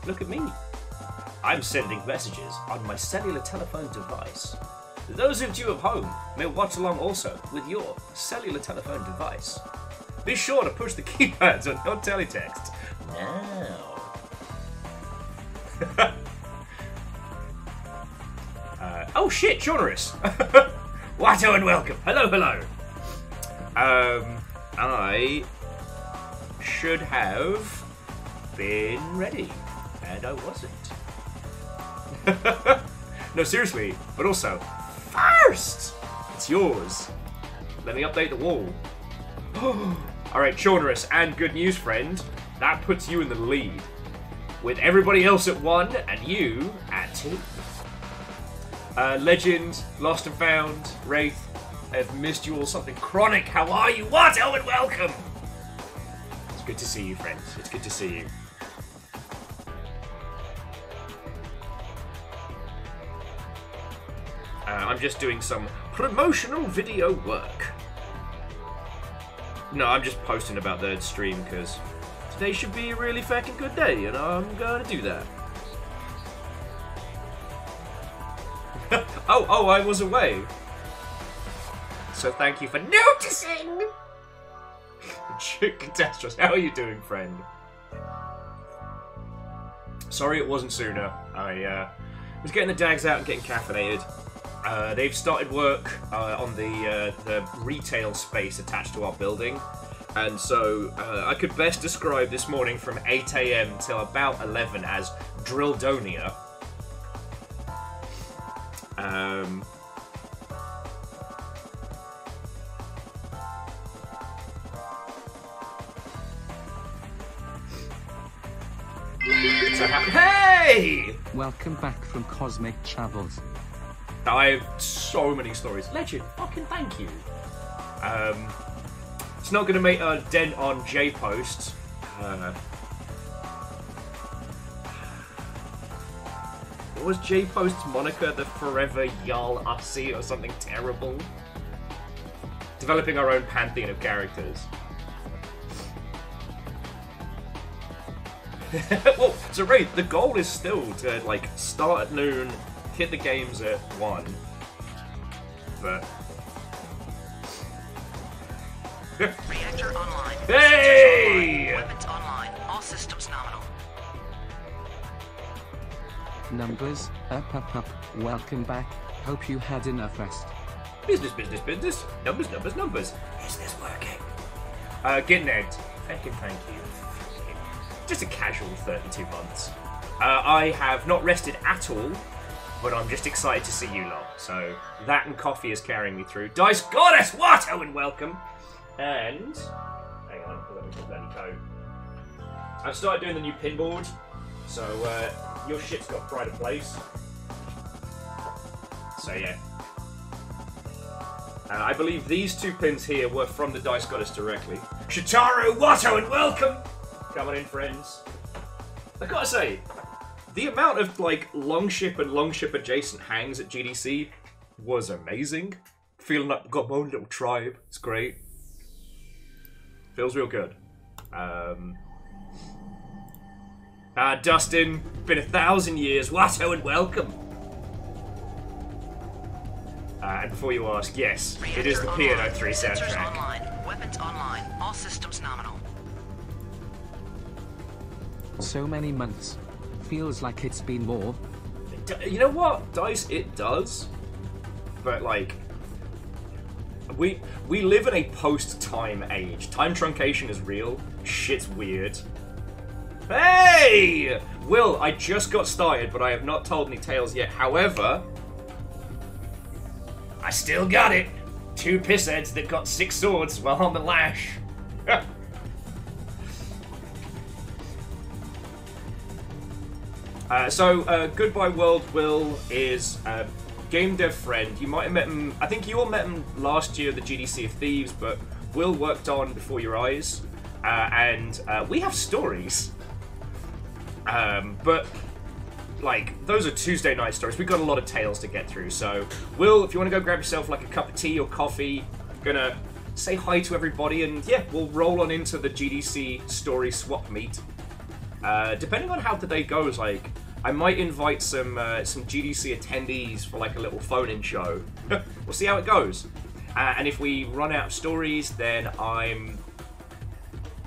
Look at me. I'm sending messages on my cellular telephone device. Those of you at home may watch along also with your cellular telephone device. Be sure to push the keypads on your teletext now. Oh shit, Shaunerus! Watto and welcome. Hello, hello. I should have been ready, and I wasn't. No, seriously, but also, first! It's yours. Let me update the wall. Alright, Shaunerus, and good news, friend. That puts you in the lead. With everybody else at 1, and you at 2. Legend, Lost and Found, Wraith, I've missed you all something chronic. How are you? Watto and welcome! It's good to see you, friends. It's good to see you. I'm just doing some promotional video work. No, I'm just posting about the stream because today should be a really fucking good day, and I'm gonna do that. oh, I was away. So thank you for noticing. Catastrophe, how are you doing, friend? Sorry it wasn't sooner. I was getting the dags out and getting caffeinated. They've started work on the retail space attached to our building, and so I could best describe this morning from 8 AM till about 11 as Drilldonia. So hey! Welcome back from Cosmic Travels. I have so many stories. Legend, fucking thank you. It's not going to make a dent on J-Post. What was J-Post's moniker? The Forever Jarl Ussie or something terrible? Developing our own pantheon of characters. Well, so Ray, the goal is still to like start at noon, hit the games at 1. But Reactor online. hey! Weapons online. All systems nominal. Numbers, up. Welcome back. Hope you had enough rest. Business. Numbers. Is this working? Get negged. Fucking thank you. Just a casual 32 months. I have not rested at all, but I'm just excited to see you lot. So that and coffee is carrying me through. Dice Goddess, Watto and welcome. And hang on, I've got my bloody code. I've started doing the new pin board, so your shit's got pride of place. So yeah. I believe these 2 pins here were from the Dice Goddess directly. Shitaru, Watto and welcome! Come on in, friends. I gotta say, the amount of like Longship and Longship adjacent hangs at GDC was amazing. Feeling like I've got my own little tribe. It's great. Feels real good. Dustin, been 1,000 years. Watto and welcome. And before you ask, yes, it is the P&O 3 soundtrack. Online. Weapons online. All systems nominal. So many months. Feels like it's been more. You know what, Dice? It does. But like, we live in a post-time age. Time truncation is real. Shit's weird. Hey! Will, I just got started, but I have not told any tales yet. However, I still got it. 2 pissheads that got 6 swords while on the lash. Goodbye World Will is a game dev friend. You might have met him, I think you all met him last year at the GDC of Thieves, but Will worked on Before Your Eyes, and we have stories. But, like, those are Tuesday night stories. We've got a lot of tales to get through, so Will, if you want to go grab yourself like a cup of tea or coffee, I'm gonna say hi to everybody, and yeah, we'll roll on into the GDC story swap meet. Depending on how today goes, like, I might invite some GDC attendees for like a little phone-in show. We'll see how it goes. And if we run out of stories, then I'm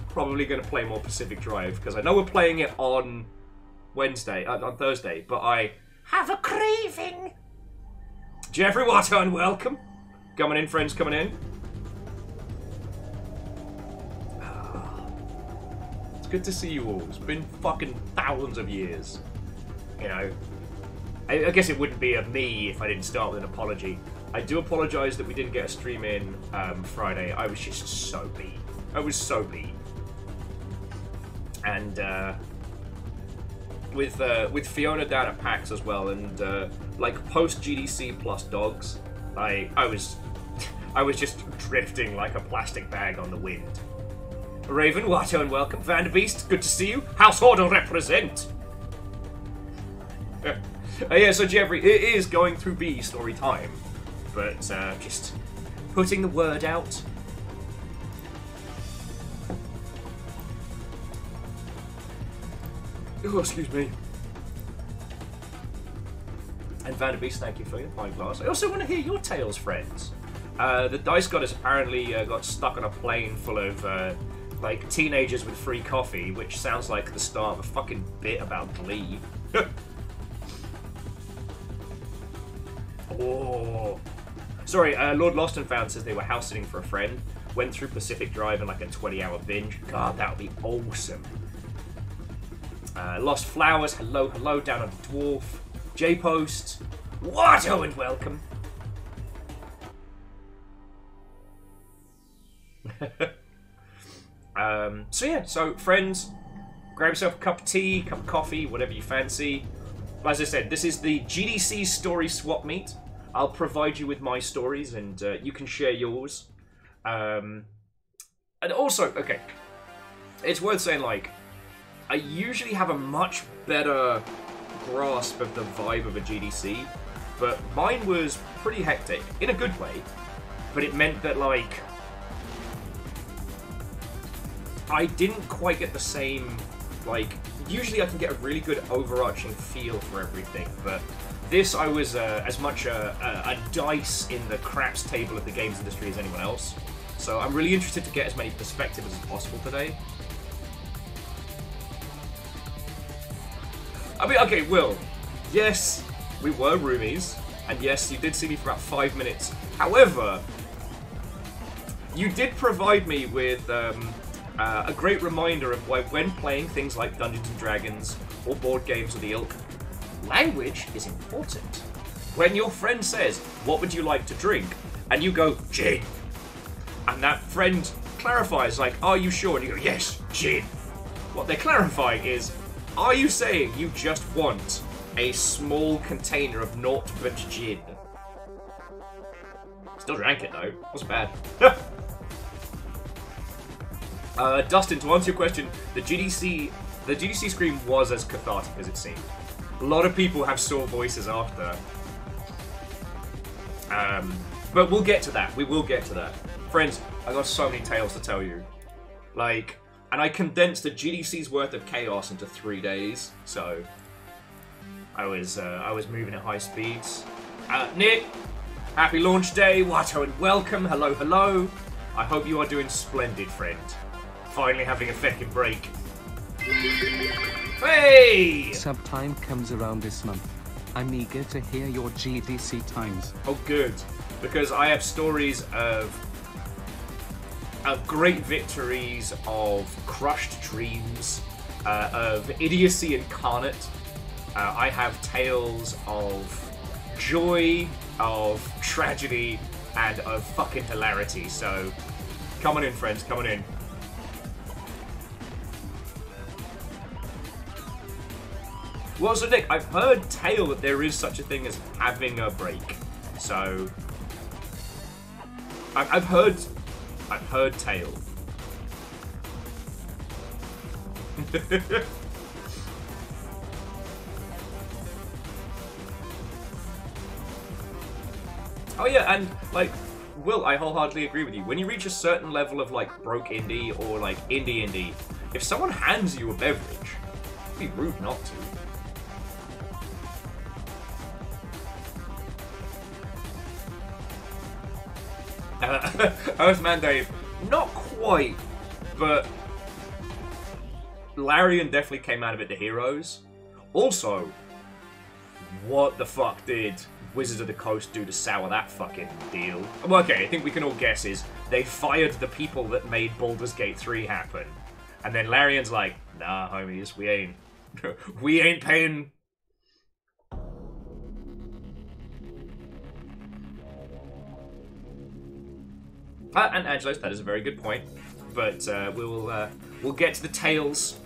probably going to play more Pacific Drive, because I know we're playing it on on Thursday, but I have a craving. Jeffrey Watton, welcome. Coming in, friends, coming in. It's good to see you all. It's been fucking thousands of years. You know, I guess it wouldn't be a me if I didn't start with an apology. I do apologise that we didn't get a stream in Friday. I was just so beat. I was so beat. And with Fiona down at PAX as well, and like post GDC plus dogs, I was just drifting like a plastic bag on the wind. Raven, Watto, and welcome. Vanderbeest, good to see you. Household represent. Yeah, so Jeffrey, it is going to be story time, but just putting the word out. Oh, excuse me. And Vanderbeest, thank you for your pint glass. I also want to hear your tales, friends. The Dice Goddess apparently got stuck on a plane full of like teenagers with free coffee, which sounds like the start of a fucking bit about Glee. Oh, sorry. Lord Lost and Found says they were house sitting for a friend. Went through Pacific Drive in like a 20-hour binge. God, that would be awesome. Lost Flowers, hello, hello, down on the Dwarf. J-Post, Watto, and welcome. So yeah, so friends, grab yourself a cup of tea, cup of coffee, whatever you fancy. As I said, this is the GDC story swap meet. I'll provide you with my stories, and you can share yours. And also, okay, it's worth saying, like, I usually have a much better grasp of the vibe of a GDC, but mine was pretty hectic, in a good way, but it meant that, like, I didn't quite get the same, like, usually I can get a really good overarching feel for everything, but this I was as much a dice in the craps table of the games industry as anyone else, so I'm really interested to get as many perspectives as possible today. I mean, okay, Will, yes, we were roomies, and yes, you did see me for about 5 minutes. However, you did provide me with a great reminder of why, when playing things like Dungeons & Dragons or board games of the ilk, language is important. When your friend says, what would you like to drink? And you go, gin. And that friend clarifies, like, are you sure? And you go, yes, gin. What they're clarifying is, are you saying you just want a small container of naught but gin? Still drank it though. Wasn't bad. Dustin, to answer your question, the GDC scream was as cathartic as it seemed. A lot of people have sore voices after. But we'll get to that. We will get to that. Friends, I got so many tales to tell you. Like, and I condensed the GDC's worth of chaos into 3 days, so I was moving at high speeds. Nick, happy launch day, Watto, and welcome. Hello, hello. I hope you are doing splendid, friend. Finally having a feckin' break. Hey! Sub time comes around this month. I'm eager to hear your GDC times. Oh, good, because I have stories of great victories, of crushed dreams, of idiocy incarnate. I have tales of joy, of tragedy, and of fucking hilarity. So, come on in, friends, come on in. Well, so Nick, I've heard tale that there is such a thing as having a break. So, I've heard tale. Oh yeah, and like, Will, I wholeheartedly agree with you. When you reach a certain level of like broke indie or like indie, if someone hands you a beverage, It'd be rude not to. Earthman Dave, not quite, but Larian definitely came out of it the heroes. Also, what the fuck did Wizards of the Coast do to sour that fucking deal? Well, okay, I think we can all guess is they fired the people that made Baldur's Gate 3 happen. And then Larian's like, nah, homies, we ain't paying. And Angelos, that is a very good point. But we'll get to the tales.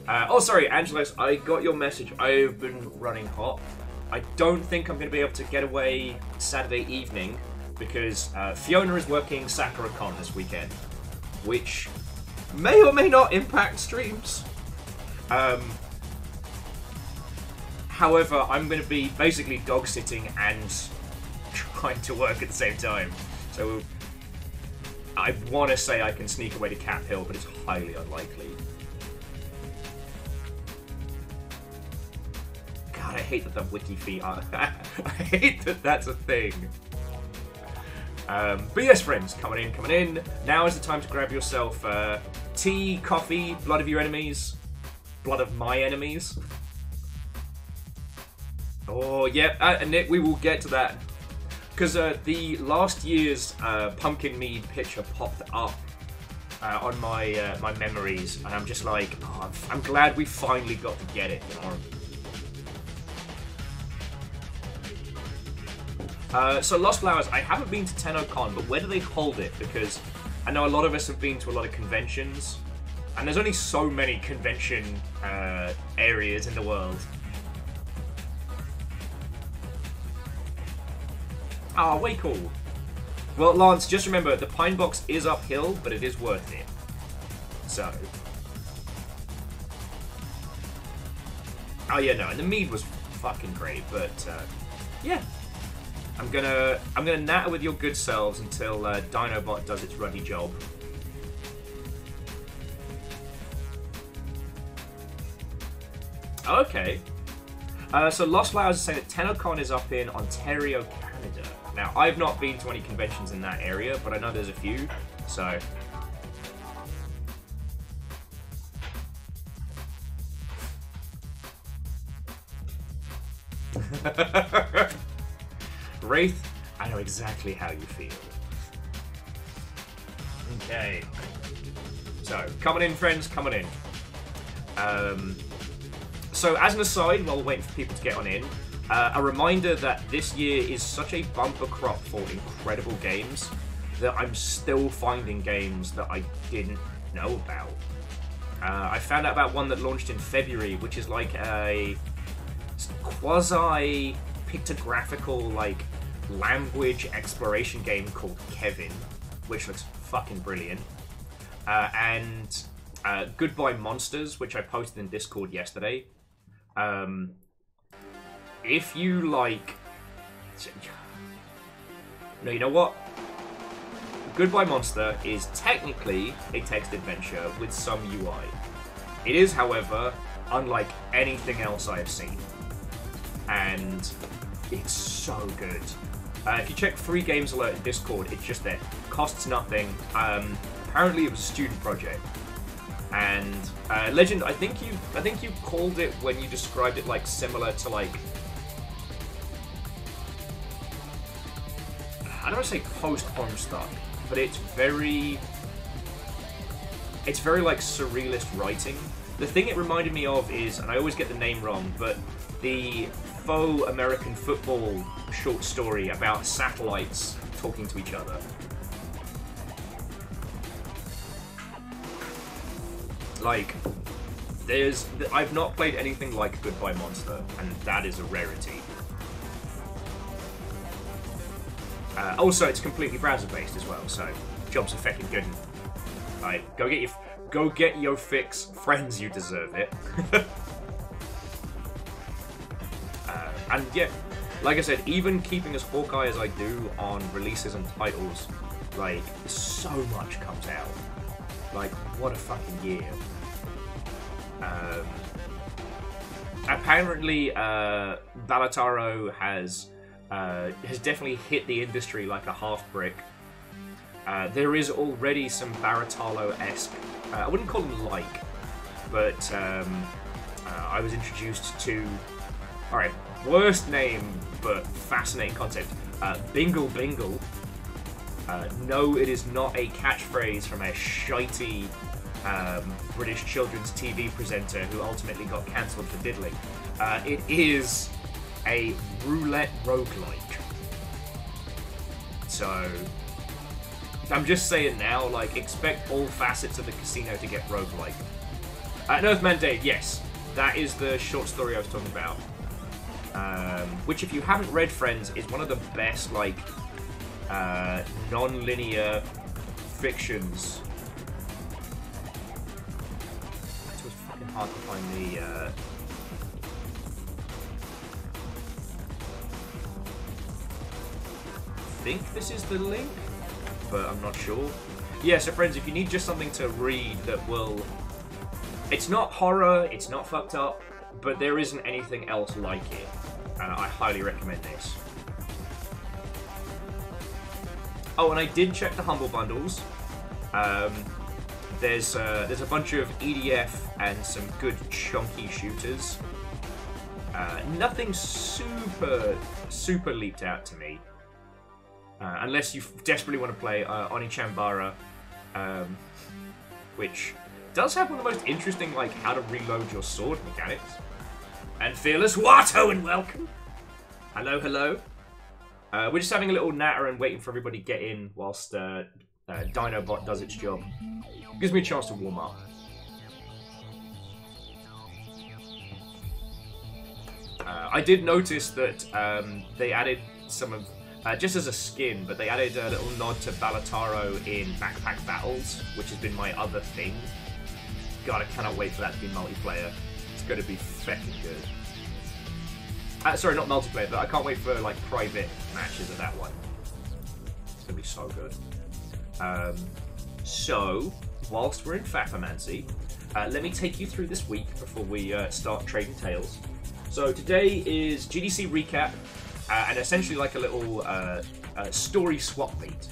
Oh, sorry, Angelos, I got your message. I've been running hot. I don't think I'm going to be able to get away Saturday evening because Fiona is working SakuraCon this weekend, which may or may not impact streams. However, I'm going to be basically dog-sitting and trying to work at the same time. So I want to say I can sneak away to Cap Hill, but it's highly unlikely. God, I hate that the wiki feet are... I hate that that's a thing. But yes, friends, coming in. Now is the time to grab yourself tea, coffee, blood of your enemies, blood of my enemies. Oh, yeah, and we will get to that. Because the last year's pumpkin mead picture popped up on my my memories, and I'm just like, oh, I'm glad we finally got to get it, you know. So Lost Flowers, I haven't been to TennoCon, but where do they hold it? Because I know a lot of us have been to a lot of conventions, and there's only so many convention areas in the world. Ah, way cool. Well, Lance, just remember, the Pine Box is uphill, but it is worth it. So. Oh yeah, no, and the mead was fucking great, but yeah. I'm gonna natter with your good selves until Dinobot does its ruddy job. Okay. So Lost Flowers is saying that TennoCon is up in Ontario, Canada. Now, I've not been to any conventions in that area, but I know there's a few, so... Wraith, I know exactly how you feel. Okay. So, coming in, friends, coming in. So, as an aside, while we're waiting for people to get on in, a reminder that this year is such a bumper crop for incredible games that I'm still finding games that I didn't know about. I found out about one that launched in February, which is like a quasi-pictographical, like, language exploration game called Kevin, which looks fucking brilliant. And Goodbye Monsters, which I posted in Discord yesterday. If you like... No, you know what? Goodbye Monster is technically a text adventure with some UI. It is, however, unlike anything else I have seen. And it's so good. If you check Free Games Alert in Discord, it's just there. Costs nothing. Apparently it was a student project. And Legend, I think you called it when you described it like similar to like... I don't want to say post-Homestuck, but it's very like surrealist writing. The thing it reminded me of is, and I always get the name wrong, but the faux American football short story about satellites talking to each other. Like, I've not played anything like Goodbye Monster, and that is a rarity. Also, it's completely browser-based as well, so jobs are fucking good. Like, go get your fix, friends. You deserve it. And yeah, like I said, even keeping as Hawkeye as I do on releases and titles, like, so much comes out. Like, what a fucking year. apparently, Balataro has definitely hit the industry like a half brick. There is already some Baratalo-esque, I wouldn't call them like, but I was introduced to, alright, worst name, but fascinating concept, Bingle Bingle. No, it is not a catchphrase from a shitey British children's TV presenter who ultimately got cancelled for diddling. It is a roulette roguelike. So, I'm just saying now, like, expect all facets of the casino to get roguelike. Earthman Dave, yes, that is the short story I was talking about. Which, if you haven't read, friends, is one of the best, like, non-linear fictions. It was fucking hard to find the, I think this is the link, but I'm not sure. Yeah, so friends, if you need just something to read that will... It's not horror, it's not fucked up, but there isn't anything else like it. I highly recommend this. Oh, and I did check the Humble Bundles. There's a bunch of EDF and some good chunky shooters. Nothing super leaped out to me. Unless you desperately want to play Oni-Chambara, which does have one of the most interesting, like, how to reload your sword mechanics. And Fearless Watto, and welcome! Hello, hello. We're just having a little natter and waiting for everybody to get in whilst Dinobot does its job. Gives me a chance to warm up. I did notice that they added some of... just as a skin, but they added a little nod to Balataro in Backpack Battles, which has been my other thing. God, I cannot wait for that to be multiplayer. It's going to be feckin' good. Sorry, not multiplayer, but I can't wait for, like, private matches of that one. It's going to be so good. So, whilst we're in Fafamancy, let me take you through this week before we start trading tales. So today is GDC recap, and essentially like a little story swap meet.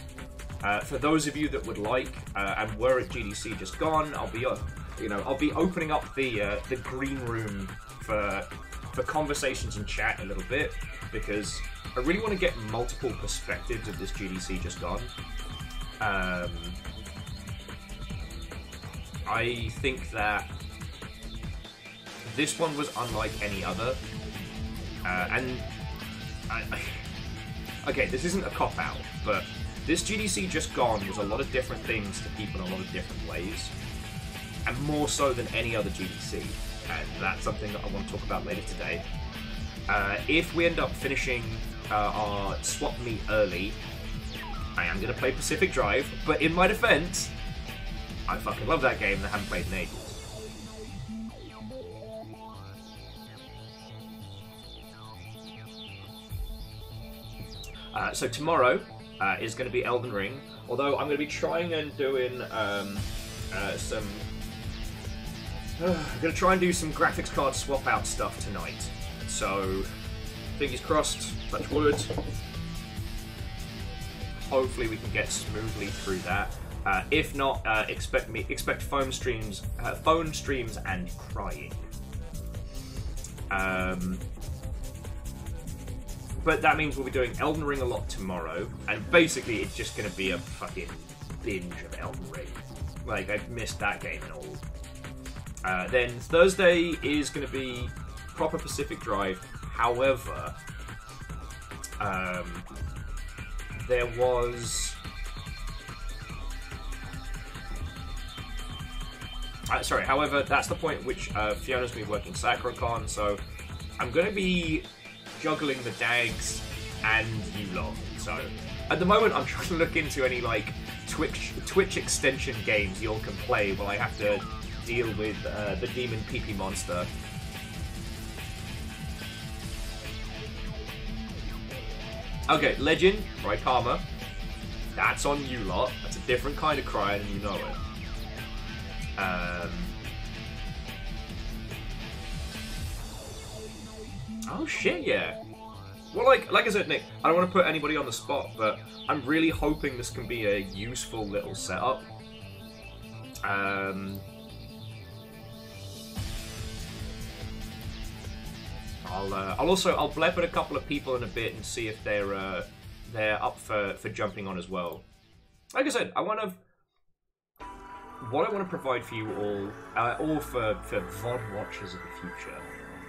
For those of you that would like and were at GDC just gone, I'll be opening up the green room for conversations and chat a little bit, because I really want to get multiple perspectives of this GDC just gone. I think that this one was unlike any other, okay, this isn't a cop-out, but this GDC just gone was a lot of different things to people in a lot of different ways, and more so than any other GDC, and that's something that I want to talk about later today. If we end up finishing our swap meet early, I am going to play Pacific Drive, but in my defense, I fucking love that game and I haven't played in ages. So tomorrow is going to be Elden Ring, although I'm going to be trying and doing I'm going to try and do some graphics card swap out stuff tonight. So, fingers crossed, touch wood. Hopefully we can get smoothly through that. If not, expect phone streams and crying. But that means we'll be doing Elden Ring a lot tomorrow, and basically it's just going to be a fucking binge of Elden Ring. Like, I've missed that game and all. Then Thursday is going to be proper Pacific Drive. However, there was... however, that's the point at which Fiona's been working SacroCon, so I'm going to be juggling the Dags and you lot. So at the moment I'm trying to look into any like Twitch extension games y'all can play while I have to deal with the demon PP monster. Okay, Legend, Cry Karma. That's on you lot. That's a different kind of cry and you know it. Oh shit, yeah. Well, like I said, Nick, I don't want to put anybody on the spot, but I'm really hoping this can be a useful little setup. I'll blab at a couple of people in a bit and see if they're up for jumping on as well. Like I said, what I want to provide for you all for VOD watchers of the future,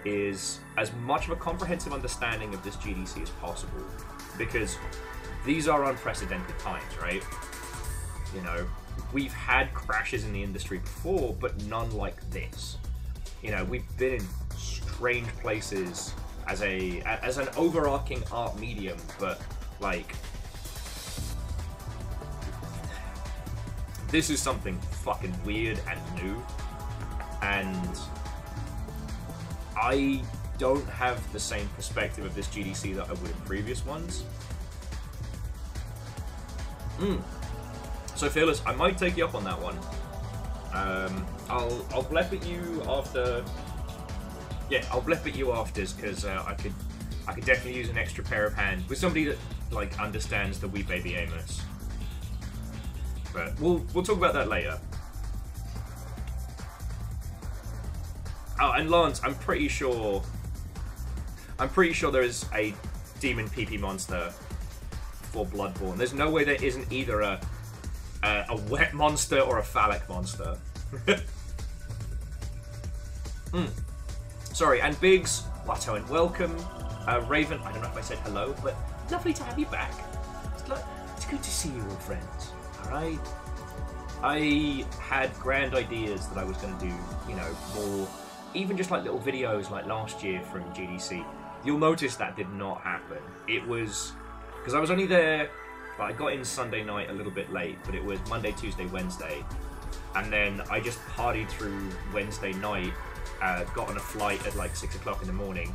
is as much of a comprehensive understanding of this GDC as possible, because these are unprecedented times, right? You know, we've had crashes in the industry before, but none like this. You know, we've been in strange places as an overarching art medium, but like this is something fucking weird and new, and I don't have the same perspective of this GDC that I would in previous ones. So Fearless, I might take you up on that one. I'll blep at you after. Yeah, I'll blep at you afters, because I could definitely use an extra pair of hands with somebody that like understands the wee baby Amos. But we'll talk about that later. Oh, and Lance, I'm pretty sure there is a demon PP monster for Bloodborne. There's no way there isn't either a wet monster or a phallic monster. Sorry, and Biggs, Watto, and welcome. Raven, I don't know if I said hello, but lovely to have you back. It's good to see you all, friends. Alright? I had grand ideas that I was going to do, you know, more, even just like little videos like last year from GDC. You'll notice that did not happen. It was, because I was only there, well, I got in Sunday night a little bit late, but it was Monday, Tuesday, Wednesday. And then I just partied through Wednesday night, got on a flight at like 6 o'clock in the morning,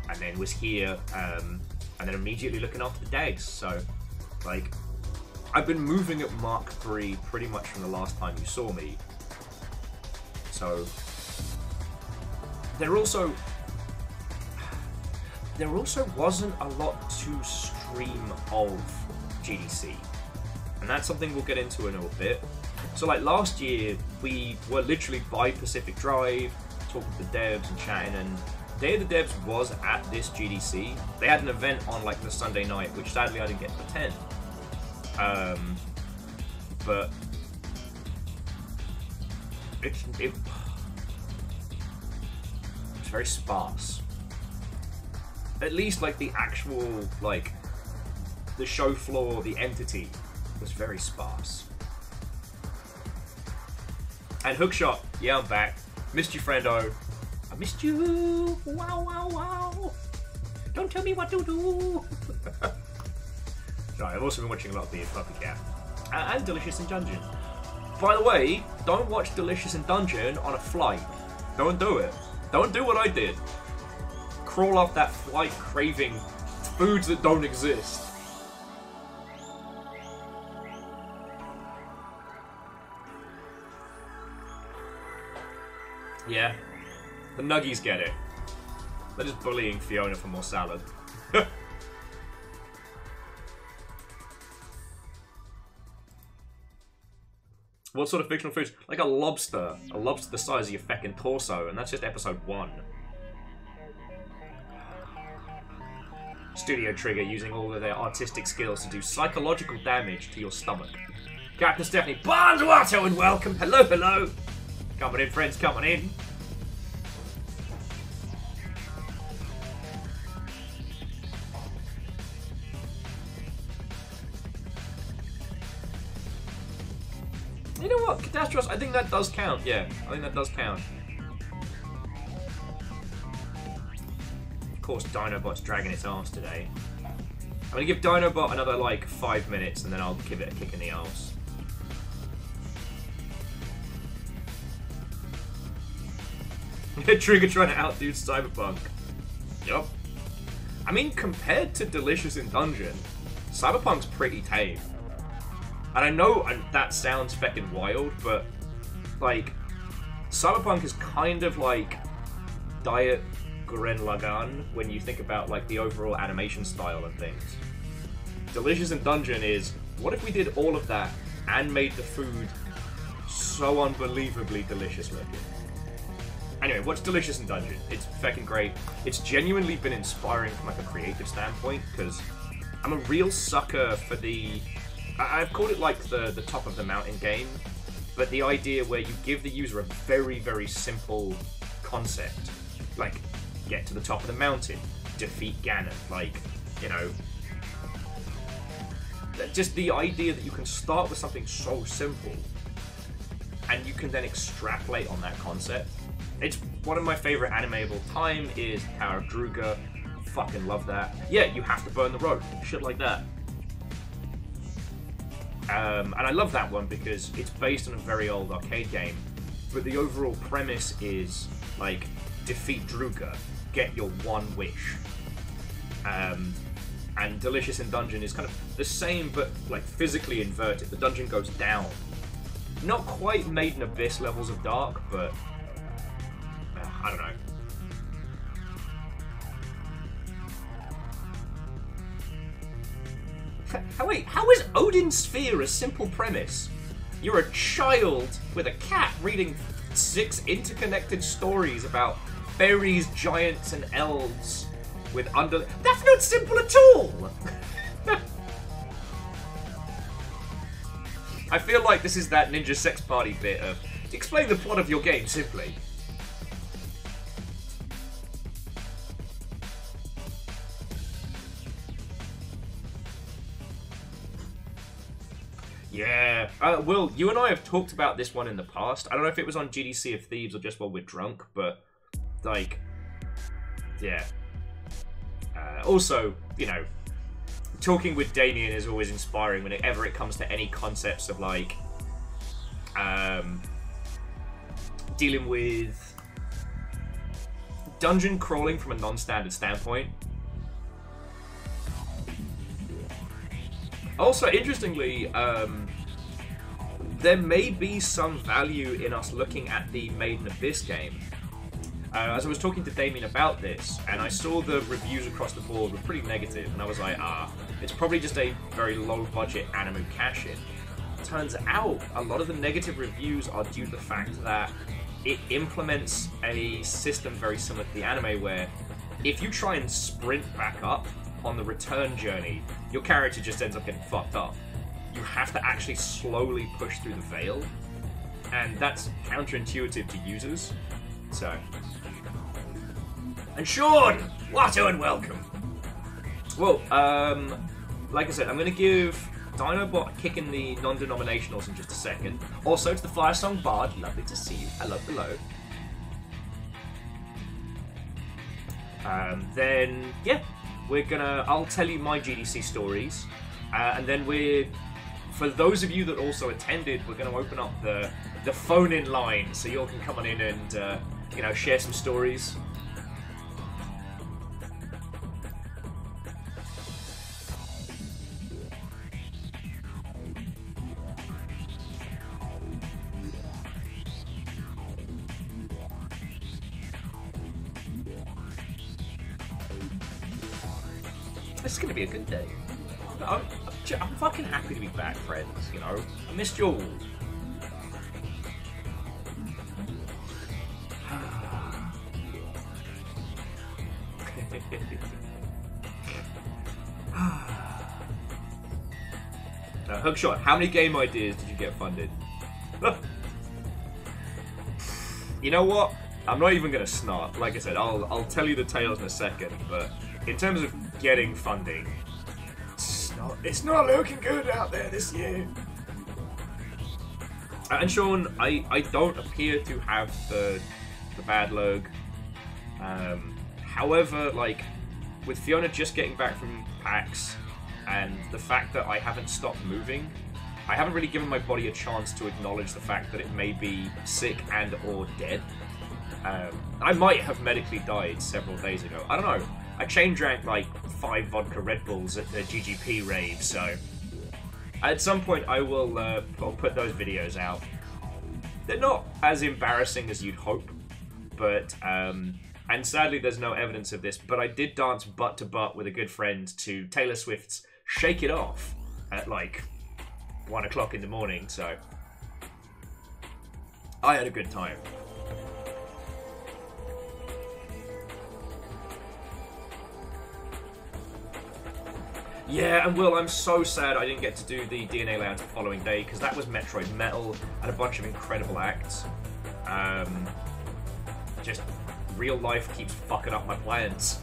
and then was here, and then immediately looking after the dags. So, like, I've been moving at Mark 3 pretty much from the last time you saw me. So, there also wasn't a lot to stream of GDC, and that's something we'll get into in a little bit. So like last year, we were literally by Pacific Drive, talking to the devs and chatting, and Day of the Devs was at this GDC. They had an event on like the Sunday night, which sadly I didn't get to attend. But it was very sparse. At least like the actual, like, the show floor, the entity, was very sparse. And Hookshot, yeah, I'm back. Missed you, friendo. I missed you. Wow, wow, wow. Don't tell me what to do. Sorry, I've also been watching a lot of Beard Puppy Cat. And Delicious in Dungeon. By the way, don't watch Delicious in Dungeon on a flight. Don't do it. Don't do what I did. Crawl up that flight craving foods that don't exist. Yeah, the Nuggies get it. They're just bullying Fiona for more salad. What sort of fictional foods? Like a lobster. A lobster the size of your feckin' torso, and that's just episode 1. Studio Trigger using all of their artistic skills to do psychological damage to your stomach. Captain Stephanie Barnes, Watto, and welcome. Hello, hello. Coming in, friends, coming in. You know what, Catastros, I think that does count, yeah. I think that does count. Of course, Dinobot's dragging its ass today. I'm gonna give Dinobot another, like, 5 minutes, and then I'll give it a kick in the arse. Trigger trying to outdo Cyberpunk. Yup. I mean, compared to Delicious in Dungeon, Cyberpunk's pretty tame. And I know that sounds feckin' wild, but, like, Cyberpunk is kind of like Diet Gurren Lagann when you think about like the overall animation style and things. Delicious in Dungeon is, what if we did all of that and made the food so unbelievably delicious looking? Anyway, what's Delicious in Dungeon? It's fucking great. It's genuinely been inspiring from like a creative standpoint, because I'm a real sucker for the... I've called it like the top of the mountain game, but the idea where you give the user a very, very simple concept. Like, get to the top of the mountain, defeat Ganon, like, you know... Just the idea that you can start with something so simple, and you can then extrapolate on that concept. It's one of my favorite anime of all time is Power of Druga. Fucking love that. Yeah, you have to burn the rope. Shit like that. And I love that one because it's based on a very old arcade game, but the overall premise is, like, defeat Druga, get your one wish. And Delicious in Dungeon is kind of the same, but, like, physically inverted. The dungeon goes down. Not quite Made in Abyss levels of dark, but... I don't know. Wait, how is Odin's Sphere a simple premise? You're a child with a cat reading 6 interconnected stories about fairies, giants, and elves with under... That's not simple at all! I feel like this is that Ninja Sex Party bit of, explain the plot of your game simply. Yeah. Will, you and I have talked about this one in the past. I don't know if it was on GDC of Thieves or just while we're drunk, but, like, yeah. Also, you know, talking with Damien is always inspiring whenever it comes to any concepts of, like, dealing with dungeon crawling from a non-standard standpoint. Also, interestingly, there may be some value in us looking at the Made in Abyss game. As I was talking to Damien about this, and I saw the reviews across the board were pretty negative, and I was like, it's probably just a very low-budget anime cash-in. Turns out, a lot of the negative reviews are due to the fact that it implements a system very similar to the anime, where if you try and sprint back up on the return journey, your character just ends up getting fucked up. You have to actually slowly push through the veil, and that's counterintuitive to users. So, and Sean, what and welcome. Well, like I said, I'm going to give Dinobot a kick in the non-denominationals in just a second. Also to the Fire Song Bard, lovely to see you. Hello, hello. Then, yeah. I'll tell you my GDC stories, and then for those of you that also attended, we're gonna open up the phone-in line, so you all can come on in and, you know, share some stories. This is going to be a good day. I'm fucking happy to be back, friends, you know. I missed you all. Now, Hookshot, how many game ideas did you get funded? You know what? I'm not even going to snark. Like I said, I'll tell you the tales in a second, but in terms of getting funding, it's not looking good out there this year. And Sean, I don't appear to have the bad log. However, like, with Fiona just getting back from PAX, and the fact that I haven't stopped moving, I haven't really given my body a chance to acknowledge the fact that it may be sick and or dead. I might have medically died several days ago. I don't know. I chain drank like 5 vodka Red Bulls at the GGP rave, so at some point I will I'll put those videos out. They're not as embarrassing as you'd hope, but And sadly, there's no evidence of this, but I did dance butt to butt with a good friend to Taylor Swift's Shake It Off at like 1 o'clock in the morning, so I had a good time. Yeah, and Will, I'm so sad I didn't get to do the DNA layout the following day, because that was Metroid Metal and a bunch of incredible acts. Just real life keeps fucking up my plans.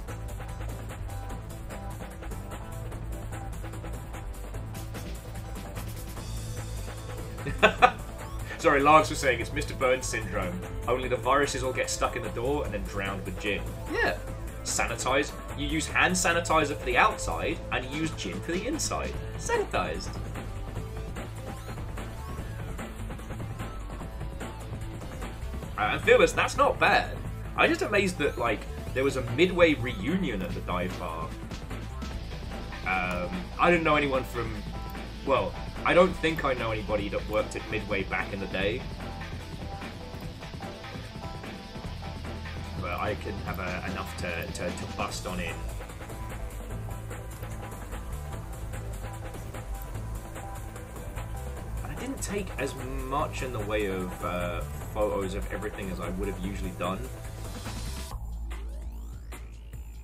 Sorry, Lance was saying it's Mr. Burns syndrome. Only the viruses all get stuck in the door and then drowned with gin. Yeah. Sanitize. You use hand sanitizer for the outside and you use gin for the inside. Sanitized. And Phyllis, that's not bad. I'm just amazed that like there was a Midway reunion at the dive bar. I didn't know anyone from. Well, I don't think I know anybody that worked at Midway back in the day. But I can have enough to bust on in. I didn't take as much in the way of photos of everything as I would have usually done.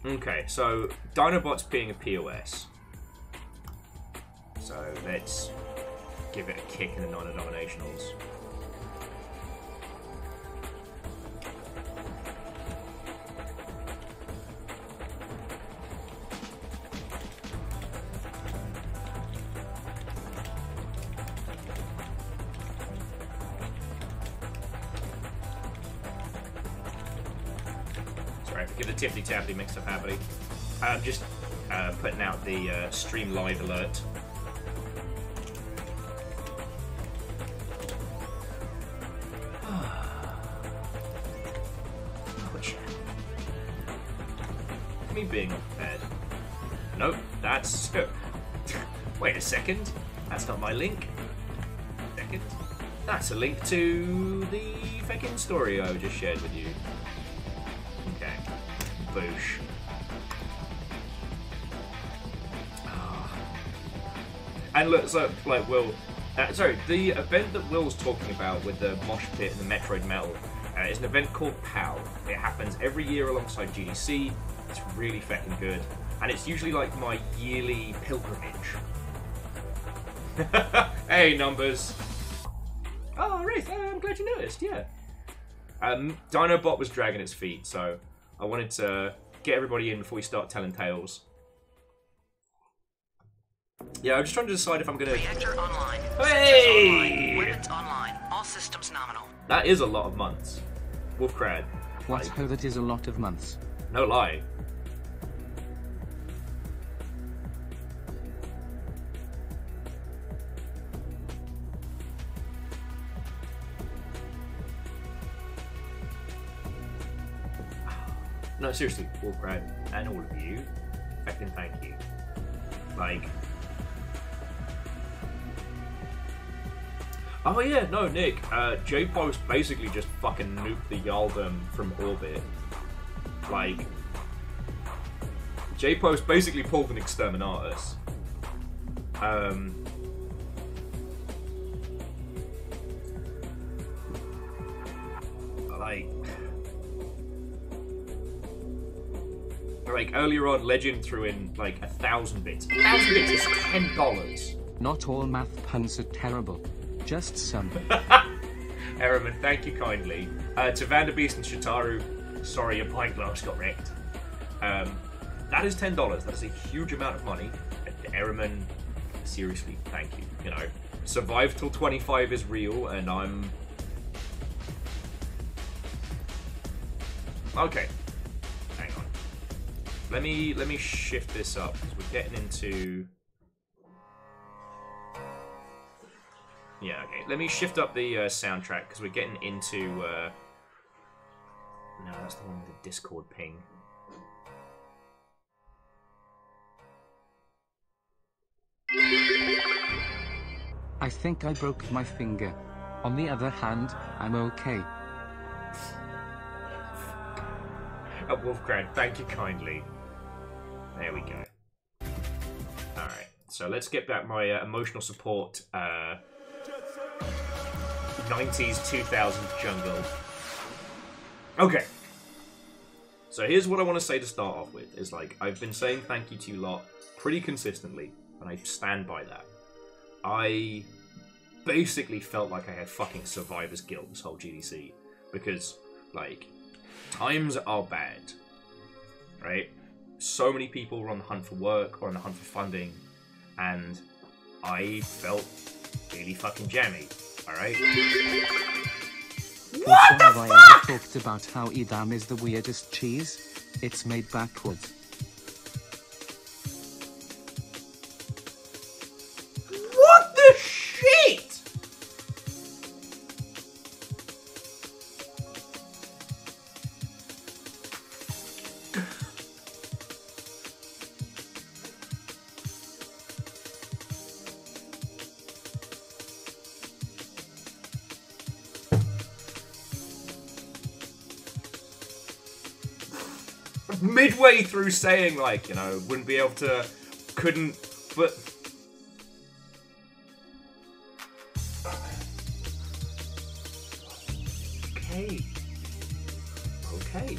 Okay, so Dinobot's being a POS. So let's give it a kick in the non-denominationals. Sorry, give the tippity tappity mixed up happily. Just putting out the stream live alert. Me being unprepared. Nope, that's... Wait a second. That's not my link. Second. That's a link to the fucking story I just shared with you. Okay. Boosh. And look, so, like, Will... sorry, the event that Will's talking about with the mosh pit and the Metroid Metal is an event called POW. It happens every year alongside GDC. It's really fucking good. And it's usually like my yearly pilgrimage. Hey, numbers. Oh, Wraith, I'm glad you noticed, yeah. Dinobot was dragging its feet, so I wanted to get everybody in before we start telling tales. Yeah, I'm just trying to decide if I'm gonna... Reactor online. Hey! Online. Weapons online. All systems nominal. That is a lot of months. Wolfcrad. What? Like, that is a lot of months. No lie. No, seriously, Wolfcrad, and all of you, fucking thank you. Like... Oh yeah, no, Nick, J-Post basically just fucking nuked the Yaldum from orbit. Like... J-Post basically pulled an Exterminatus. Like, earlier on, Legend threw in, like, 1,000 bits. 1,000 bits is $10. Not all math puns are terrible. Just some. Ehrman, thank you kindly. To Vanderbeest and Shitaru, sorry, your pint glass got wrecked. That is $10. That is a huge amount of money. And Ehrman, seriously, thank you. You know, survive till 25 is real, and I'm... Okay. Hang on. Let me shift this up, because we're getting into... Yeah, okay. Let me shift up the soundtrack, because we're getting into... No, that's the one with the Discord ping. I think I broke my finger. On the other hand, I'm okay. Wolfcran, thank you kindly. There we go. Alright, so let's get back my emotional support 90s, 2000s jungle. Okay. So here's what I want to say to start off with. Is like, I've been saying thank you to you lot pretty consistently, and I stand by that. I basically felt like I had fucking survivor's guilt this whole GDC. Because, like, times are bad. Right? So many people were on the hunt for work or on the hunt for funding, and I felt really fucking jammy. Alright? What the fuck? I ever talked about how Edam is the weirdest cheese? It's made backwards. What the shit? Midway through saying, like, you know, wouldn't be able to, couldn't, but... Okay. Okay.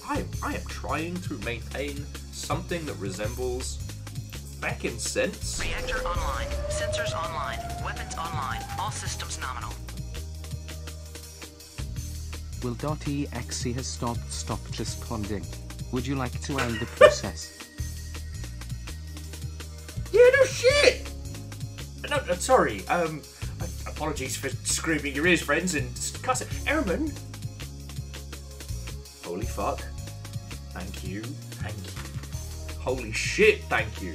I am trying to maintain something that resembles feckin' sense. Reactor online. Sensors online. Weapons online. All systems nominal. Will .exe has stopped responding. Would you like to end the process? Yeah, no shit! No, sorry, apologies for screaming your ears, friends, and cussing. Airman! Holy fuck. Thank you. Thank you. Holy shit, thank you.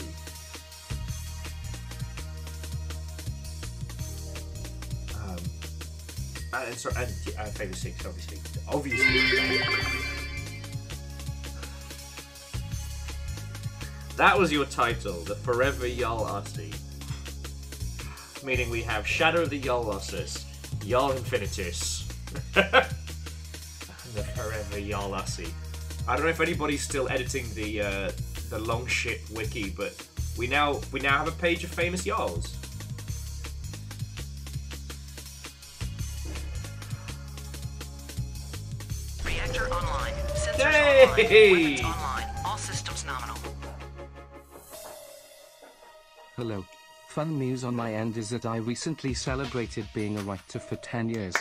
And sorry, and Favour 6, obviously. Obviously. That was your title, the Forever Yal Ussi. Meaning we have Shadow of the Yal Ussis, Yal Infinitus, and the Forever Yal Ussi. I don't know if anybody's still editing the long ship wiki, but we now have a page of famous Yarls. Reactor online. Sensors Hey! online. Weapons online. All systems nominal. Hello. Fun news on my end is that I recently celebrated being a writer for 10 years.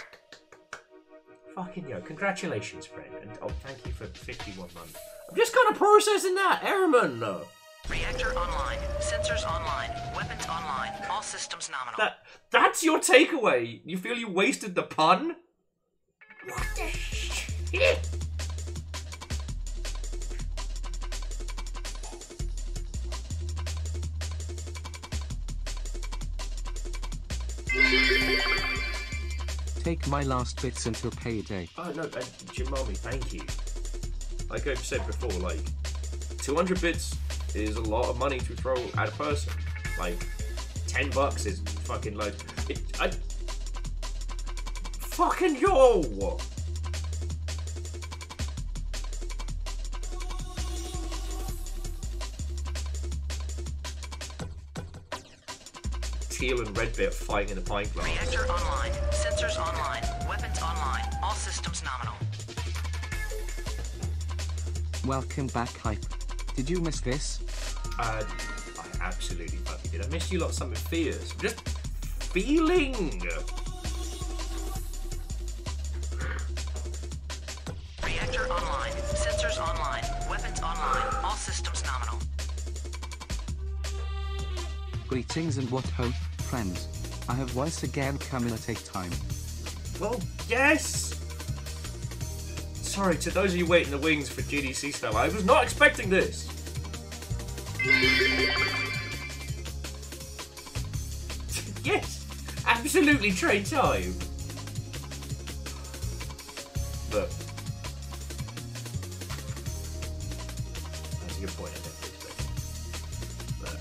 Fucking yo, congratulations, friend, and oh, thank you for 51 months. I'm just kind of processing that, Airman. Reactor online. Sensors online. Weapons online. All systems nominal. That's your takeaway? You feel you wasted the pun? What the shit? Take my last bits until payday. Oh no, Jimami, thank you. Like I've said before, like 200 bits is a lot of money to throw at a person. Like $10 is fucking loads. Fucking yo! Teal and red bit fighting in a pint glass. Reactor online. Sensors online. Weapons online. All systems nominal. Welcome back, Hype. Did you miss this? I absolutely fucking did. I missed you lot something fierce. I'm just feeling. Reactor online. Sensors online. Weapons online. All systems nominal. Greetings and what ho, friends. I have once again come in at a time. Well, yes! Sorry, to those of you waiting in the wings for GDC style, I was not expecting this! Yes! Absolutely train time! Look. That's a good point, I didn't expect it. But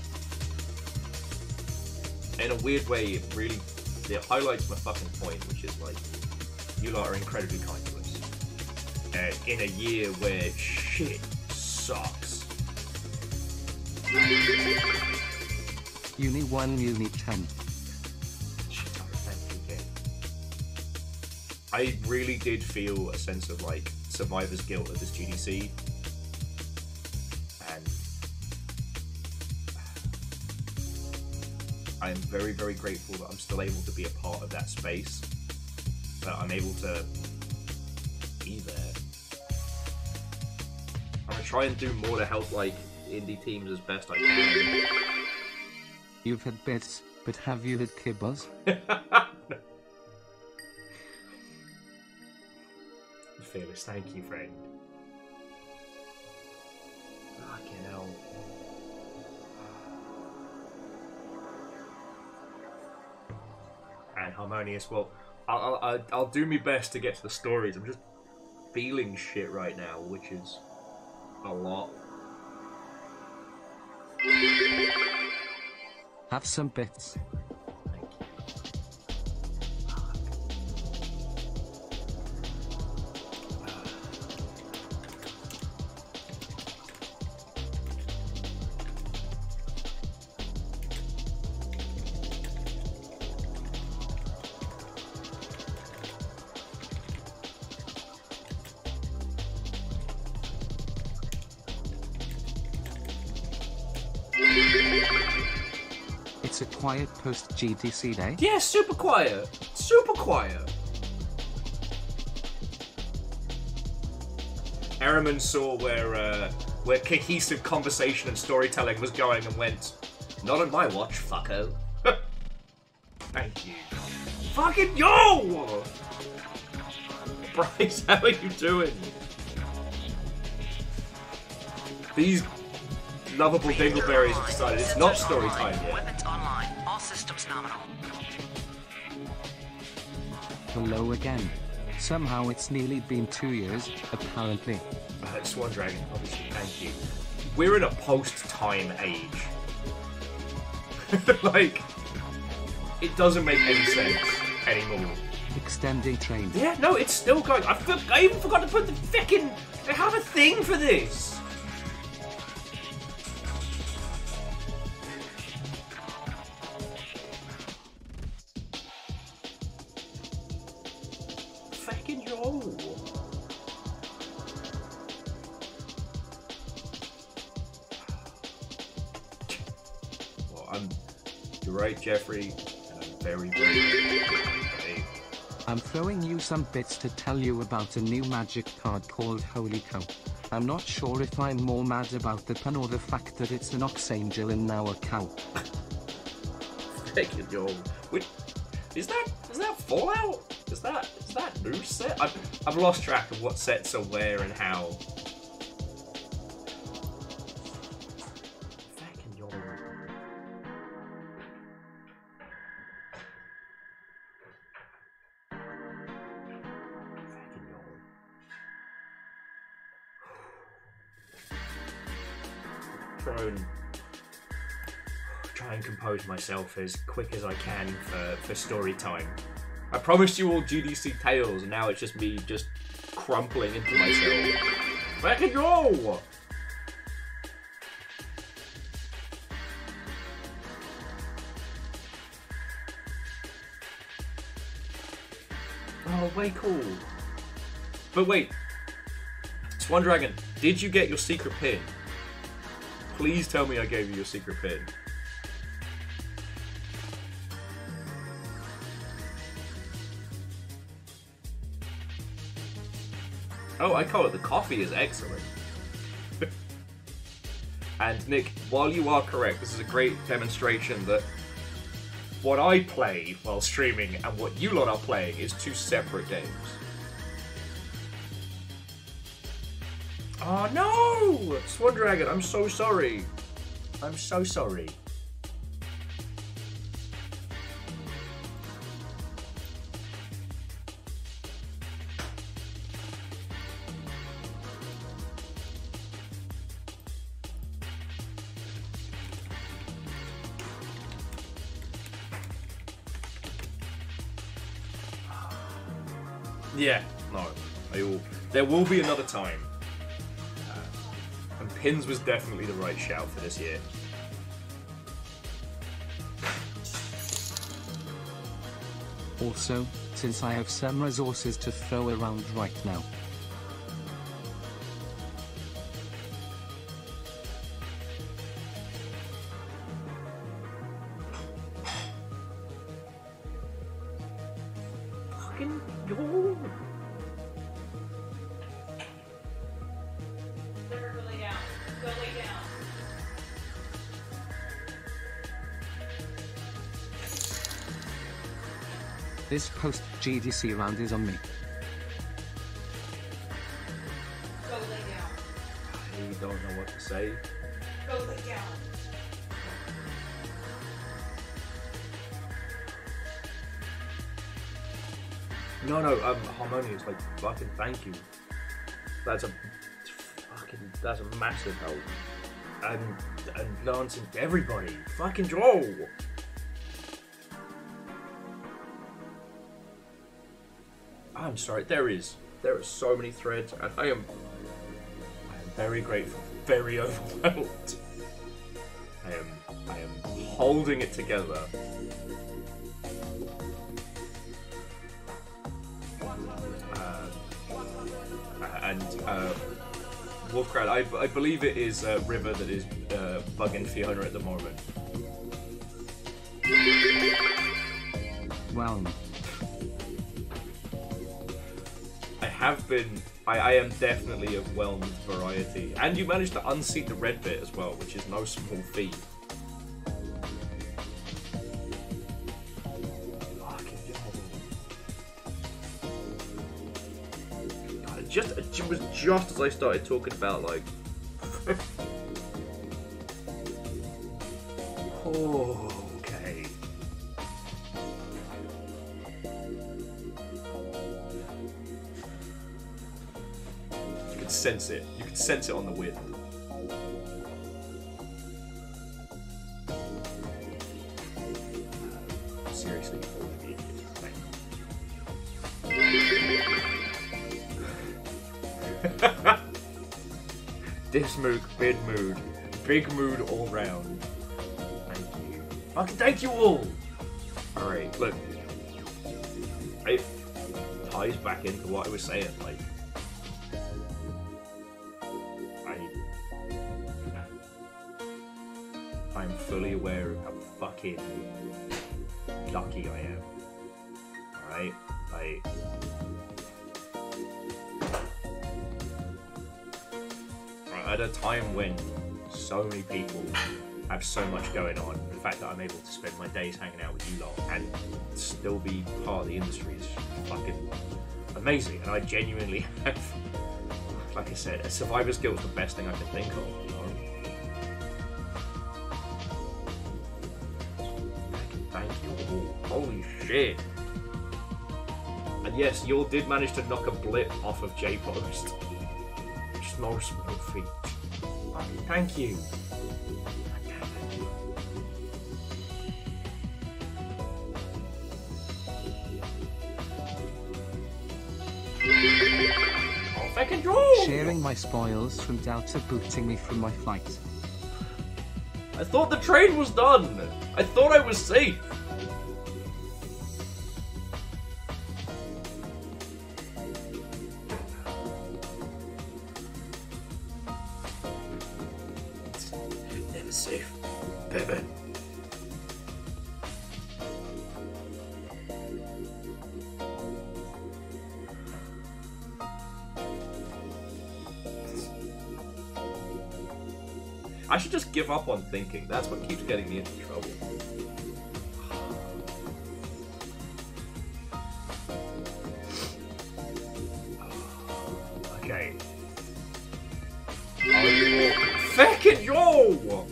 in a weird way, it highlights my fucking point, which is like, you lot are incredibly kind to us. In a year where shit sucks. Uni 1, Uni 10. I really did feel a sense of like survivor's guilt at this GDC, and I am very, very grateful that I'm still able to be a part of that space, that I'm able to be there. I'm gonna try and do more to help like indie teams as best I can. You've had bits, but have you had kibbles? Fearless, thank you, friend. Fucking hell. And Harmonious, well, I'll do my best to get to the stories. I'm just feeling shit right now, which is a lot. Have some bits. It's a quiet post GDC day. Yeah, super quiet. Super quiet. Araman saw where cohesive conversation and storytelling was going and went, not on my watch, fucko. Thank you. Fucking yo! Bryce, how are you doing? These lovable dingleberries have decided it's not story time yet. Weapons online. All systems nominal. Hello again. Somehow it's nearly been 2 years, apparently. Swan Dragon, obviously, thank you. We're in a post-time age. Like, it doesn't make any sense anymore. Extending train. Yeah, no, it's still going. I even forgot to put the fucking... I have a thing for this. Fucking yo. Well, you're right, Jeffrey, and I'm very, very sorry. I'm throwing you some bits to tell you about a new magic card called Holy Cow. I'm not sure if I'm more mad about the pun or the fact that it's an ox angel and now a cow. Fucking yo. Wait, is that Fallout? Is that new set? I've lost track of what sets are where and how. Fucking yo. Fucking yo. Try and compose myself as quick as I can for story time. I promised you all GDC tales, and now it's just me just crumpling into myself. Back and go! Oh, way cool. But wait, Swan Dragon, did you get your secret pin? Please tell me I gave you your secret pin. Oh, I call it the coffee is excellent. And Nick, while you are correct, this is a great demonstration that what I play while streaming and what you lot are playing is two separate games. Oh no! Swan Dragon, I'm so sorry. I'm so sorry. Yeah, no. There will be another time. And pins was definitely the right shout for this year. Also, since I have some resources to throw around right now. Fucking yo. Never lay down. Go lay down. This post GDC round is on me. Go lay down. I don't know what to say. Go lay down. No, Harmonious, like, fucking thank you. That's a massive help. And Lancing everybody. Fucking Joel. I'm sorry, there are so many threads, and I am very grateful, very overwhelmed. I am holding it together. Wolfcrowd, I believe it is River that is bugging Fiona at the moment. Well, I am definitely of whelmed variety. And you managed to unseat the red bit as well, which is no small feat. Fucking hell. It was just as I started talking about, like... oh, okay. You could sense it. You could sense it on the wind. Seriously, This mood, big mood all round. Thank you. Fucking thank you all! Alright, look. It ties back into what I was saying, like. I'm fully aware of how fucking lucky I am. Alright? At a time when so many people have so much going on, the fact that I'm able to spend my days hanging out with you lot and still be part of the industry is fucking amazing. And I genuinely have, like I said, a survivor's guilt is the best thing I can think of, you know? Thank you all. Holy shit. And yes, you all did manage to knock a blip off of J-Post. Just no small feat. Thank you. Oh, fucking draw! sharing my spoils from Delta booting me from my flight. I thought the train was done. I thought I was safe. Never safe, baby. I should just give up on thinking. That's what keeps getting me into trouble. Okay. Fucking yo!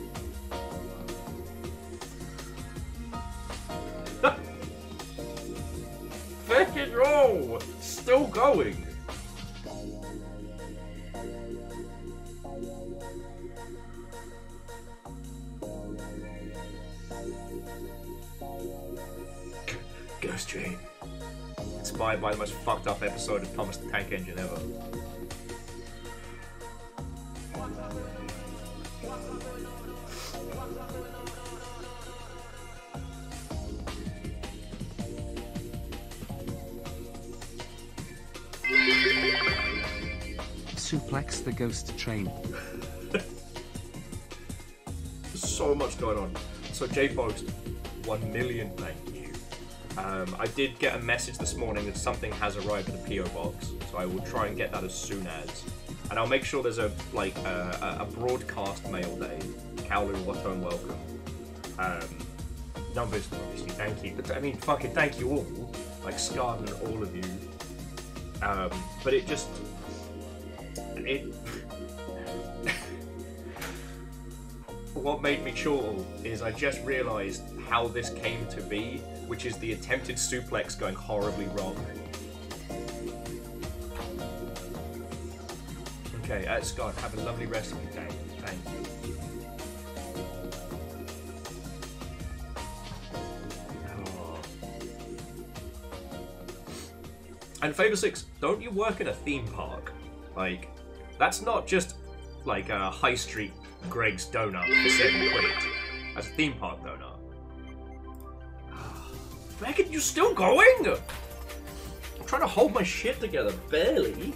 Fucking yo! Still going. Ghost train. It's inspired by the most fucked up episode of Thomas the Tank Engine ever. Suplex the ghost train. There's so much going on. So J-Post, 1 million thank you. I did get a message this morning that something has arrived at the PO box, so I will try and get that as soon as. And I'll make sure there's a broadcast mail day. Kaolu, Watto, and welcome. Numbers, obviously, thank you. But I mean, fucking thank you all. Like Scarred and all of you. But it just... What made me chortle is I just realised how this came to be, which is the attempted suplex going horribly wrong. Okay, Scott, have a lovely rest of your day. Thank you. Oh. And Fable 6, don't you work in a theme park? Like, that's not just like a high street Greg's donut for 7 quid. That's a theme park donut. Megan, you still going? I'm trying to hold my shit together, barely.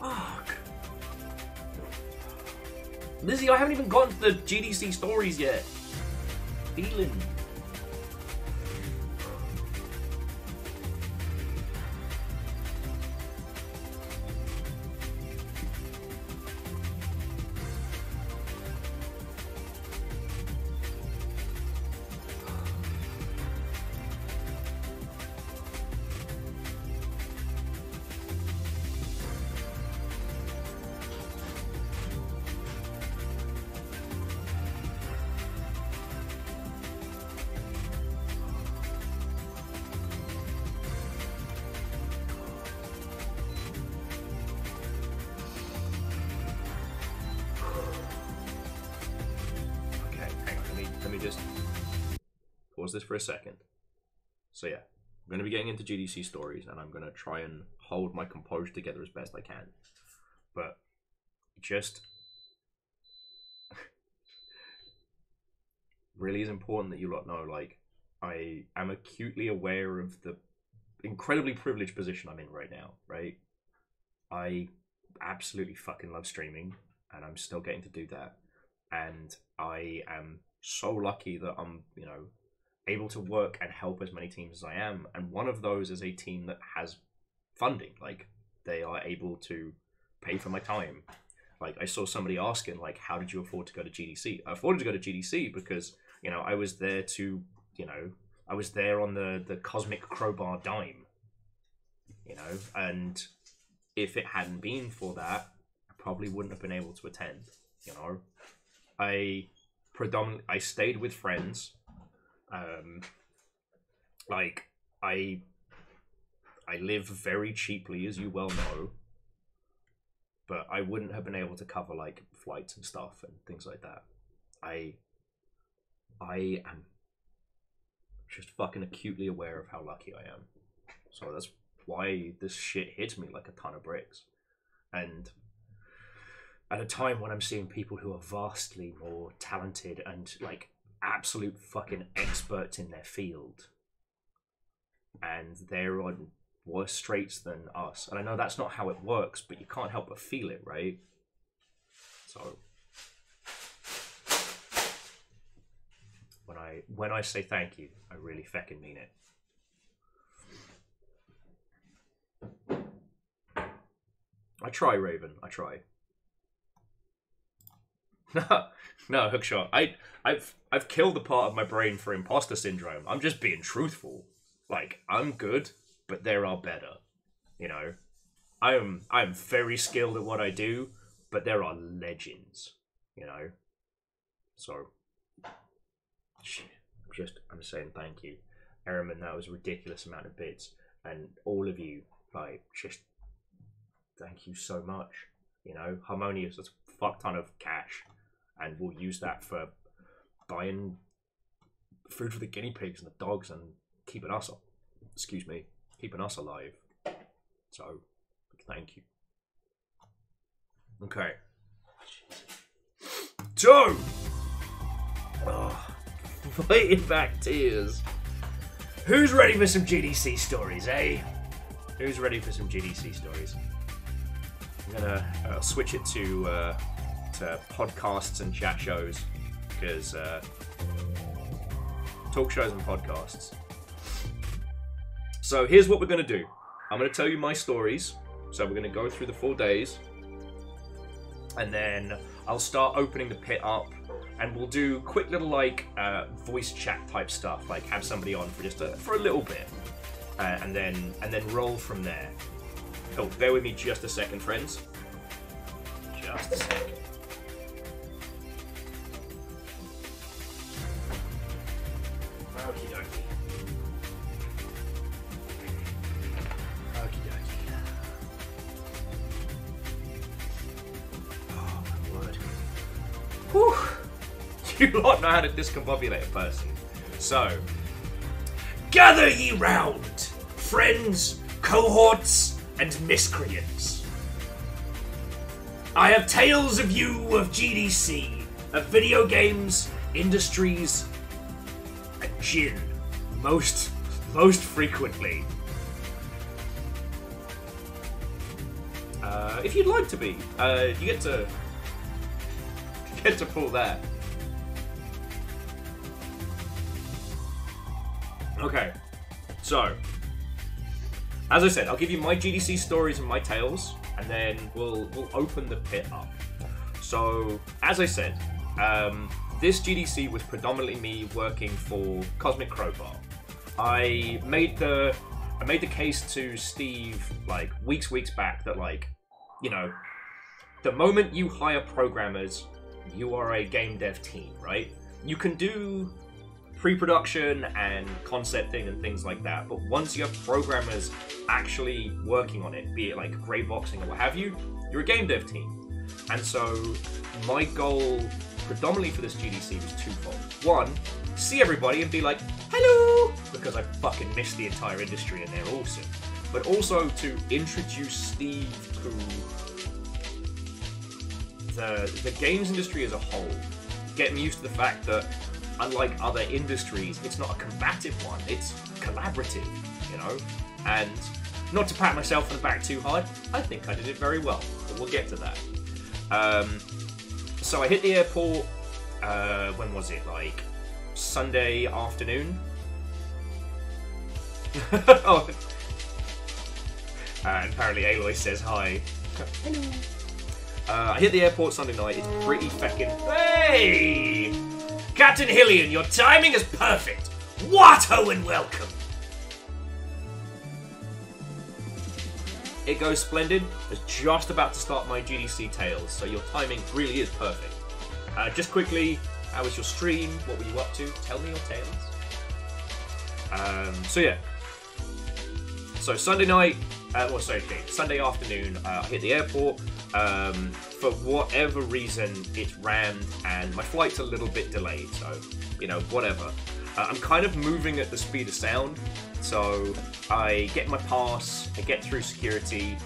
Fuck. Lizzie, I haven't even gotten to the GDC stories yet. Feeling. This for a second. So yeah, I'm going to be getting into GDC stories and I'm going to try and hold my composure together as best I can. But just really is important that you lot know, like, I am acutely aware of the incredibly privileged position I'm in right now, right? I absolutely fucking love streaming and I'm still getting to do that. And I am so lucky that I'm, you know, able to work and help as many teams as I am, and one of those is a team that has funding. Like, they are able to pay for my time. Like, I saw somebody asking, like, how did you afford to go to GDC? I afforded to go to GDC because, you know, I was there to, you know, I was there on the cosmic crowbar dime, you know, and if it hadn't been for that, I probably wouldn't have been able to attend, you know. I stayed with friends. Like, I live very cheaply, as you well know, but I wouldn't have been able to cover, like, flights and stuff and things like that. I am just fucking acutely aware of how lucky I am. So that's why this shit hits me like a ton of bricks. And at a time when I'm seeing people who are vastly more talented and, like, absolute fucking experts in their field, and they're on worse straits than us. And I know that's not how it works, but you can't help but feel it, right? So when I say thank you, I really fucking mean it. I try, Raven. I try. No, Hookshot. I've killed a part of my brain for imposter syndrome. I'm just being truthful. Like, I'm good, but there are better. You know, I'm very skilled at what I do, but there are legends. You know, so I'm saying thank you, Ehrman. That was a ridiculous amount of bits, and all of you, like, just thank you so much. You know, Harmonious, that's a fuck ton of cash. And we'll use that for buying food for the guinea pigs and the dogs and keeping us up. Excuse me, keeping us alive. So, thank you. Okay. So, fighting back tears. Who's ready for some GDC stories, eh? Who's ready for some GDC stories? I'm gonna switch it to podcasts and chat shows, because talk shows and podcasts. So here's what we're gonna do. I'm gonna tell you my stories. So we're gonna go through the 4 days, and then I'll start opening the pit up, and we'll do quick little like voice chat type stuff, like have somebody on for just for a little bit, and then roll from there. Oh, bear with me just a second, friends. Just a second. Okie dokie. Okie dokie. Oh my word. Whew. You lot know how to discombobulate a person. So, gather ye round, friends, cohorts, and miscreants. I have tales of you of GDC, of video games, industries, and gin, most frequently. If you'd like to be, you get to pull that. Okay, so as I said, I'll give you my GDC stories and my tales, and then we'll open the pit up. So as I said, this GDC was predominantly me working for Cosmic Crowbar. I made the case to Steve like weeks back that, like, you know, the moment you hire programmers, you are a game dev team, right? You can do pre-production and concepting and things like that, but once you have programmers actually working on it, be it like grey boxing or what have you, you're a game dev team. And so my goal predominantly for this GDC was twofold. One, see everybody and be like, hello, because I fucking miss the entire industry and they're awesome. But also to introduce Steve to the games industry as a whole, get him used to the fact that unlike other industries, it's not a combative one, it's collaborative, you know? And not to pat myself on the back too hard, I think I did it very well, but we'll get to that. So I hit the airport, when was it, like Sunday afternoon? Oh. And apparently Aloy says hi. Hello. I hit the airport Sunday night, it's pretty feckin'... Hey! Captain Hillian, your timing is perfect! What-ho and welcome! It goes splendid. I was just about to start my GDC tales, so your timing really is perfect. Just quickly, how was your stream? What were you up to? Tell me your tales. So yeah. So Sunday night, Sunday afternoon, I hit the airport. For whatever reason, it's rammed and my flight's a little bit delayed, so, you know, whatever. I'm kind of moving at the speed of sound, so I get my pass, I get through security.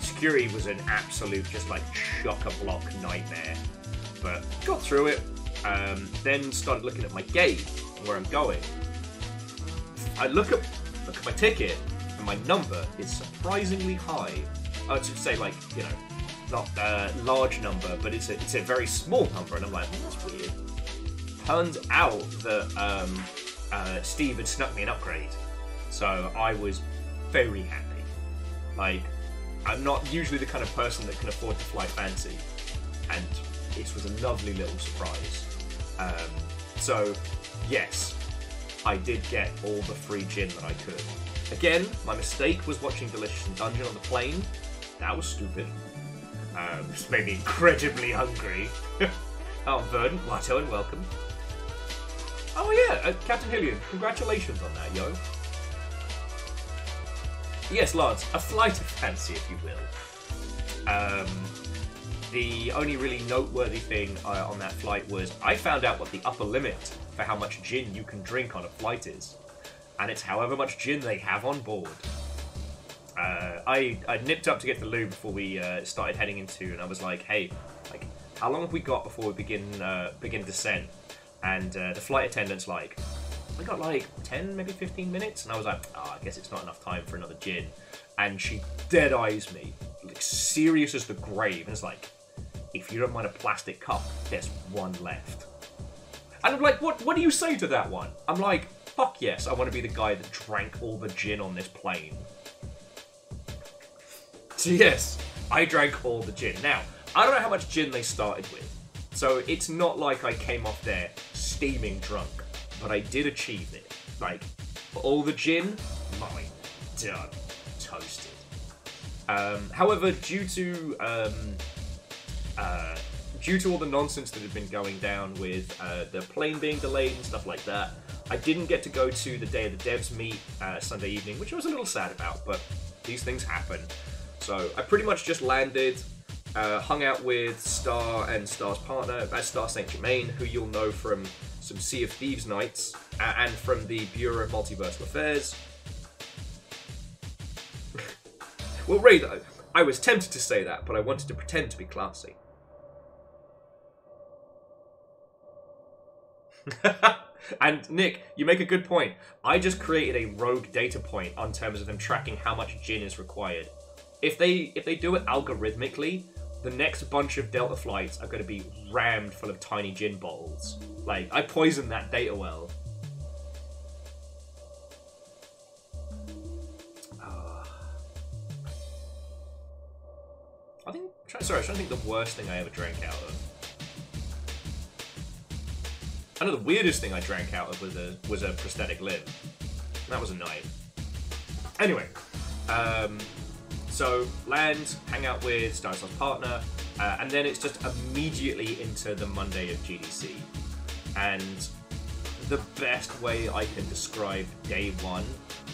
Security was an absolute, just like, chock-a-block nightmare, but got through it. Then started looking at my gate, where I'm going. I look at my ticket, and my number is surprisingly high. I would say, like, you know, not a large number, but it's a very small number, and I'm like, well, that's weird. Turns out that Steve had snuck me an upgrade, so I was very happy. Like, I'm not usually the kind of person that can afford to fly fancy, and it was a lovely little surprise. So, yes, I did get all the free gin that I could. Again, my mistake was watching Delicious and Dungeon on the plane. That was stupid. This made me incredibly hungry. Oh, Verdant, Watto, and welcome. Oh yeah, Captain Hillian, congratulations on that, yo. Yes, lads, a flight of fancy, if you will. The only really noteworthy thing on that flight was I found out what the upper limit for how much gin you can drink on a flight is. and it's however much gin they have on board. I nipped up to get the loo before we started heading into, and I was like, hey, like, how long have we got before we begin descent? And the flight attendant's like, we got like 10, maybe 15 minutes. And I was like, oh, I guess it's not enough time for another gin. And she dead eyes me, like serious as the grave, and it's like, if you don't mind a plastic cup, there's one left. And I'm like, what do you say to that one? I'm like, fuck yes, I want to be the guy that drank all the gin on this plane. So yes, I drank all the gin. Now, I don't know how much gin they started with, so it's not like I came off there steaming drunk, but I did achieve it. Like, all the gin, mine, done, toasted. However, due to all the nonsense that had been going down with the plane being delayed and stuff like that, I didn't get to go to the Day of the Devs meet Sunday evening, which I was a little sad about, but these things happen. So I pretty much just landed, hung out with Star and Star's partner, Star St. Germain, who you'll know from some Sea of Thieves nights, and from the Bureau of Multiversal Affairs. Well, Ray, I was tempted to say that, but I wanted to pretend to be classy. And Nick, you make a good point. I just created a rogue data point on terms of them tracking how much gin is required. If they do it algorithmically, the next bunch of Delta flights are going to be rammed full of tiny gin bottles. Like, I poisoned that data well. I think. Sorry, I'm trying to think the worst thing I ever drank out of. I know the weirdest thing I drank out of was a prosthetic limb. That was a night. Anyway, so land, hang out with Stanislav's partner, and then it's just immediately into the Monday of GDC. And the best way I can describe day one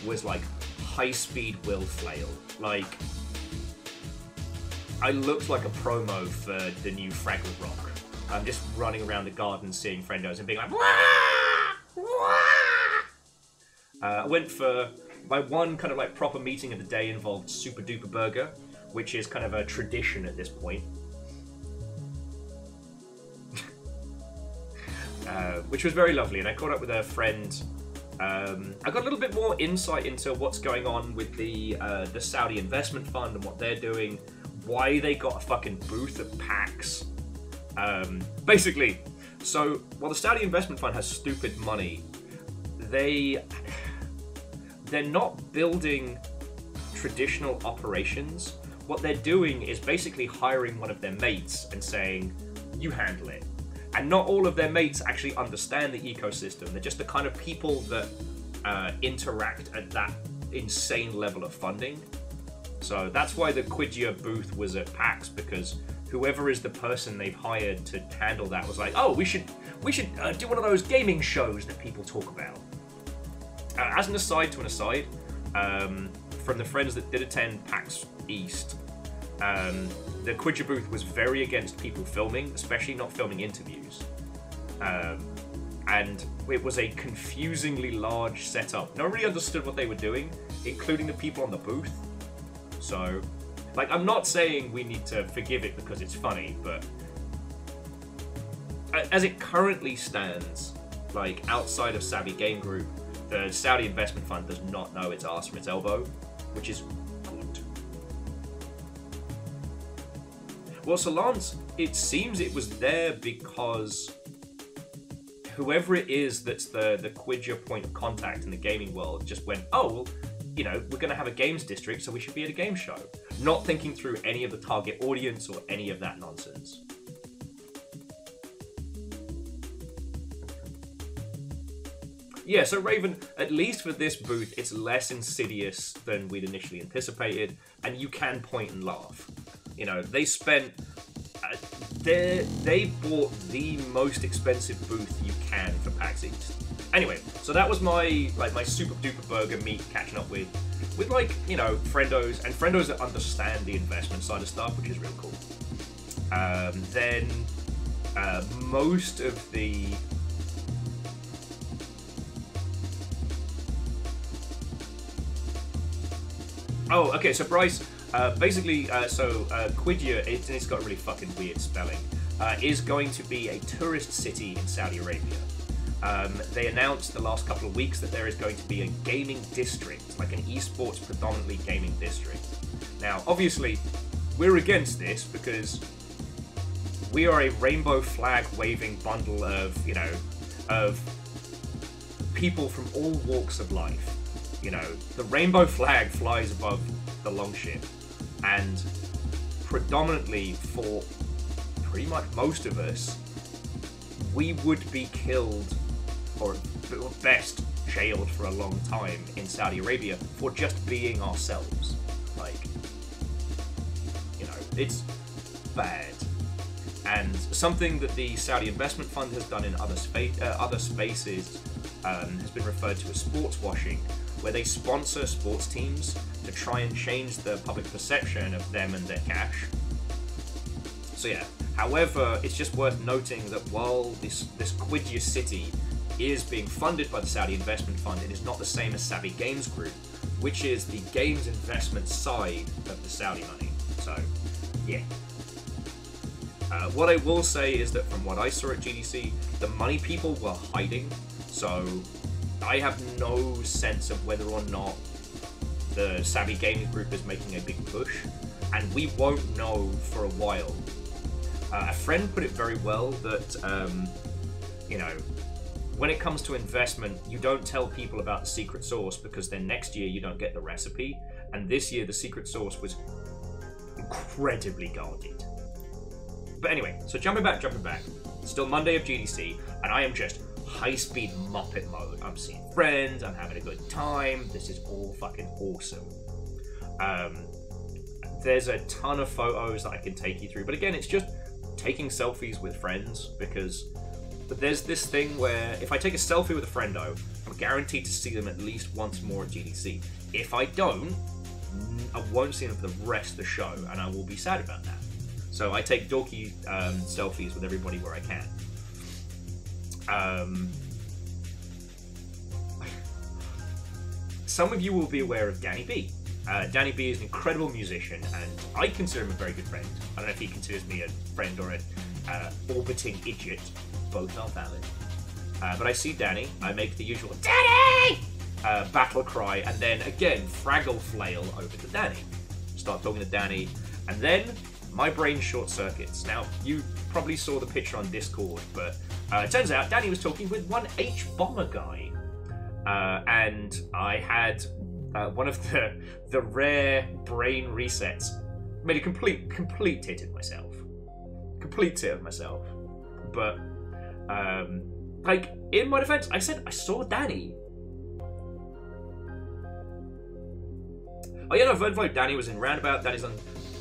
was like high-speed will flail. Like, I looked like a promo for the new Fraggle Rock. I'm just running around the garden seeing friendos and being like, wah! Wah! I went for my one kind of like proper meeting of the day involved Super Duper Burger, which is kind of a tradition at this point. Which was very lovely, and I caught up with a friend. I got a little bit more insight into what's going on with the Saudi investment fund and what they're doing, why they got a fucking booth at PAX. Basically, so while the Saudi investment fund has stupid money, they're not building traditional operations. What they're doing is basically hiring one of their mates and saying, you handle it. And not all of their mates actually understand the ecosystem. They're just the kind of people that interact at that insane level of funding. So that's why the Quidia booth was at PAX, because whoever is the person they've hired to handle that was like, oh, we should do one of those gaming shows that people talk about. As an aside to an aside, from the friends that did attend PAX East, the Quidia booth was very against people filming, especially not filming interviews. And it was a confusingly large setup. No one really understood what they were doing, including the people on the booth. So, like, I'm not saying we need to forgive it because it's funny, but as it currently stands, like, outside of Savvy Game Group, the Saudi investment fund does not know its arse from its elbow, which is good. Well, Solans, it seems it was there because whoever it is that's the Quidia point of contact in the gaming world just went, oh, well, you know, we're going to have a games district, so we should be at a game show. Not thinking through any of the target audience or any of that nonsense. Yeah, so Raven, at least for this booth, it's less insidious than we'd initially anticipated, and you can point and laugh. You know, they spent... they bought the most expensive booth you can for PAX East. Anyway, so that was my super duper burger meet catching up with like, you know, friendos, and friendos that understand the investment side of stuff, which is real cool. Then most of the... Oh, okay, so Bryce, basically, Qiddiya, it's got really fucking weird spelling, is going to be a tourist city in Saudi Arabia. They announced the last couple of weeks that there is going to be a gaming district, like an esports predominantly gaming district. Now, obviously, we're against this because we are a rainbow flag waving bundle of, you know, of people from all walks of life. You know, the rainbow flag flies above the longship, and predominantly for pretty much most of us, we would be killed, or best jailed for a long time in Saudi Arabia for just being ourselves. Like, you know, it's bad. And something that the Saudi Investment Fund has done in other spaces has been referred to as sports washing, where they sponsor sports teams to try and change the public perception of them and their cash. So yeah, however, it's just worth noting that while this Qiddiya city is being funded by the Saudi Investment Fund, it is not the same as Saudi Games Group, which is the games investment side of the Saudi money. So, yeah. What I will say is that from what I saw at GDC, the money people were hiding, so I have no sense of whether or not the Saudi Gaming Group is making a big push, and we won't know for a while. A friend put it very well that, you know, when it comes to investment, you don't tell people about the secret sauce because then next year you don't get the recipe, and this year the secret sauce was incredibly guarded. But anyway, so jumping back. It's still Monday of GDC, and I am just high-speed Muppet mode. I'm seeing friends, I'm having a good time, this is all fucking awesome. There's a ton of photos that I can take you through, but again, it's just taking selfies with friends, because there's this thing where if I take a selfie with a friendo, I'm guaranteed to see them at least once more at GDC. If I don't, I won't see them for the rest of the show, and I will be sad about that. So I take dorky selfies with everybody where I can. Some of you will be aware of Danny B. Danny B is an incredible musician, and I consider him a very good friend. I don't know if he considers me a friend or an orbiting idiot. Both are valid. But I see Danny, I make the usual Danny! Battle cry, and then again, Fraggle flail over to Danny. Start talking to Danny, and then my brain short circuits. Now, you probably saw the picture on Discord, but it turns out Danny was talking with one H Bomber guy. And I had one of the rare brain resets. Made a complete tit of myself. Complete tit of myself. But, like, in my defense, I said I saw Danny. Oh yeah, no, Vernvote, Danny was in Roundabout. Danny's done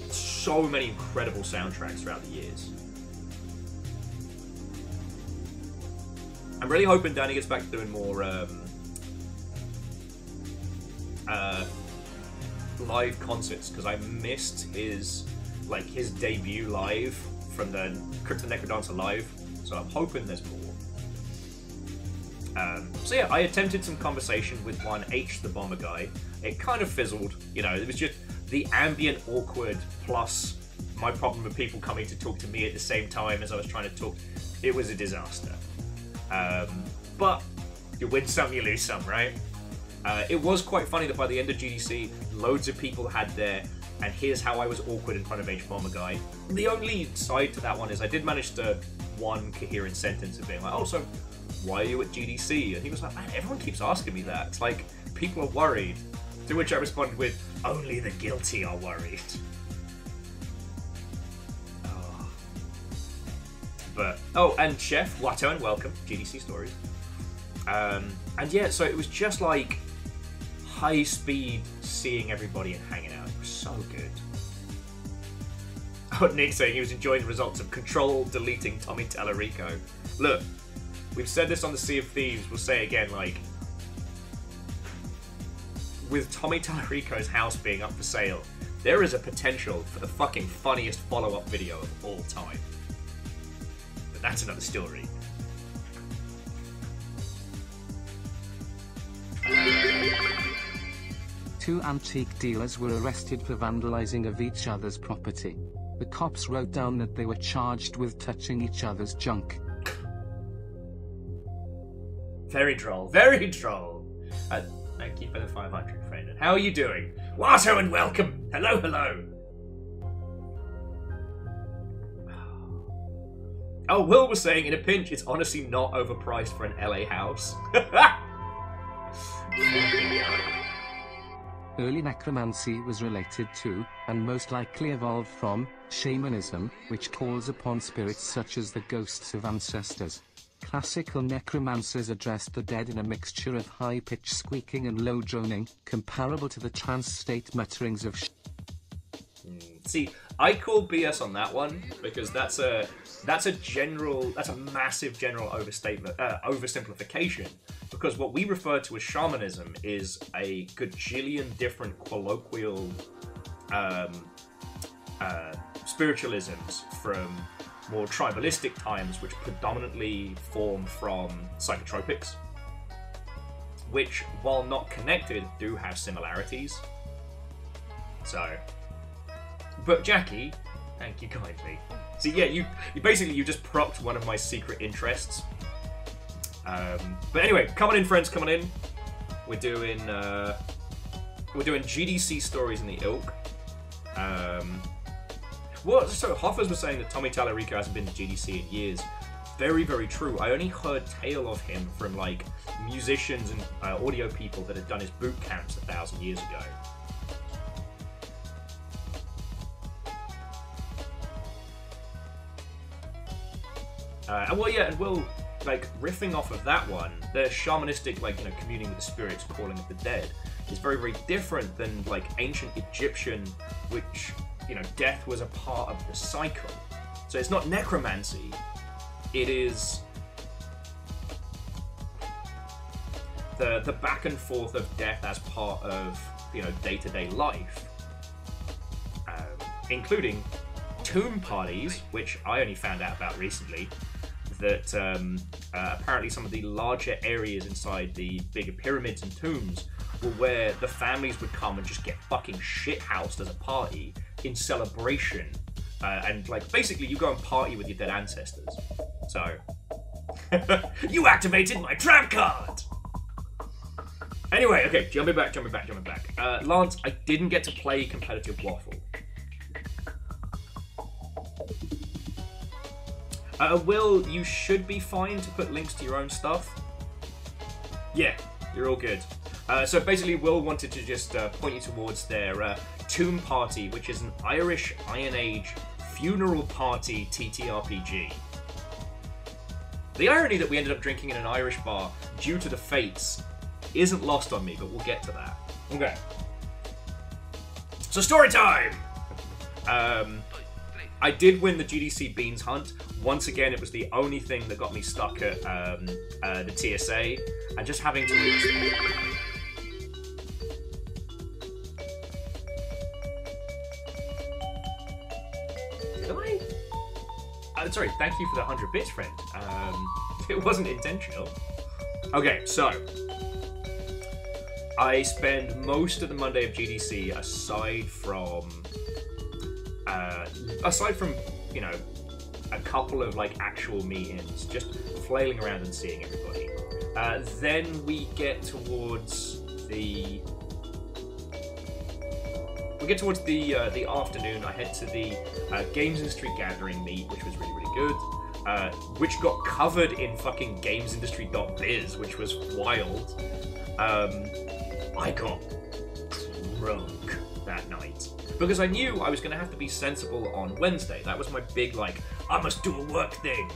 so many incredible soundtracks throughout the years. I'm really hoping Danny gets back to doing more live concerts, because I missed his debut live from the Crypto Necrodancer live, so I'm hoping there's more. So yeah, I attempted some conversation with one H the Bomber guy. It kind of fizzled, you know, it was just the ambient awkward plus my problem with people coming to talk to me at the same time as I was trying to talk. It was a disaster. But you win some, you lose some, right? It was quite funny that by the end of GDC, loads of people had their, and here's how I was awkward in front of H Bomber guy. The only side to that one is I did manage to one coherent sentence of being like, oh, so why are you at GDC? And he was like, man, everyone keeps asking me that. It's like, people are worried. To which I responded with, only the guilty are worried. Oh. But, oh, and Chef, Watto, and welcome, GDC Stories. And yeah, so it was just like high speed seeing everybody and hanging out. It was so good. Oh, Nick saying he was enjoying the results of Control deleting Tommy Tallarico. Look, we've said this on the Sea of Thieves, we'll say it again, like, with Tommy Tallarico's house being up for sale, there is a potential for the fucking funniest follow-up video of all time. But that's another story. 2 antique dealers were arrested for vandalizing of each other's property. The cops wrote down that they were charged with touching each other's junk. Very droll, very droll. Thank you for the 500, friend. How are you doing? Wato and welcome. Hello, hello. Oh, Will was saying, in a pinch, it's honestly not overpriced for an LA house. Early necromancy was related to, and most likely evolved from, shamanism, which calls upon spirits such as the ghosts of ancestors. Classical necromancers addressed the dead in a mixture of high-pitched squeaking and low droning, comparable to the trance state mutterings of See, I call BS on that one because that's a massive general oversimplification. Because what we refer to as shamanism is a gajillion different colloquial spiritualisms from more tribalistic times, which predominantly form from psychotropics, which, while not connected, do have similarities. So, but Jackie, thank you kindly. So yeah, you just propped one of my secret interests. But anyway, come on in, friends, come on in. We're doing GDC stories in the ilk. So Hoffers was saying that Tommy Tallarico hasn't been to GDC in years. Very, very true. I only heard tale of him from like musicians and audio people that had done his boot camps 1,000 years ago. And Will, like, riffing off of that one, the shamanistic, like, communing with the spirits, calling of the dead, is very, very different than, like, ancient Egyptian, which, death was a part of the cycle. So it's not necromancy, it is the back and forth of death as part of, day-to-day life. Including tomb parties, which I only found out about recently, that apparently some of the larger areas inside the bigger pyramids and tombs were where the families would come and just get fucking shithoused as a party in celebration. And, like, basically you go and party with your dead ancestors. So, you activated my trap card! Anyway, okay, jumping back. Lance, I didn't get to play competitive Waffle. Will, you should be fine to put links to your own stuff. Yeah, you're all good. So basically, Will wanted to just point you towards their Tomb Party, which is an Irish Iron Age funeral party TTRPG. The irony that we ended up drinking in an Irish bar due to the fates isn't lost on me, but we'll get to that. Okay. So story time! I did win the GDC Beans Hunt. Once again, it was the only thing that got me stuck at the TSA, and just having to... Did I? Sorry, thank you for the 100 bits, friend. It wasn't intentional. Okay, so... I spend most of the Monday of GDC aside from, a couple of, like, actual meetings, just flailing around and seeing everybody. Then we get towards the afternoon. I head to the Games Industry Gathering meet, which was really, really good, which got covered in fucking gamesindustry.biz, which was wild. I got drunk that night because I knew I was going to have to be sensible on Wednesday. That was my big, like, I must do a work thing.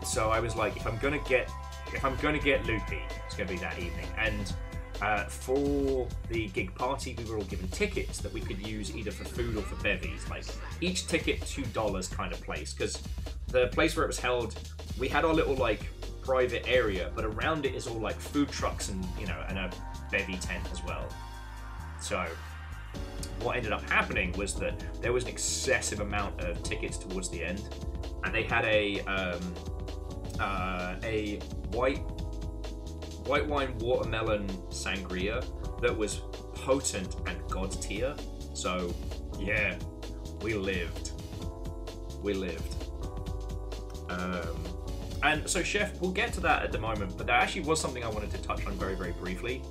So I was like, if I'm gonna get loopy, it's gonna be that evening. And for the gig party, we were all given tickets that we could use either for food or for bevies. Like, each ticket $2 kind of place, because the place where it was held, we had our little, like, private area, but around it is all, like, food trucks and, and a bevy tent as well. So what ended up happening was that there was an excessive amount of tickets towards the end, and they had a white white wine watermelon sangria that was potent and god tier. So yeah, we lived. And so Chef, we'll get to that at the moment, but there actually was something I wanted to touch on very, very briefly.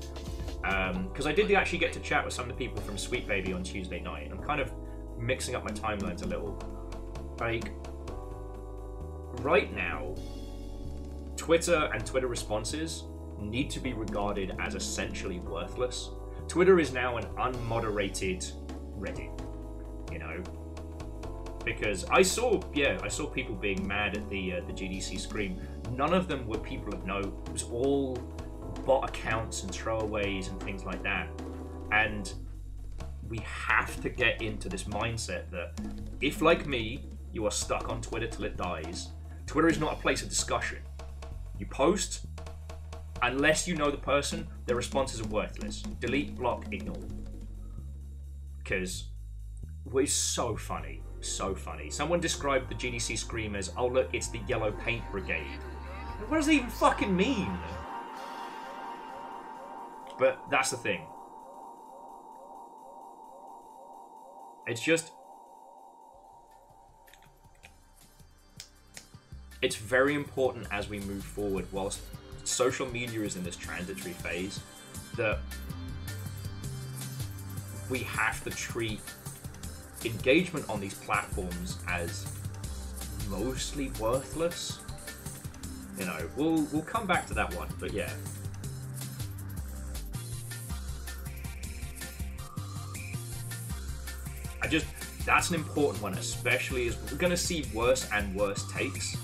Because I did actually get to chat with some of the people from Sweet Baby on Tuesday night. I'm kind of mixing up my timelines a little. Like, right now, Twitter and Twitter responses need to be regarded as essentially worthless. Twitter is now an unmoderated Reddit, you know? Because I saw people being mad at the GDC scream. None of them were people of note. It was all bot accounts and throwaways and things like that. And we have to get into this mindset that if, like me, you are stuck on Twitter till it dies, Twitter is not a place of discussion. You post, unless you know the person, their responses are worthless. Delete, block, ignore. Because it's so funny. So funny. Someone described the GDC scream as, oh look, it's the yellow paint brigade. What does it even fucking mean? But that's the thing. It's just... it's very important as we move forward, whilst social media is in this transitory phase, that we have to treat engagement on these platforms as mostly worthless. You know, we'll come back to that one, but yeah. That's an important one, especially as we're going to see worse and worse takes.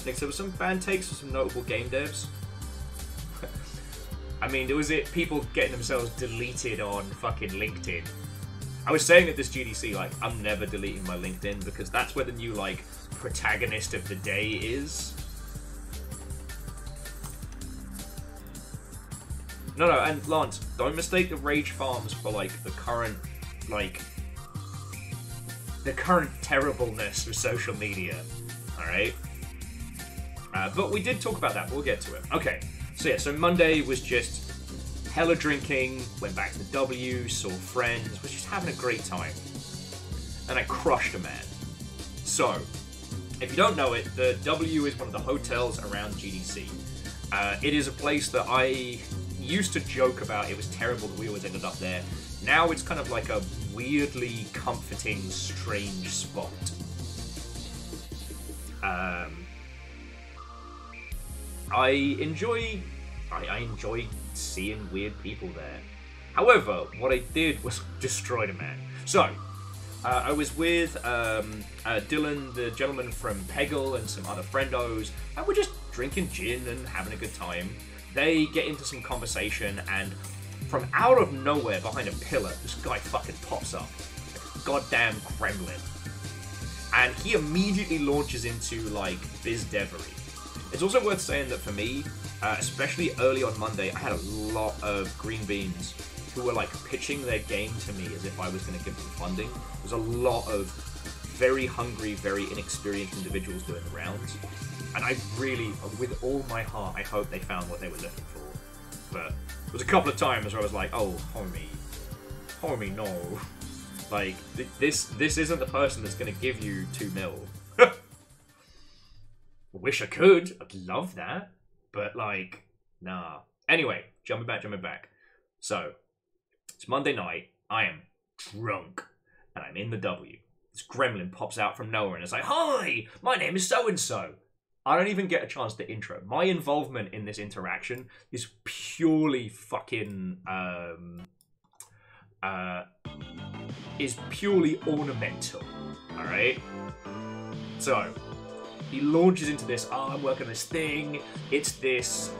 Next, there were some bad takes for some notable game devs. I mean, there was people getting themselves deleted on fucking LinkedIn. I was saying at this GDC, like, I'm never deleting my LinkedIn because that's where the new, like, protagonist of the day is. No, and Lance, don't mistake the rage farms for, like, the current terribleness of social media, alright? But we did talk about that, we'll get to it. Okay, so yeah, so Monday was just hella drinking, went back to the W, saw friends, was just having a great time. And I crushed a man. So, if you don't know it, the W is one of the hotels around GDC. It is a place that I used to joke about. It was terrible that we always ended up there. Now it's kind of like a weirdly comforting, strange spot. I enjoy seeing weird people there. However, what I did was destroy the man. So, I was with Dylan, the gentleman from Peggle, and some other friendos, and we're just drinking gin and having a good time. They get into some conversation, and from out of nowhere, behind a pillar, this guy fucking pops up. Goddamn gremlin. And he immediately launches into, like, biz devery. It's also worth saying that for me, especially early on Monday, I had a lot of green beans who were, like, pitching their game to me as if I was going to give them funding. There's a lot of very hungry, very inexperienced individuals doing the rounds. And I really, with all my heart, I hope they found what they were looking for. But there was a couple of times where I was like, oh, homie, no. Like, this isn't the person that's going to give you 2 mil. Wish I could. I'd love that. But, like, nah. Anyway, jumping back. So, it's Monday night. I am drunk. And I'm in the W. This gremlin pops out from nowhere and is like, hi, my name is so-and-so. I don't even get a chance to intro. My involvement in this interaction is purely fucking, is purely ornamental. Alright? So, he launches into this, I'm working on this thing, it's this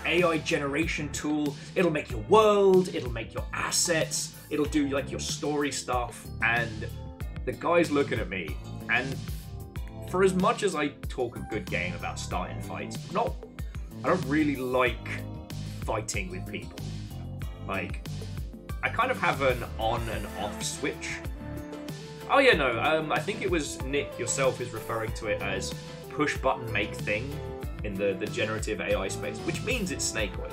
AI generation tool, it'll make your world, it'll make your assets, it'll do, like, your story stuff, and the guy's looking at me, and for as much as I talk a good game about starting fights, I don't really like fighting with people. Like, I kind of have an on and off switch. Oh yeah, no. I think it was Nick yourself is referring to it as push button make thing in the generative AI space, which means it's snake oil.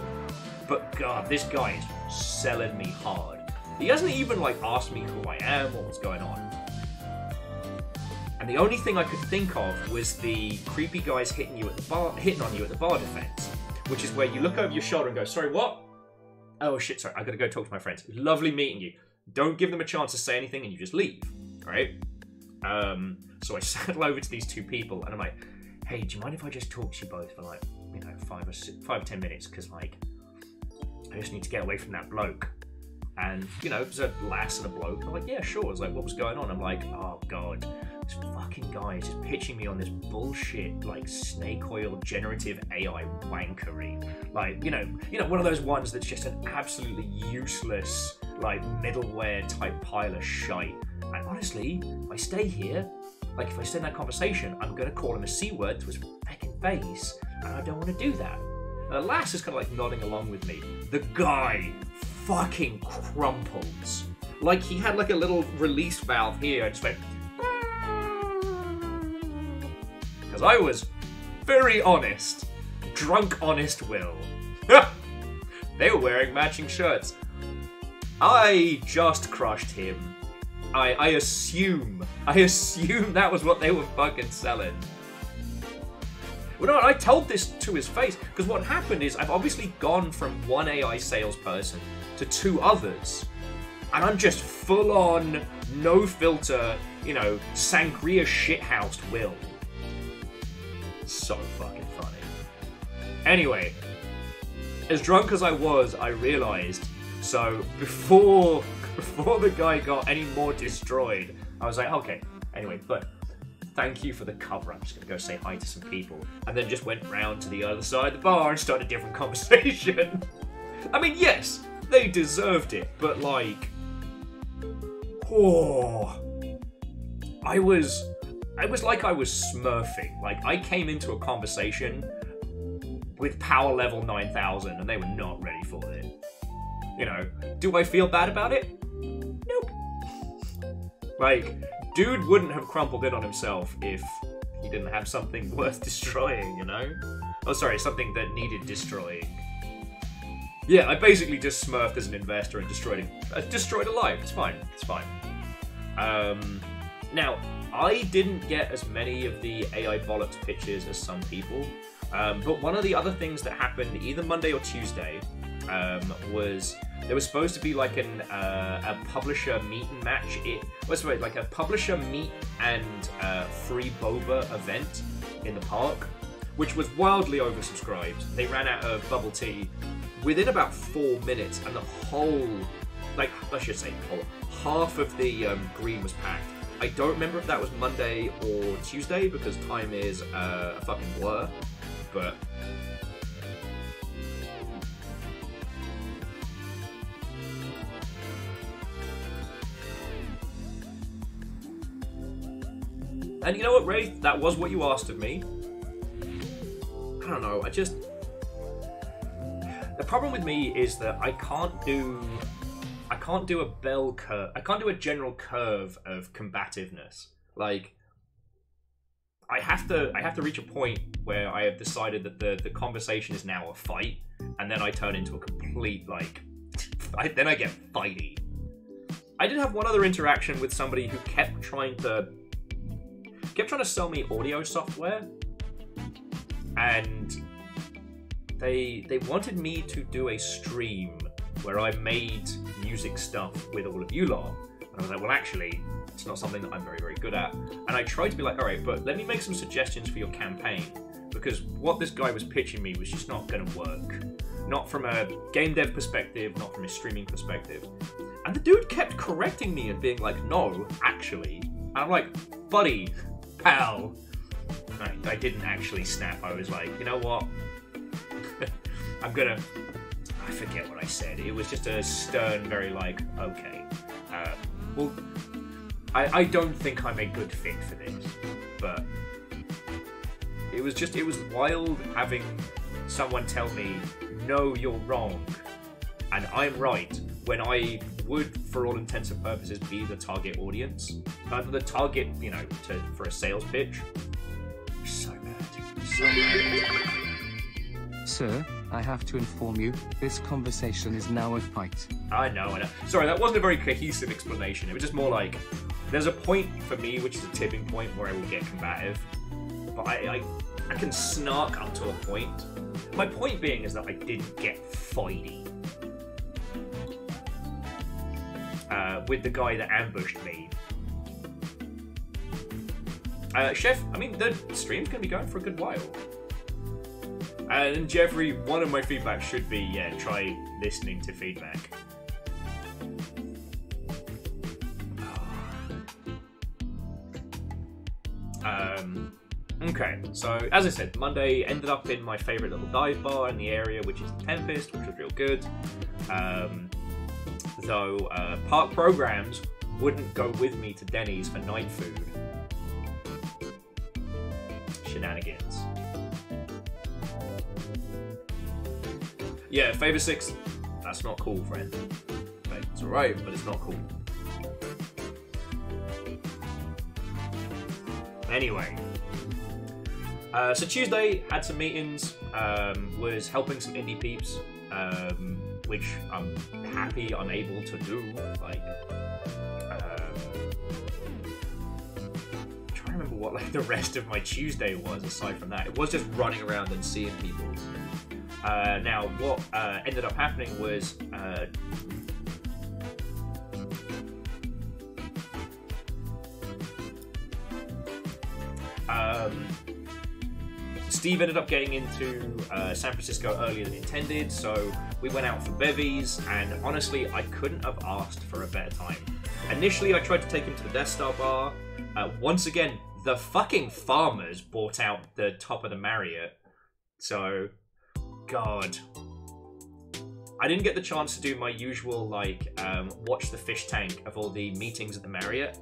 But God, this guy is selling me hard. He hasn't even like asked me who I am or what's going on. And the only thing I could think of was the creepy guys hitting on you at the bar defense, which is where you look over your shoulder and go, "Sorry, what? Oh shit, sorry, I gotta go talk to my friends. It was lovely meeting you." Don't give them a chance to say anything, and you just leave, right? So I settle over to these two people, and I'm like, "Hey, do you mind if I just talk to you both for like, 5 or 10 minutes? Because like, I just need to get away from that bloke." And there's a lass and a bloke. I'm like, "Yeah, sure." I was like, "What was going on?" I'm like, "Oh God, this fucking guy is just pitching me on this bullshit like snake oil generative AI wankery. Like, one of those ones that's just an absolutely useless like middleware type pile of shite. And honestly, if I stay here, like if I stay in that conversation, I'm gonna call him a C word to his fucking face, and I don't want to do that." And the lass is kind of like nodding along with me. The guy fucking crumples. Like he had like a little release valve here and just went. Because I was very honest. Drunk honest Will. They were wearing matching shirts. I just crushed him. I assume that was what they were fucking selling. Well, no, I told this to his face, because what happened is I've obviously gone from one AI salesperson to two others, and I'm just full-on, no filter, sangria shithoused Will. So fucking funny. Anyway, as drunk as I was, I realised, so before the guy got any more destroyed, I was like, okay, anyway, but thank you for the cover. I'm just going to go say hi to some people. And then just went round to the other side of the bar and started a different conversation. I mean, yes, they deserved it, but like, I was like I was smurfing. Like, I came into a conversation with power level 9000 and they were not ready for it. Do I feel bad about it? Nope. Like, dude wouldn't have crumpled in on himself if he didn't have something worth destroying, Oh, sorry, something that needed destroying. Yeah, I basically just smurfed as an investor and destroyed a life. It's fine. It's fine. Now, I didn't get as many of the AI bollocks pitches as some people, but one of the other things that happened either Monday or Tuesday was there was supposed to be like a publisher meet and match. Like a publisher meet and free boba event in the park, which was wildly oversubscribed. They ran out of bubble tea within about 4 minutes, and the whole, like I should say, half of the green was packed. I don't remember if that was Monday or Tuesday because time is a fucking blur, but. And you know what, Ray? That was what you asked of me. I don't know, the problem with me is that I can't do a bell curve. I can't do a general curve of combativeness. Like, I have to reach a point where I have decided that the conversation is now a fight, and then I turn into a complete, like, then I get fighty. I did have one other interaction with somebody who kept trying to sell me audio software, and they wanted me to do a stream where I made music stuff with all of you lot. And I was like, well, actually, it's not something that I'm very, very good at. And I tried to be like, all right, but let me make some suggestions for your campaign, because what this guy was pitching me was just not going to work. Not from a game dev perspective, not from a streaming perspective. And the dude kept correcting me and being like, no, actually. And I'm like, buddy, pal. I didn't actually snap. I was like, you know what? I forget what I said. It was just a stern, very like, okay. Well, I don't think I'm a good fit for this, but it was wild having someone tell me, no, you're wrong, and I'm right, when I would, for all intents and purposes, be the target audience. The target, you know, for a sales pitch. So bad. So bad. Sir, I have to inform you, this conversation is now a fight. I know. Sorry, that wasn't a very cohesive explanation. It was just more like, there's a point for me, which is a tipping point, where I will get combative. But I can snark up to a point. My point being is that I didn't get fighty. With the guy that ambushed me. Chef, I mean, the stream's going to be going for a good while. And Jeffrey, one of my feedback should be, yeah, try listening to feedback. Okay, so as I said, Monday ended up in my favourite little dive bar in the area, which is the Tempest, which was real good. Though park programs wouldn't go with me to Denny's for night food. Shenanigans. Yeah, Favor 6, that's not cool, friend. Like, it's alright, but it's not cool. Anyway. So Tuesday, had some meetings, was helping some indie peeps, which I'm happy I'm able to do. Like, I'm trying to remember what like the rest of my Tuesday was aside from that. It was just running around and seeing people. Now, what ended up happening was Steve ended up getting into San Francisco earlier than intended, so we went out for bevies, and honestly, I couldn't have asked for a better time. Initially, I tried to take him to the Death Star bar. Once again, the fucking farmers bought out the top of the Marriott, so, God. I didn't get the chance to do my usual, like, watch the fish tank of all the meetings at the Marriott,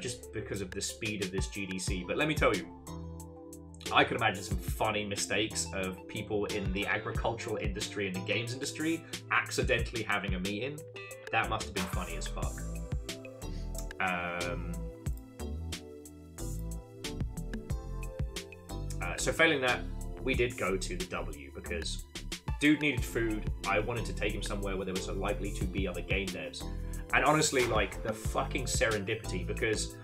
just because of the speed of this GDC, but let me tell you, I could imagine some funny mistakes of people in the agricultural industry and the games industry accidentally having a meeting. That must have been funny as fuck. So failing that, we did go to the W because dude needed food. I wanted to take him somewhere where there was likely to be other game devs. And honestly, like, the fucking serendipity, because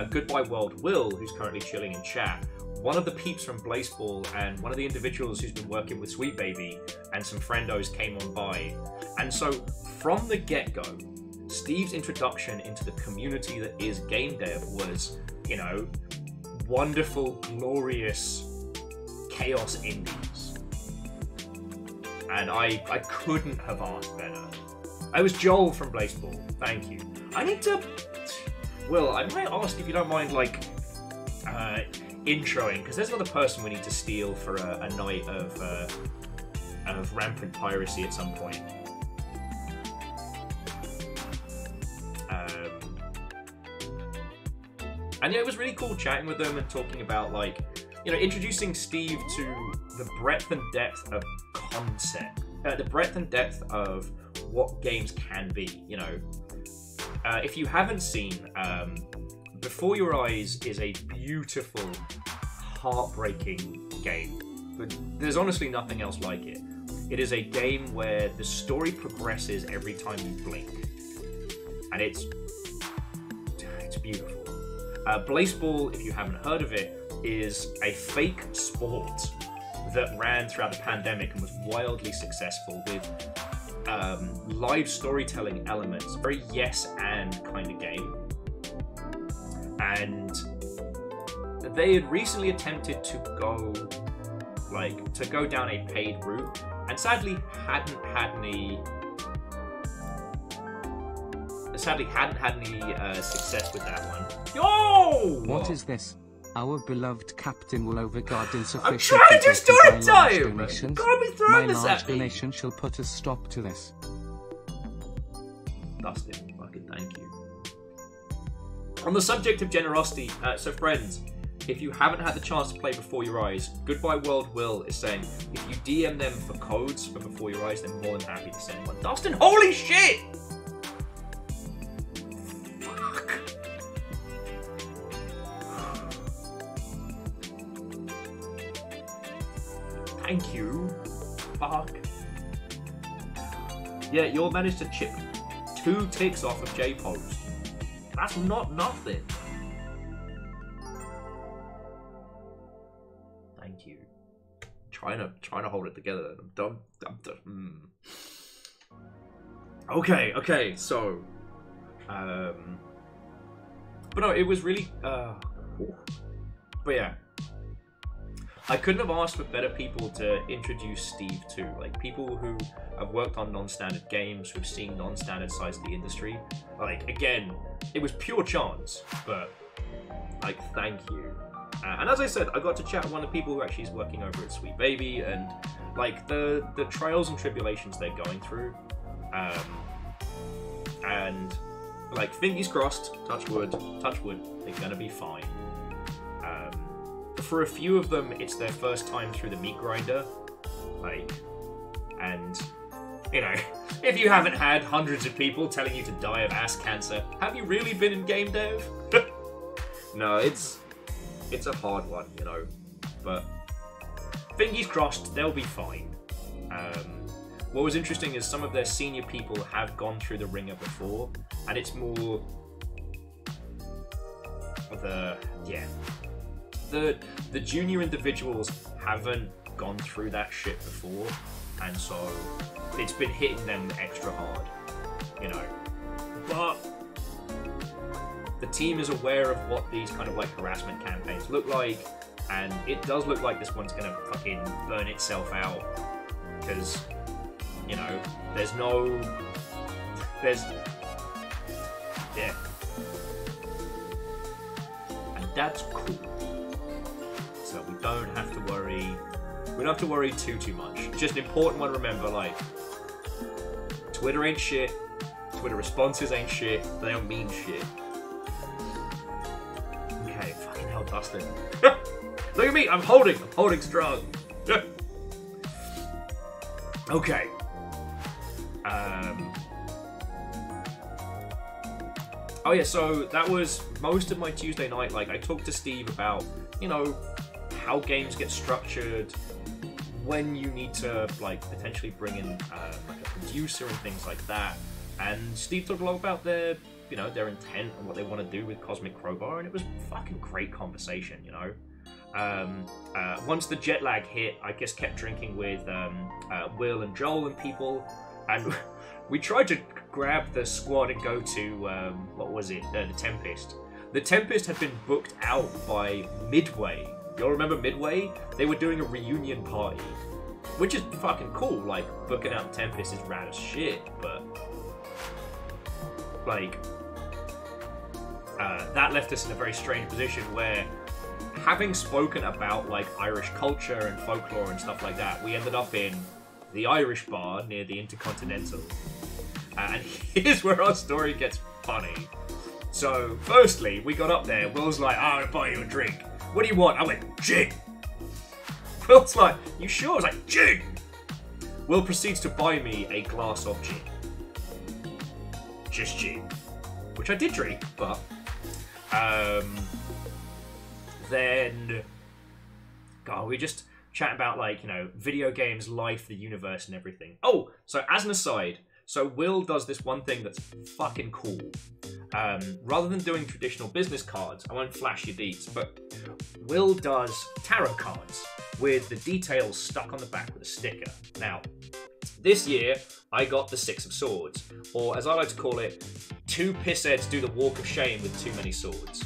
Goodbye World Will, who's currently chilling in chat, one of the peeps from Blazeball and one of the individuals who's been working with Sweet Baby and some friendos came on by. And so, from the get-go, Steve's introduction into the community that is game dev was, you know, wonderful, glorious chaos indies. And I couldn't have asked better. I was Joel from Blazeball, thank you. I need to... Will, I might ask if you don't mind, like, introing, because there's another person we need to steal for a night of rampant piracy at some point. And yeah, it was really cool chatting with them and talking about, like, you know, introducing Steve to the breadth and depth of concept, the breadth and depth of what games can be, you know. If you haven't seen, Before Your Eyes is a beautiful, heartbreaking game. But there's honestly nothing else like it. It is a game where the story progresses every time you blink. And it's beautiful. Blazeball, if you haven't heard of it, is a fake sport that ran throughout the pandemic and was wildly successful with live storytelling elements, very yes and kind of game. And they had recently attempted to go down a paid route, and sadly hadn't had any success with that one. Yo! What is this? Our beloved captain will overguard insufficient. I'm trying to do story time! Donations. Can't be throwing My this large at me! donation shall put a stop to this. Dustin, fucking thank you. On the subject of generosity, so friends, If you haven't had the chance to play Before Your Eyes, Goodbye World Will is saying, if you DM them for codes for Before Your Eyes, they're more than happy to send one. Dustin, holy shit! Fuck. Thank you. Fuck. Yeah, you'll manage to chip 2 ticks off of J-Post. That's not nothing. Thank you. Trying to hold it together. I'm done. Okay, so but no, it was really but yeah. I couldn't have asked for better people to introduce Steve to. Like, people who have worked on non-standard games, who've seen non-standard sides of the industry. Like, again, it was pure chance, but, like, thank you. And as I said, I got to chat with one of the people who actually is working over at Sweet Baby, and, like, the trials and tribulations they're going through. And, like, fingers crossed, touch wood, they're gonna be fine. For a few of them, it's their first time through the meat grinder, like, and, you know, if you haven't had hundreds of people telling you to die of ass cancer, have you really been in game dev? No, it's a hard one, you know, but fingers crossed, they'll be fine. What was interesting is some of their senior people have gone through the ringer before, and it's more the junior individuals haven't gone through that shit before, and so it's been hitting them extra hard, you know. But the team is aware of what these kind of like harassment campaigns look like, and it does look like this one's gonna fucking burn itself out, because, you know, yeah, and that's cool. So we don't have to worry. We don't have to worry too much. Just an important one to remember, like, Twitter ain't shit. Twitter responses ain't shit. They don't mean shit. Okay, fucking hell, Dustin. Look at me, I'm holding strong. Okay. Oh yeah, so that was most of my Tuesday night. Like, I talked to Steve about, you know, how games get structured, when you need to, like, potentially bring in like a producer and things like that. And Steve talked a lot about their, you know, their intent and what they want to do with Cosmic Crowbar, and it was fucking great conversation, you know. Once the jet lag hit, I just kept drinking with Will and Joel and people, and we tried to grab the squad and go to, what was it, the Tempest. The Tempest had been booked out by Midway. Y'all remember Midway? They were doing a reunion party, which is fucking cool. Like, booking out the Tempest is rad as shit, but, like, that left us in a very strange position where, having spoken about, like, Irish culture and folklore and stuff like that, we ended up in the Irish bar near the Intercontinental. And here's where our story gets funny. So, firstly, we got up there. Will's like, I'm gonna buy you a drink. What do you want? I went, gin. Will's like, you sure? I was like, gin. Will proceeds to buy me a glass of gin. Just gin. Which I did drink, but... then... God, we just chat about, like, you know, video games, life, the universe, and everything. Oh, so as an aside, so Will does this one thing that's fucking cool. Rather than doing traditional business cards, I won't flash your deeds, but Will does tarot cards with the details stuck on the back with a sticker. Now, this year, I got the Six of Swords, or as I like to call it, 2 pissheads do the walk of shame with too many swords.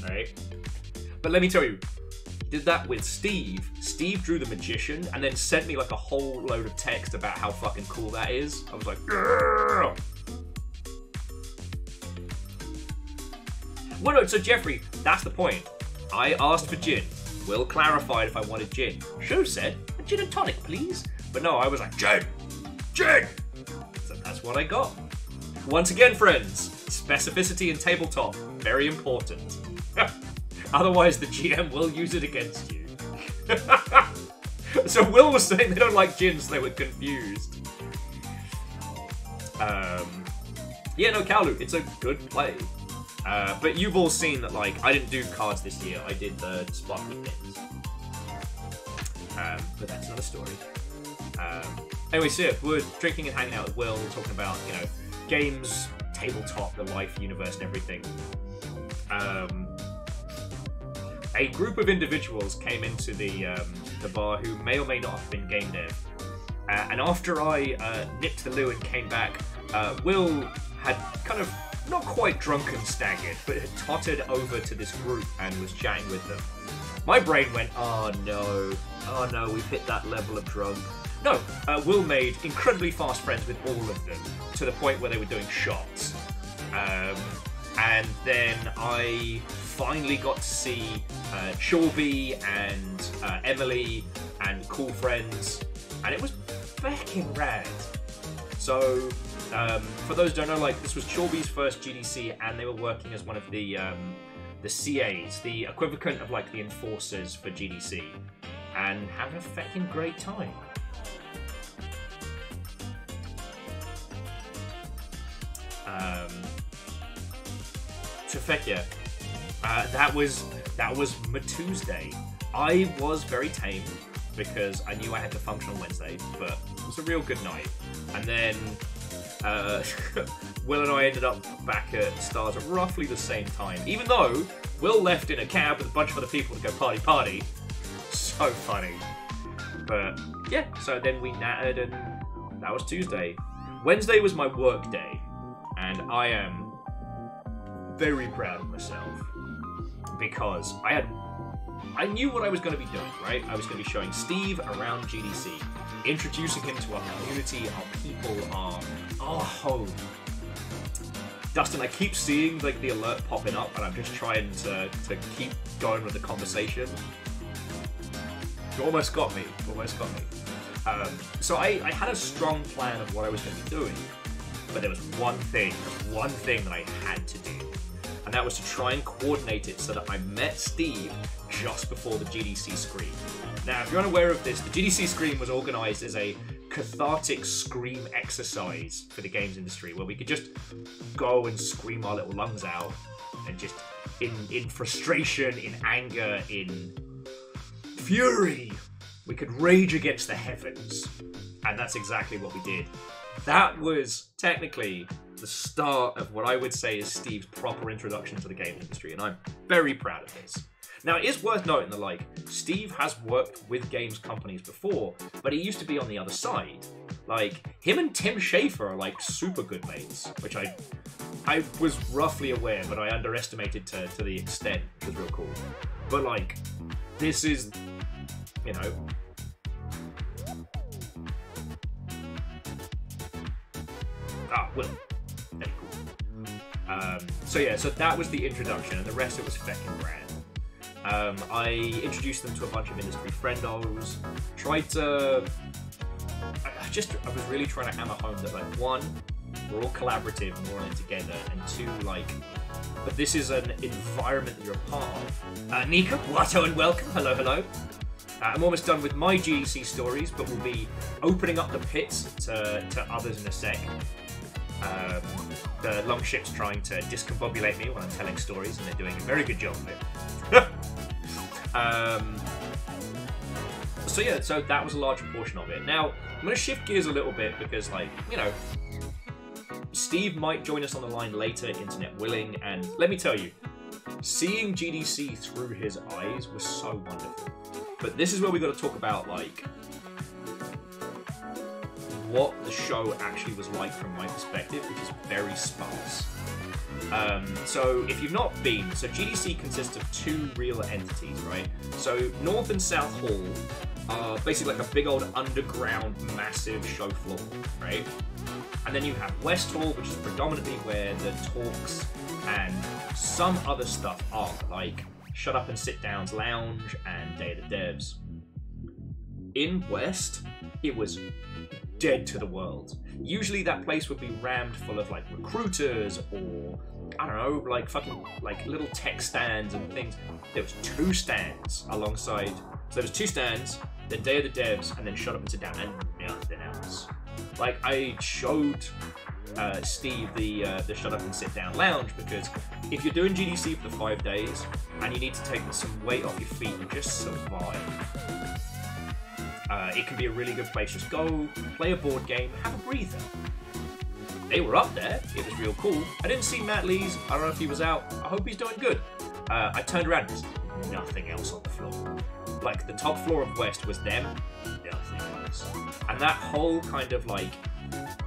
Right? But let me tell you, did that with Steve. Steve drew the Magician and then sent me like a whole load of text about how fucking cool that is. I was like, grrr! Well, no, so Jeffrey, that's the point. I asked for gin. Will clarified if I wanted gin. Show said, a gin and tonic, please. But no, I was like, gin! Gin! So that's what I got. Once again, friends, specificity in tabletop, very important. Otherwise, the GM will use it against you. So Will was saying they don't like gin, so they were confused. Yeah, no, Kaolu, it's a good play. But you've all seen that, like, I didn't do cards this year. I did the Swapmeet bits. But that's another story. Anyway, so yeah, we're drinking and hanging out with Will, talking about, you know, games, tabletop, the life, universe, and everything. A group of individuals came into the bar who may or may not have been game dev. And after I nipped the loo and came back, Will had kind of not quite drunk and staggered, but had tottered over to this group and was chatting with them. My brain went, oh no, we've hit that level of drunk. No, Will made incredibly fast friends with all of them, to the point where they were doing shots. And then I finally got to see Chorby and Emily and cool friends, and it was fucking rad. So, for those who don't know, like, this was Chorby's first GDC, and they were working as one of the CAs, the equivalent of like the enforcers for GDC, and having a fucking great time. So feck yeah, that was my Tuesday. I was very tame because I knew I had to function on Wednesday, but it was a real good night. And then Will and I ended up back at Stars at roughly the same time, even though Will left in a cab with a bunch of other people to go party. So funny. But yeah, so then we nattered, and that was Tuesday. Wednesday was my work day, and I am very proud of myself because I knew what I was going to be doing, right? I was going to be showing Steve around GDC, introducing him to our community, our people, our home. Dustin, I keep seeing like the alert popping up, and I'm just trying to keep going with the conversation. You almost got me. So I had a strong plan of what I was going to be doing, but there was one thing that I had to do. And that was to try and coordinate it so that I met Steve just before the GDC Scream. Now, if you're unaware of this, the GDC Scream was organised as a cathartic scream exercise for the games industry, where we could just go and scream our little lungs out, and just in frustration, in anger, in fury, we could rage against the heavens. And that's exactly what we did. That was technically the start of what I would say is Steve's proper introduction to the game industry, and I'm very proud of this. Now, it is worth noting that, like, Steve has worked with games companies before, but he used to be on the other side. Like, him and Tim Schafer are, like, super good mates, which I was roughly aware, but I underestimated to the extent. It was real cool. But, like, this is, you know... Will. Very cool. So yeah, so that was the introduction, and the rest of it was feckin' grand. I introduced them to a bunch of industry friendos, tried to... I was really trying to hammer home that, like, one, we're all collaborative and we're all in together, and two, like, but this is an environment that you're a part of. Nika, Watto and welcome, hello. I'm almost done with my GDC stories, but we'll be opening up the pits to others in a sec. The longship's trying to discombobulate me when I'm telling stories, and they're doing a very good job of it. So yeah, so that was a large portion of it. Now, I'm going to shift gears a little bit because, like, you know, Steve might join us on the line later, internet willing, and let me tell you, seeing GDC through his eyes was so wonderful. But this is where we got to talk about, like, what the show actually was like from my perspective, which is very sparse. So if you've not been, so GDC consists of two real entities, right? So North and South Hall are basically like a big old underground massive show floor, right? And then you have West Hall, which is predominantly where the talks and some other stuff are, like Shut Up and Sit Down's lounge and Day of the Devs. In West, it was dead to the world. Usually that place would be rammed full of, like, recruiters or I don't know, like fucking like little tech stands and things. There was 2 stands alongside. So there was 2 stands, then Day of the Devs, and then Shut Up and Sit Down, and nothing else. Like I showed Steve the Shut Up and Sit Down lounge, because if you're doing GDC for the 5 days and you need to take some weight off your feet and just survive, it can be a really good place. Just go play a board game, have a breather. They were up there. It was real cool. I didn't see Matt Lee's. I don't know if he was out. I hope he's doing good. I turned around. There's nothing else on the floor. Like the top floor of West was them. Nothing else. And that whole kind of like,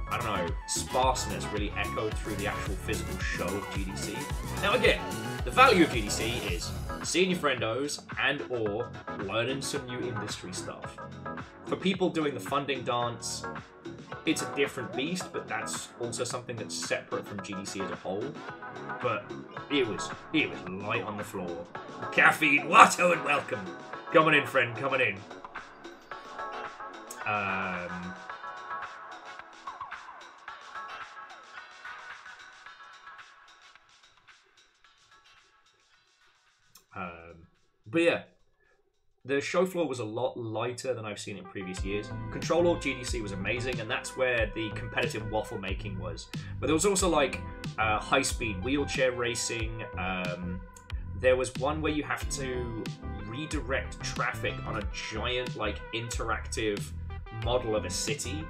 I don't know, sparseness really echoed through the actual physical show of GDC. Now again, the value of GDC is seeing your friendos and or learning some new industry stuff. For people doing the funding dance, it's a different beast, but that's also something that's separate from GDC as a whole. But it was light on the floor. Caffeine, Watto, and welcome. Come on in, friend, come on in. But yeah, the show floor was a lot lighter than I've seen in previous years. Control Alt GDC was amazing, and that's where the competitive waffle making was. But there was also like high-speed wheelchair racing. There was one where you have to redirect traffic on a giant, like, interactive model of a city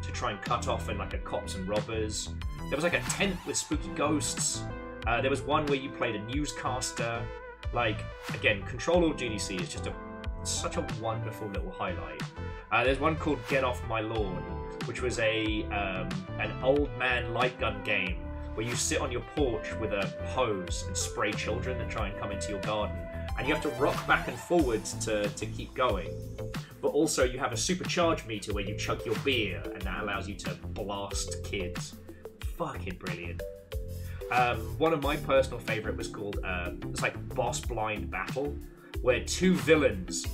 to try and cut off in like a cops and robbers. There was like a tent with spooky ghosts. There was one where you played a newscaster. Like, again, Control Alt GDC is just such a wonderful little highlight. There's one called Get Off My Lawn, which was an old man light gun game where you sit on your porch with a hose and spray children that try and come into your garden. And you have to rock back and forwards to keep going. But also you have a supercharge meter where you chug your beer, and that allows you to blast kids. Fucking brilliant. One of my personal favourite was called, it's like Boss Blind Battle, where 2 villains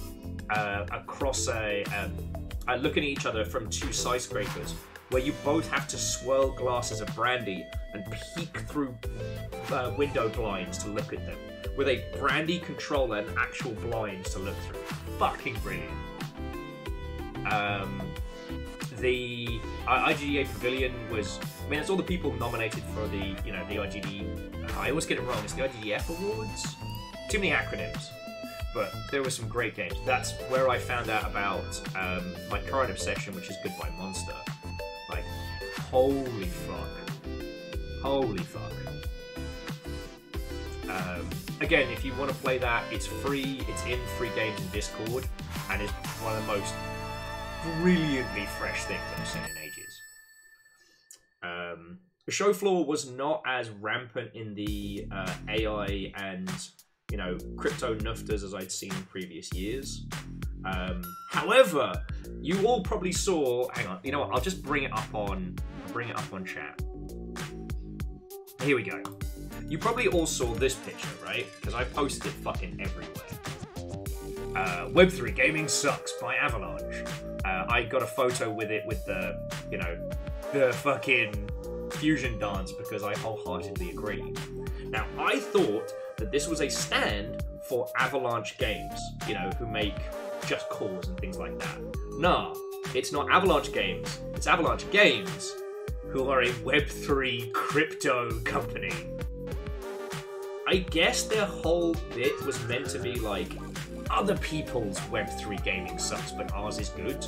across looking at each other from 2 skyscrapers, where you both have to swirl glasses of brandy and peek through window blinds to look at them, with a brandy controller and actual blinds to look through. Fucking brilliant. The IGDA Pavilion was, I mean, it's all the people nominated for the, you know, the IGD, I always get it wrong, it's the IGDF Awards? Too many acronyms. But there were some great games. That's where I found out about my current obsession, which is Goodbye Monster. Like, holy fuck. Holy fuck. Again, if you want to play that, it's free, it's in free games in Discord, and it's one of the most brilliantly fresh things I've seen in ages. The show floor was not as rampant in the AI and, you know, crypto nufters as I'd seen in previous years. However, you all probably saw, hang on, you know what, I'll just bring it up on chat. Here we go. You probably all saw this picture, right? Because I posted it fucking everywhere. Web3 Gaming Sucks by Avalanche. I got a photo with it with the, you know, the fucking fusion dance because I wholeheartedly agree. Now, I thought that this was a stand for Avalanche Games, you know, who make Just Cause and things like that. Nah, it's not Avalanche Games. It's Avalanche Games, who are a Web3 crypto company. I guess their whole bit was meant to be like, other people's Web3 gaming sucks, but ours is good.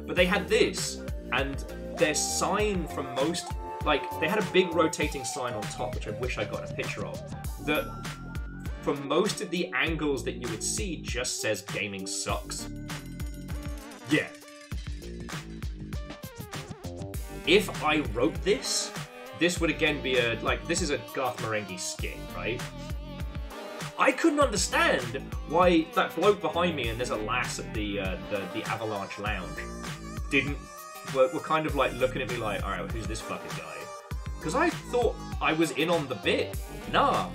But they had this, and their sign from most, like, they had a big rotating sign on top, which I wish I got a picture of, that from most of the angles that you would see just says gaming sucks. Yeah. If I wrote this, this would again be a, like, this is a Garth Marenghi skit, right? I couldn't understand why that bloke behind me, and there's a lass at the Avalanche Lounge, were kind of like looking at me like, alright, well, who's this fucking guy? Because I thought I was in on the bit. Nah,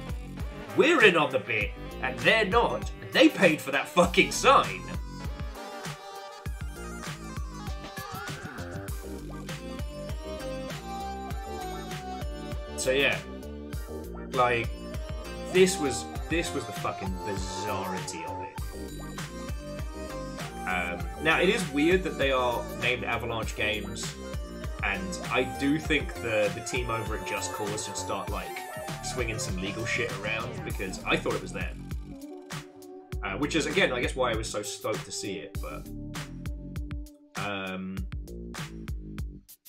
we're in on the bit, and they're not. They paid for that fucking sign. So yeah, Like, this was the fucking bizarrity of it. Now, it is weird that they are named Avalanche Games, and I do think the team over at Just Cause should start, like, swinging some legal shit around, because I thought it was them. Which is, again, I guess why I was so stoked to see it, but...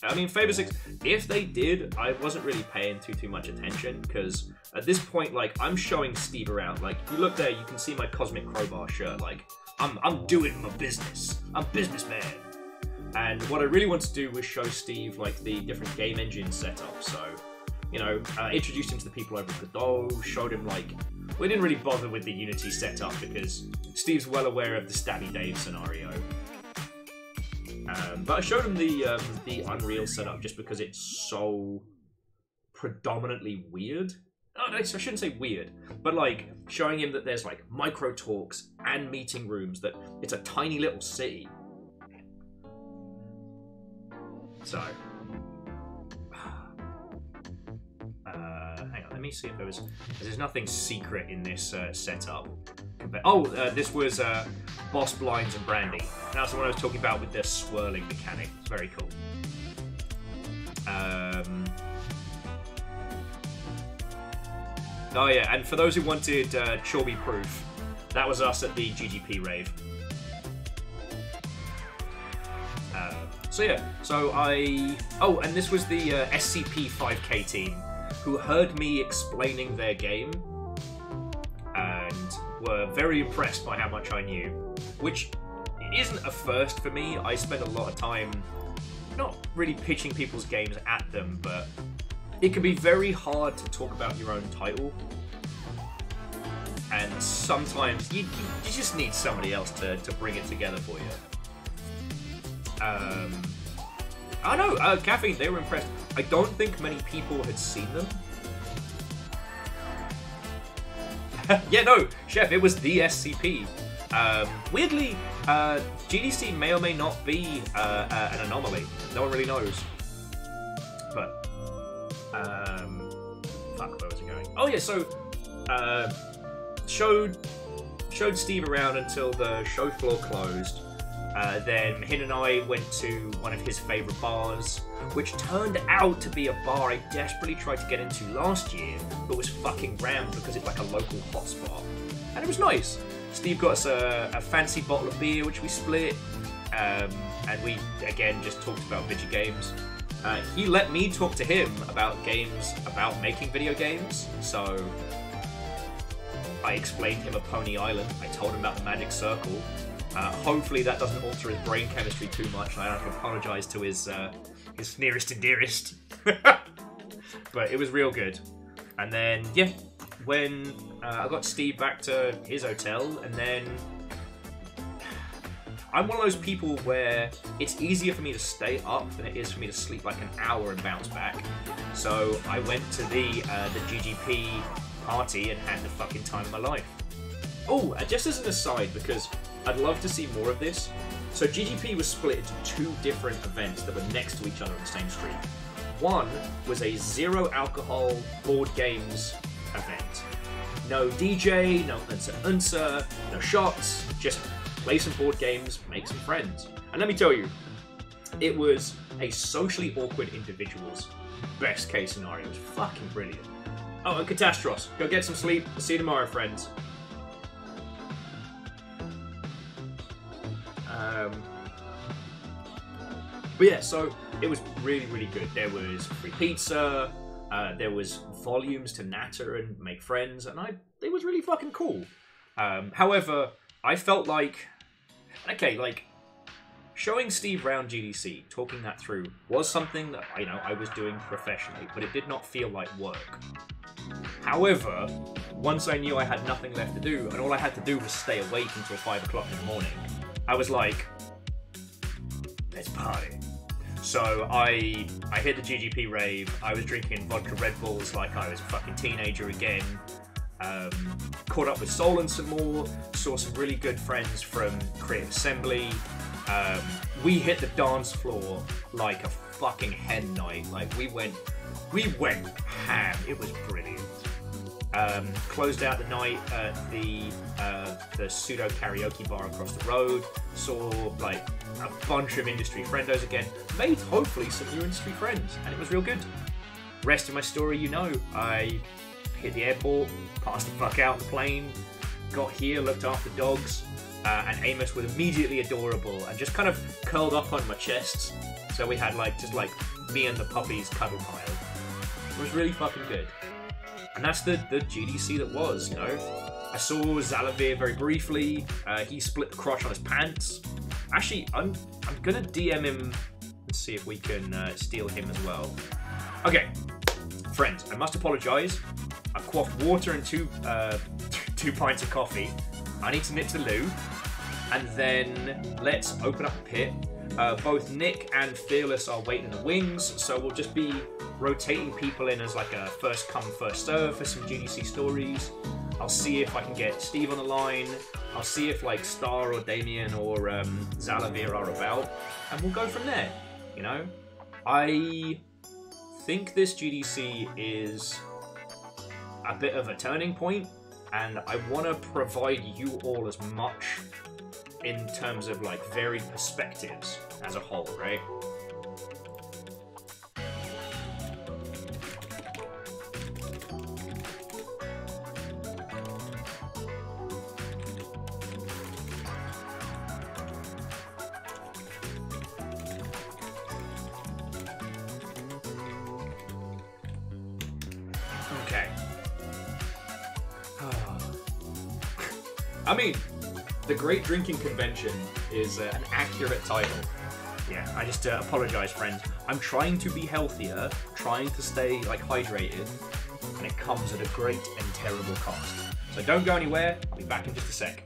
I mean, Fable 6, if they did, I wasn't really paying too much attention, because at this point, like, I'm showing Steve around. Like, if you look there, you can see my Cosmic Crowbar shirt. Like, I'm doing my business. I'm businessman. And what I really wanted to do was show Steve, like, the different game engine setup. So, you know, introduced him to the people over at Godot, showed him, like... We didn't really bother with the Unity setup, because Steve's well aware of the Stabby Dave scenario. But I showed him the Unreal setup just because it's so predominantly weird. Oh, no, I shouldn't say weird, but like showing him that there's like micro talks and meeting rooms, that it's a tiny little city. So, hang on, let me see if there's nothing secret in this setup. This was Boss Blinds and Brandy. That's the one I was talking about with the swirling mechanic. It's very cool. Oh yeah, and for those who wanted Chorby proof, that was us at the GGP rave. And this was the SCP 5K team who heard me explaining their game and were very impressed by how much I knew, which isn't a first for me. I spend a lot of time not really pitching people's games at them, but it can be very hard to talk about your own title, and sometimes you just need somebody else to bring it together for you. I know, Caffeine, they were impressed. I don't think many people had seen them. Yeah, no, Chef, it was the SCP. Weirdly, GDC may or may not be an anomaly. No one really knows. But, fuck, where was it going? Oh yeah, so, showed Steve around until the show floor closed. Then Hin and I went to one of his favourite bars, which turned out to be a bar I desperately tried to get into last year, but was fucking rammed because it's like a local hotspot. And it was nice. Steve got us a fancy bottle of beer, which we split, and we, again, just talked about video games. He let me talk to him about games, about making video games, so I explained him a Pony Island. I told him about the Magic Circle. Hopefully that doesn't alter his brain chemistry too much, and I don't have to apologise to his nearest and dearest. But it was real good. And then, yeah, when I got Steve back to his hotel, and then I'm one of those people where it's easier for me to stay up than it is for me to sleep like an hour and bounce back. So I went to the GGP party and had the fucking time of my life. Oh, just as an aside, because I'd love to see more of this. So GGP was split into two different events that were next to each other on the same street. One was a zero alcohol board games event. No DJ, no unsa, no shots, just play some board games, make some friends. And let me tell you, it was a socially awkward individual's best case scenario. It was fucking brilliant. Oh, and Catastros, go get some sleep. See you tomorrow, friends. But yeah, so it was really, really good. There was free pizza, there was volumes to natter and make friends, and it was really fucking cool. However, I felt like, okay, like, showing Steve around GDC, talking that through, was something that, you know, I was doing professionally, but it did not feel like work. However, once I knew I had nothing left to do, and all I had to do was stay awake until 5 o'clock in the morning, I was like, let's party. So I hit the GGP rave. I was drinking vodka Red Bulls like I was a fucking teenager again. Caught up with Solon some more. Saw some really good friends from Creative Assembly. We hit the dance floor like a fucking hen night. Like we went ham. It was brilliant. Closed out the night at the pseudo karaoke bar across the road. Saw like a bunch of industry friendos again. Made hopefully some new industry friends, and it was real good. Rest of my story, you know. I hit the airport, passed the fuck out on the plane, got here, looked after dogs, and Amos was immediately adorable and just kind of curled up on my chest. So we had like just like me and the puppies cuddle pile. It was really fucking good. And that's the GDC that was, you know. I saw Zalavir very briefly. He split the crotch on his pants. Actually, I'm gonna DM him and see if we can steal him as well. Okay, friends, I must apologise. I've quaffed water and two pints of coffee. I need to nip to the loo, and then let's open up a pit. Both Nick and Fearless are waiting in the wings, so we'll just be rotating people in as like a first come, first serve for some GDC stories. I'll see if I can get Steve on the line. I'll see if like Star or Damien or Zalavir are about, and we'll go from there, you know? I think this GDC is a bit of a turning point, and I want to provide you all as much in terms of like varied perspectives as a whole, right? Okay. I mean, the Great Drinking Convention is an accurate title. Yeah, I just apologise, friends. I'm trying to be healthier, trying to stay like hydrated, and it comes at a great and terrible cost. So don't go anywhere. I'll be back in just a sec.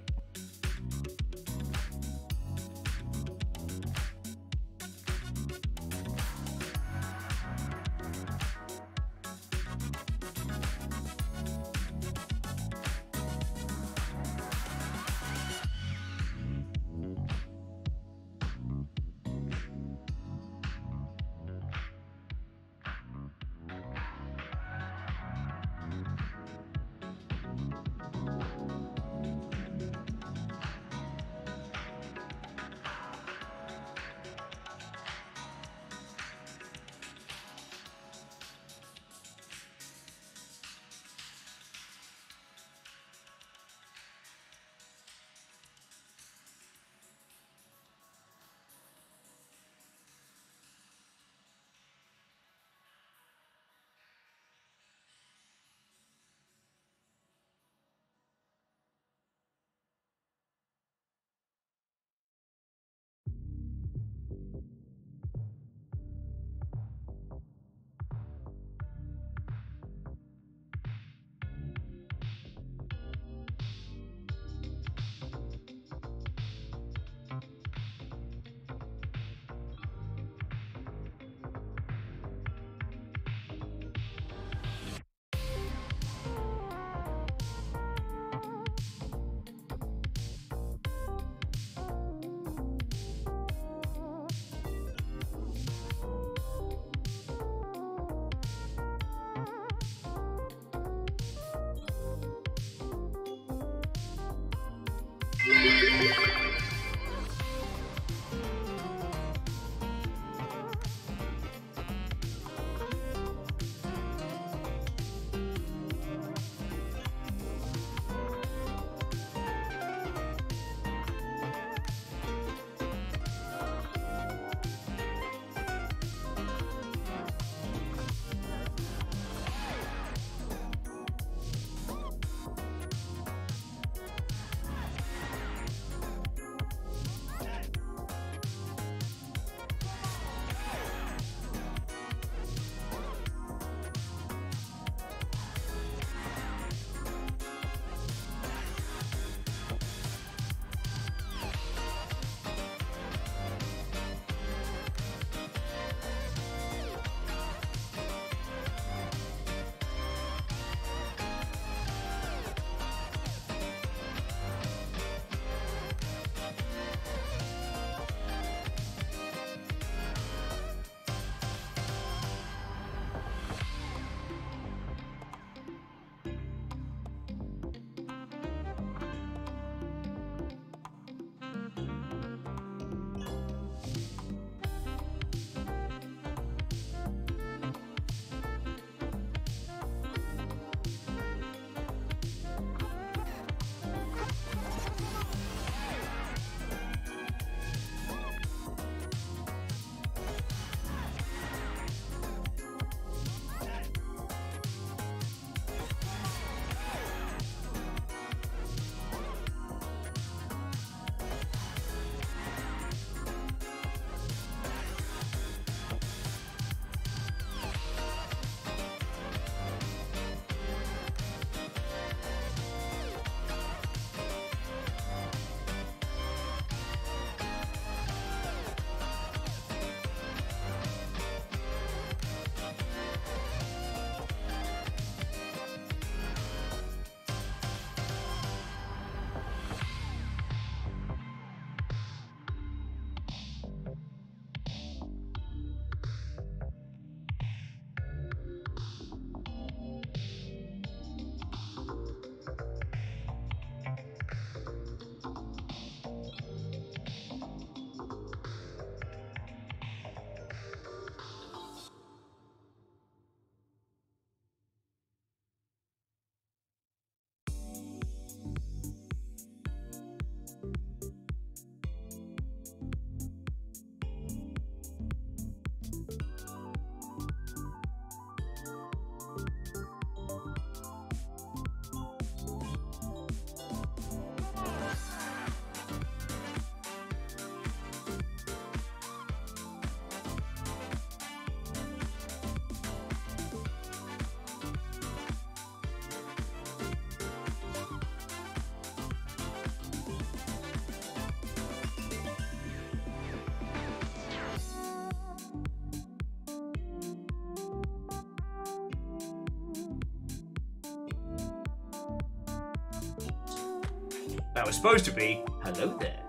That was supposed to be, hello there.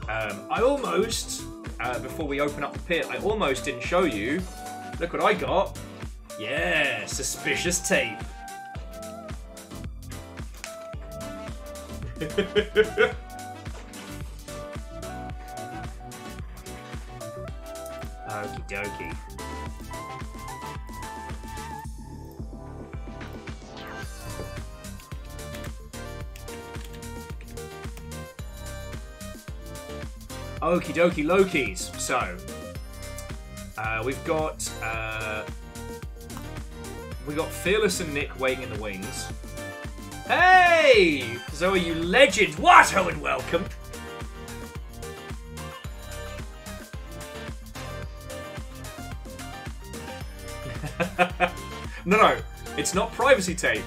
I almost, before we open up the pit, I almost didn't show you. Look what I got. Yeah, suspicious tape. Okie dokie. Okie dokie Lokis. So, we've got Fearless and Nick waiting in the wings. Hey! Zoe, you legend! Watto and welcome! No, it's not privacy tape,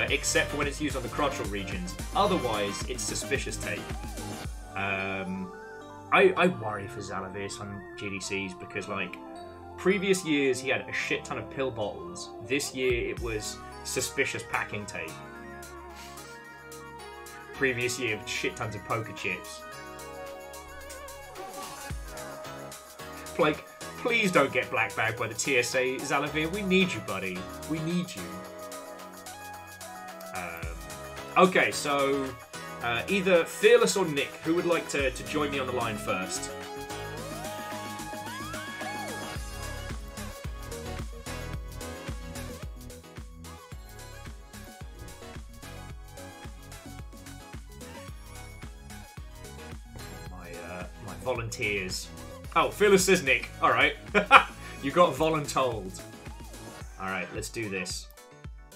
except for when it's used on the crotchal regions. Otherwise, it's suspicious tape. I worry for Zalavis on GDCs because, like, previous years he had a shit ton of pill bottles. This year it was suspicious packing tape. Previous year, shit tons of poker chips. Like, please don't get black bagged by the TSA, Zalavir. We need you, buddy. We need you. Okay, so either Fearless or Nick, who would like to join me on the line first? My volunteers. Oh, Fearless says Nick. All right. You got voluntold. All right, let's do this.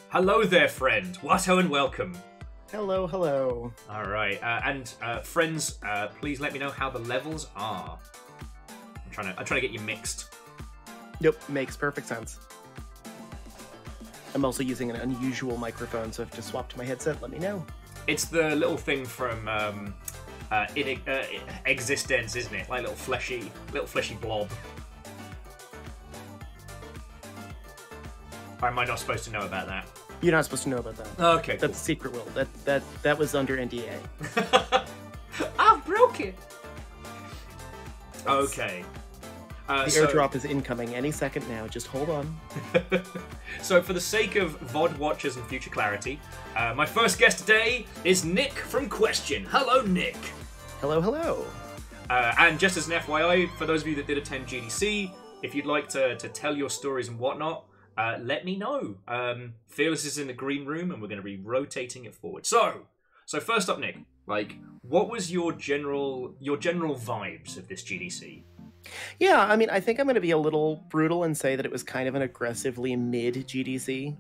Hello there, friend. Watto and welcome. Hello, hello. All right, and friends, please let me know how the levels are. I'm trying to get you mixed. Yep, makes perfect sense. I'm also using an unusual microphone, so if just swap to my headset, let me know. It's the little thing from Existence, isn't it? Like little fleshy blob. Or am I not supposed to know about that? You're not supposed to know about that. Okay, cool. That's secret will. That was under NDA. I've broken. Okay. The airdrop is incoming any second now. Just hold on. So, for the sake of VOD watchers and future clarity, my first guest today is Nick from Question. Hello, Nick. Hello, hello. And just as an FYI, for those of you that did attend GDC, if you'd like to tell your stories and whatnot, let me know. Fearless is in the green room, and we're going to be rotating it forward. So first up, Nick, like, what was your general vibes of this GDC? Yeah, I mean, I think I'm going to be a little brutal and say that it was kind of an aggressively mid GDC.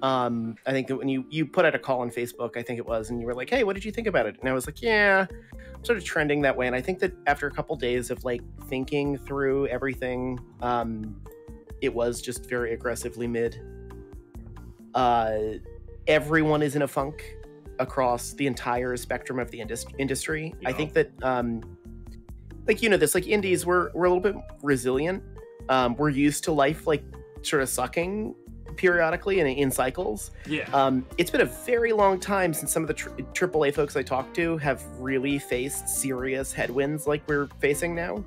I think that when you put out a call on Facebook, I think it was, and you were like, "Hey, what did you think about it?" And I was like, "Yeah, I'm sort of trending that way." And I think that after a couple days of like thinking through everything, it was just very aggressively mid. Everyone is in a funk across the entire spectrum of the industry. Yeah. I think that, like, you know, this, like, indies, we're a little bit resilient. We're used to life, like, sort of sucking periodically and in cycles. Yeah. It's been a very long time since some of the AAA folks I talked to have really faced serious headwinds like we're facing now.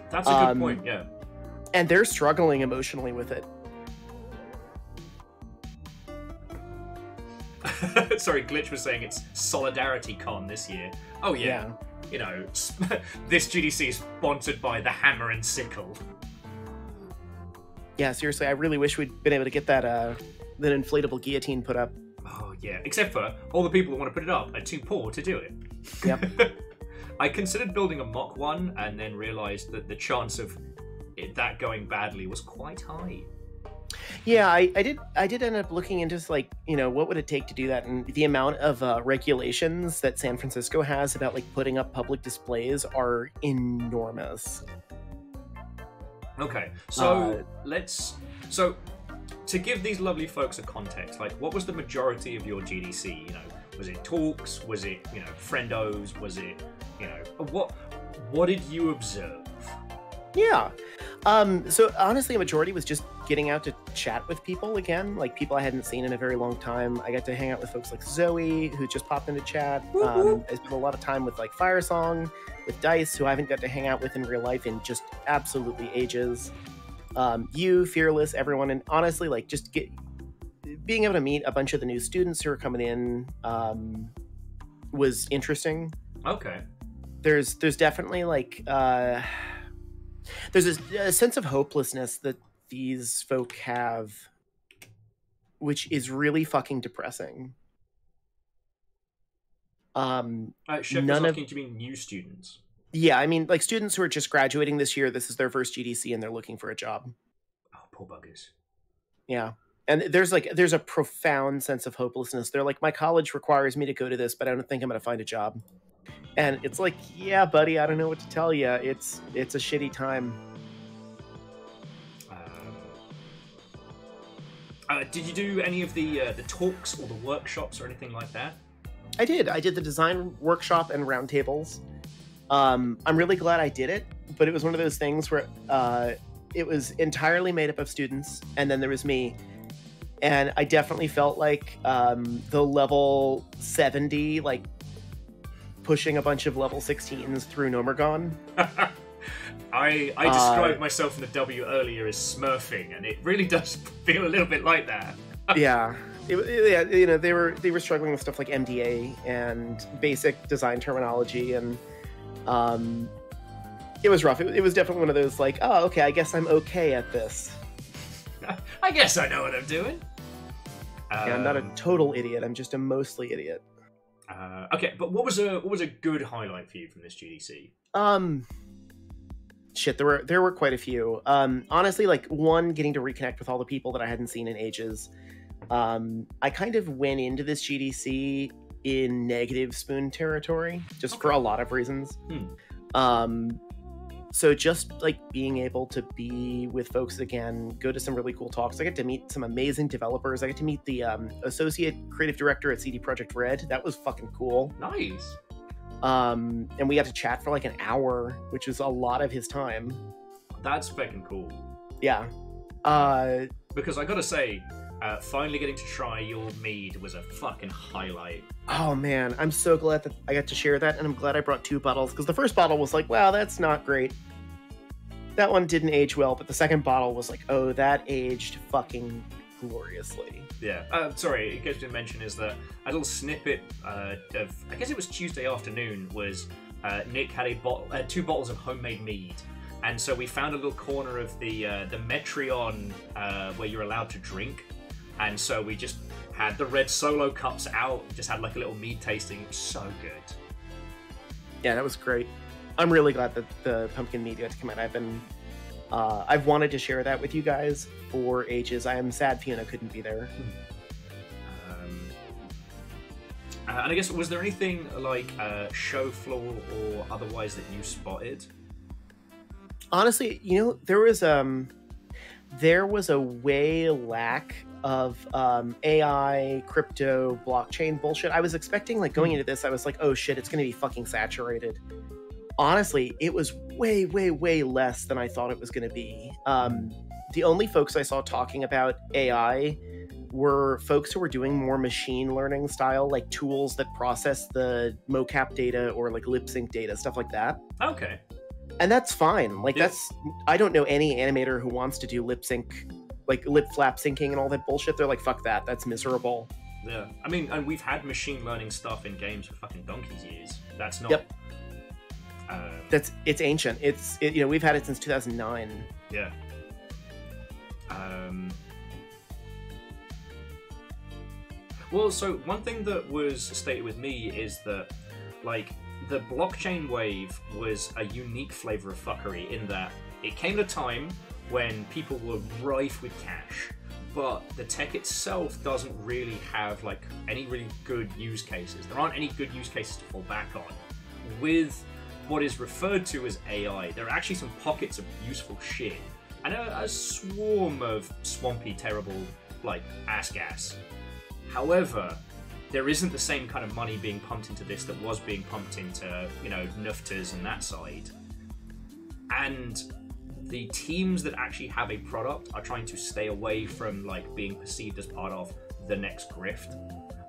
That's a good point, yeah. And they're struggling emotionally with it. Sorry, Glitch was saying it's Solidarity Con this year. Oh, yeah. You know, this GDC is sponsored by the Hammer and Sickle. Yeah, seriously, I really wish we'd been able to get that inflatable guillotine put up. Oh, yeah. Except for all the people that want to put it up are too poor to do it. Yep. I considered building a mock one and then realised that the chance of that going badly was quite high. Yeah, I did end up looking into, like, you know, what would it take to do that, and the amount of regulations that San Francisco has about, like, putting up public displays are enormous. Okay, so so to give these lovely folks a context, like, what was the majority of your GDC? You know, was it talks? Was it, you know, friendos? Was it, you know, what did you observe? Yeah. So honestly, a majority was just getting out to chat with people again, like people I hadn't seen in a very long time. I got to hang out with folks like Zoe, who just popped into chat. I spent a lot of time with like Firesong, with Dice, who I haven't got to hang out with in real life in just absolutely ages. You, Fearless, everyone, and honestly, like just being able to meet a bunch of the new students who are coming in was interesting. Okay. There's definitely like there's a sense of hopelessness that these folk have, which is really fucking depressing. Chef None is of asking, do you mean new students? yeah, I mean like students who are just graduating this year. This is their first GDC and they're looking for a job. Oh, poor buggers. Yeah. And there's a profound sense of hopelessness. They're like, my college requires me to go to this, but I don't think I'm going to find a job. And it's like, yeah, buddy, I don't know what to tell you. It's a shitty time. Did you do any of the talks or the workshops or anything like that? I did the design workshop and roundtables. I'm really glad I did it, but it was one of those things where it was entirely made up of students, and then there was me. And I definitely felt like the level 70, like pushing a bunch of level 16s through Nomergon. I described myself in the W earlier as smurfing, and it really does feel a little bit like that. Yeah. You know, they were struggling with stuff like MDA and basic design terminology, and it was rough. It was definitely one of those like, oh, okay, I guess I'm okay at this. I guess I know what I'm doing. Yeah, I'm not a total idiot. I'm just a mostly idiot. Okay, but what was a good highlight for you from this GDC? Shit, there were quite a few. Honestly, like one, getting to reconnect with all the people that I hadn't seen in ages. I kind of went into this GDC in negative Spoon territory, just for a lot of reasons. So just like being able to be with folks again, go to some really cool talks. I got to meet some amazing developers. I got to meet the associate creative director at CD Projekt Red. That was fucking cool. Nice. And we got to chat for like an hour, which was a lot of his time. That's fucking cool. Yeah. Because I gotta say, finally getting to try your mead was a fucking highlight. Oh man, I'm so glad that I got to share that, and I'm glad I brought 2 bottles, because the first bottle was like, wow, that's not great. That one didn't age well, but the second bottle was like, oh, that aged fucking gloriously. Yeah. Sorry, it gets to mention is that a little snippet of, I guess it was Tuesday afternoon, was Nick had 2 bottles of homemade mead. And so we found a little corner of the Metreon where you're allowed to drink. And so we just had the red solo cups out, just had like a little mead tasting. It was so good. Yeah, that was great. I'm really glad that the pumpkin mead got to come out. I've wanted to share that with you guys for ages. I am sad Fiona couldn't be there. And I guess, was there anything like show floor or otherwise that you spotted? Honestly, you know, there was a way lack of AI, crypto, blockchain bullshit. I was expecting, like, going into this, I was like, oh shit, it's going to be fucking saturated. Honestly, it was way, way, way less than I thought it was going to be. The only folks I saw talking about AI were folks who were doing more machine learning style, like tools that process the mocap data or like lip sync data, stuff like that. Okay. And that's fine. Like, Yeah. I don't know any animator who wants to do lip sync, like lip flap syncing and all that bullshit. They're like, fuck that. That's miserable. Yeah. I mean, and we've had machine learning stuff in games for fucking donkey's years. That's not... Yep. It's ancient. You know, we've had it since 2009. Yeah. Well, so one thing that was stated with me is that, like, the blockchain wave was a unique flavor of fuckery in that it came at a time when people were rife with cash, but the tech itself doesn't really have, like, any really good use cases. There aren't any good use cases to fall back on. With what is referred to as AI, there are actually some pockets of useful shit, and a swarm of swampy, terrible, like, ass gas. However, there isn't the same kind of money being pumped into this that was being pumped into, you know, Nuftas and that side. And the teams that actually have a product are trying to stay away from like being perceived as part of the next grift,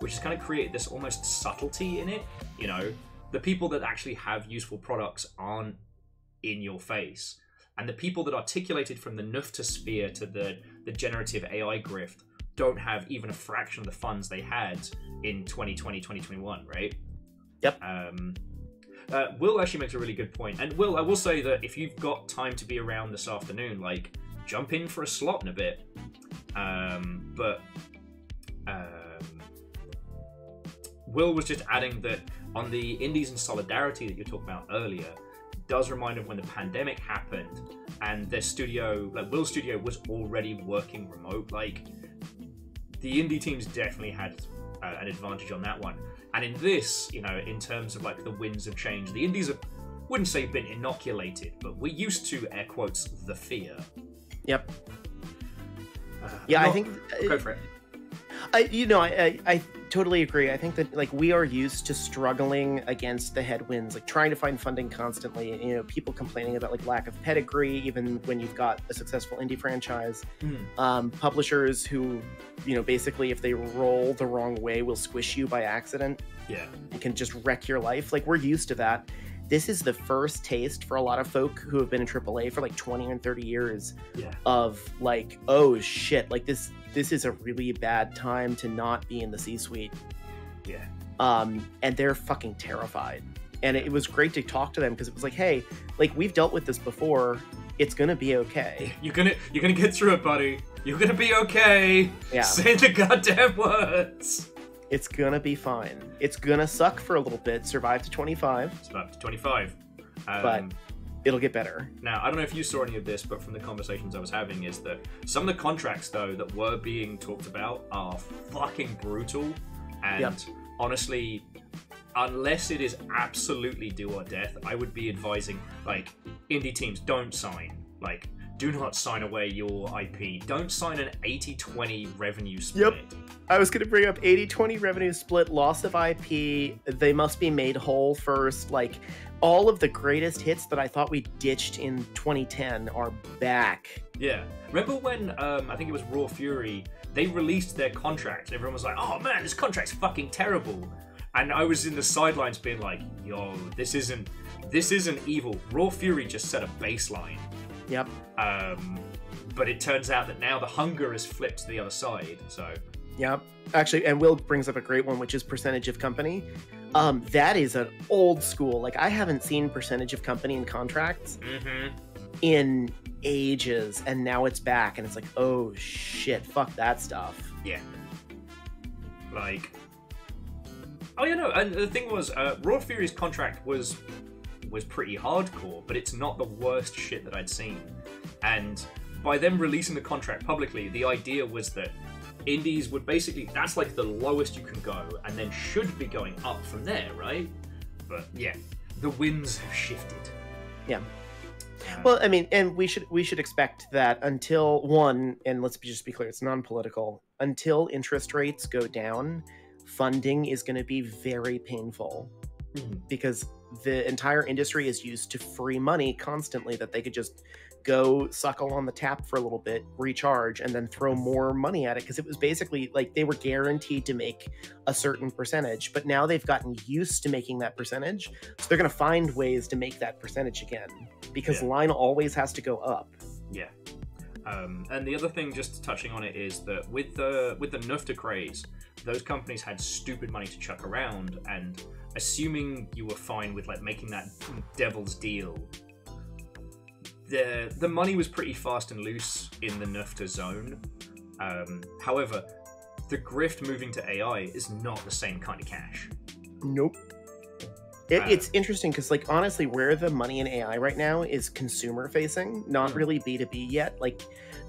which has kind of created this almost subtlety in it. You know, the people that actually have useful products aren't in your face, and the people that articulated from the Nufta sphere to the generative AI grift don't have even a fraction of the funds they had in 2020, 2021, right? Yep. Will actually makes a really good point. And Will, I will say that if you've got time to be around this afternoon, like, jump in for a slot in a bit. Will was just adding that on the Indies and Solidarity that you were talking about earlier, does remind of when the pandemic happened and their studio, like Will's studio, was already working remote. Like, the indie teams definitely had an advantage on that one. And in this, you know, in terms of like the winds of change, the indies have, wouldn't say been inoculated, but we're used to, air quotes, the fear. Yep. I think go for it. I totally agree. I think that like we are used to struggling against the headwinds, like trying to find funding constantly. You know, people complaining about like lack of pedigree, even when you've got a successful indie franchise. Publishers who, you know, basically if they roll the wrong way, will squish you by accident. Yeah, and can just wreck your life. Like we're used to that. This is the first taste for a lot of folk who have been in AAA for like 20 and 30 years of like, oh shit, like this is a really bad time to not be in the C-suite. Yeah. And they're fucking terrified. And it was great to talk to them because it was like, hey, like we've dealt with this before. It's gonna be okay. You're gonna get through it, buddy. You're gonna be okay. Yeah. Say the goddamn words. It's gonna be fine. It's gonna suck for a little bit. Survive to 25. Survive to 25. But it'll get better. Now, I don't know if you saw any of this, but from the conversations I was having is that some of the contracts, though, that were being talked about are fucking brutal. And honestly, unless it is absolutely do or death, I would be advising, like, indie teams, don't sign. Like, do not sign away your IP. Don't sign an 80-20 revenue split. Yep. I was going to bring up 80-20 revenue split, loss of IP. They must be made whole first. Like, all of the greatest hits that I thought we ditched in 2010 are back. Yeah. Remember when, I think it was Raw Fury, they released their contract, and everyone was like, oh man, this contract's fucking terrible. And I was in the sidelines being like, yo, this isn't evil. Raw Fury just set a baseline. Yep. But it turns out that now the hunger is flipped to the other side, so... Yep. Actually, and Will brings up a great one, which is percentage of company. That is an old school. Like, I haven't seen percentage of company in contracts in ages, and now it's back, and it's like, oh shit, fuck that stuff. Yeah. Like... Oh, yeah, no, and the thing was, Raw Fury's contract was pretty hardcore, but it's not the worst shit that I'd seen. And by them releasing the contract publicly, the idea was that indies would basically, that's like the lowest you can go, and then should be going up from there, right? But yeah, the winds have shifted. Yeah. Well, I mean, and we should expect that until one, and let's just be clear, it's non-political, until interest rates go down, funding is going to be very painful because the entire industry is used to free money constantly that they could just go suckle on the tap for a little bit, recharge, and then throw more money at it, because it was basically like they were guaranteed to make a certain percentage, but now they've gotten used to making that percentage, so they're going to find ways to make that percentage again, because line always has to go up. Yeah. And the other thing, just touching on it, is that with the Nufta craze, those companies had stupid money to chuck around, and assuming you were fine with like making that devil's deal, the money was pretty fast and loose in the Nufta zone. However, the grift moving to AI is not the same kind of cash. Nope. It's interesting because, like, honestly, where the money in AI right now is consumer facing, not really B2B yet. Like,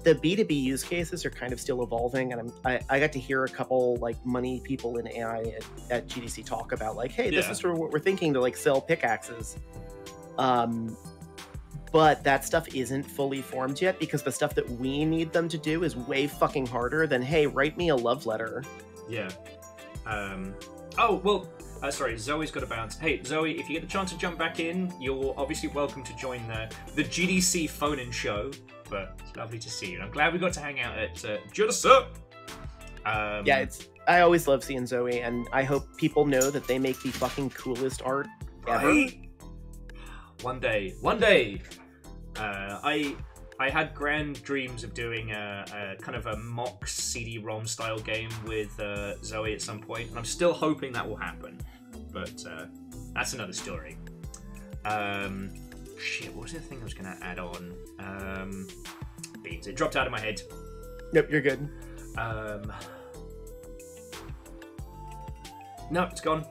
the B2B use cases are kind of still evolving, and I got to hear a couple like money people in AI at GDC talk about like, hey, this is sort of what we're thinking to like sell pickaxes. But that stuff isn't fully formed yet, because the stuff that we need them to do is way fucking harder than, hey, write me a love letter. Yeah. Oh, well, sorry, Zoe's got to bounce. Hey, Zoe, if you get the chance to jump back in, you're obviously welcome to join the GDC phone-in show. But it's lovely to see you. And I'm glad we got to hang out at GDC. Yeah, I always love seeing Zoe, and I hope people know that they make the fucking coolest art ever. Right? One day. I had grand dreams of doing a kind of a mock CD-ROM style game with Zoe at some point, and I'm still hoping that will happen. But that's another story. Shit, what was the thing I was going to add on? Beans. It dropped out of my head. Nope, you're good. No, it's gone.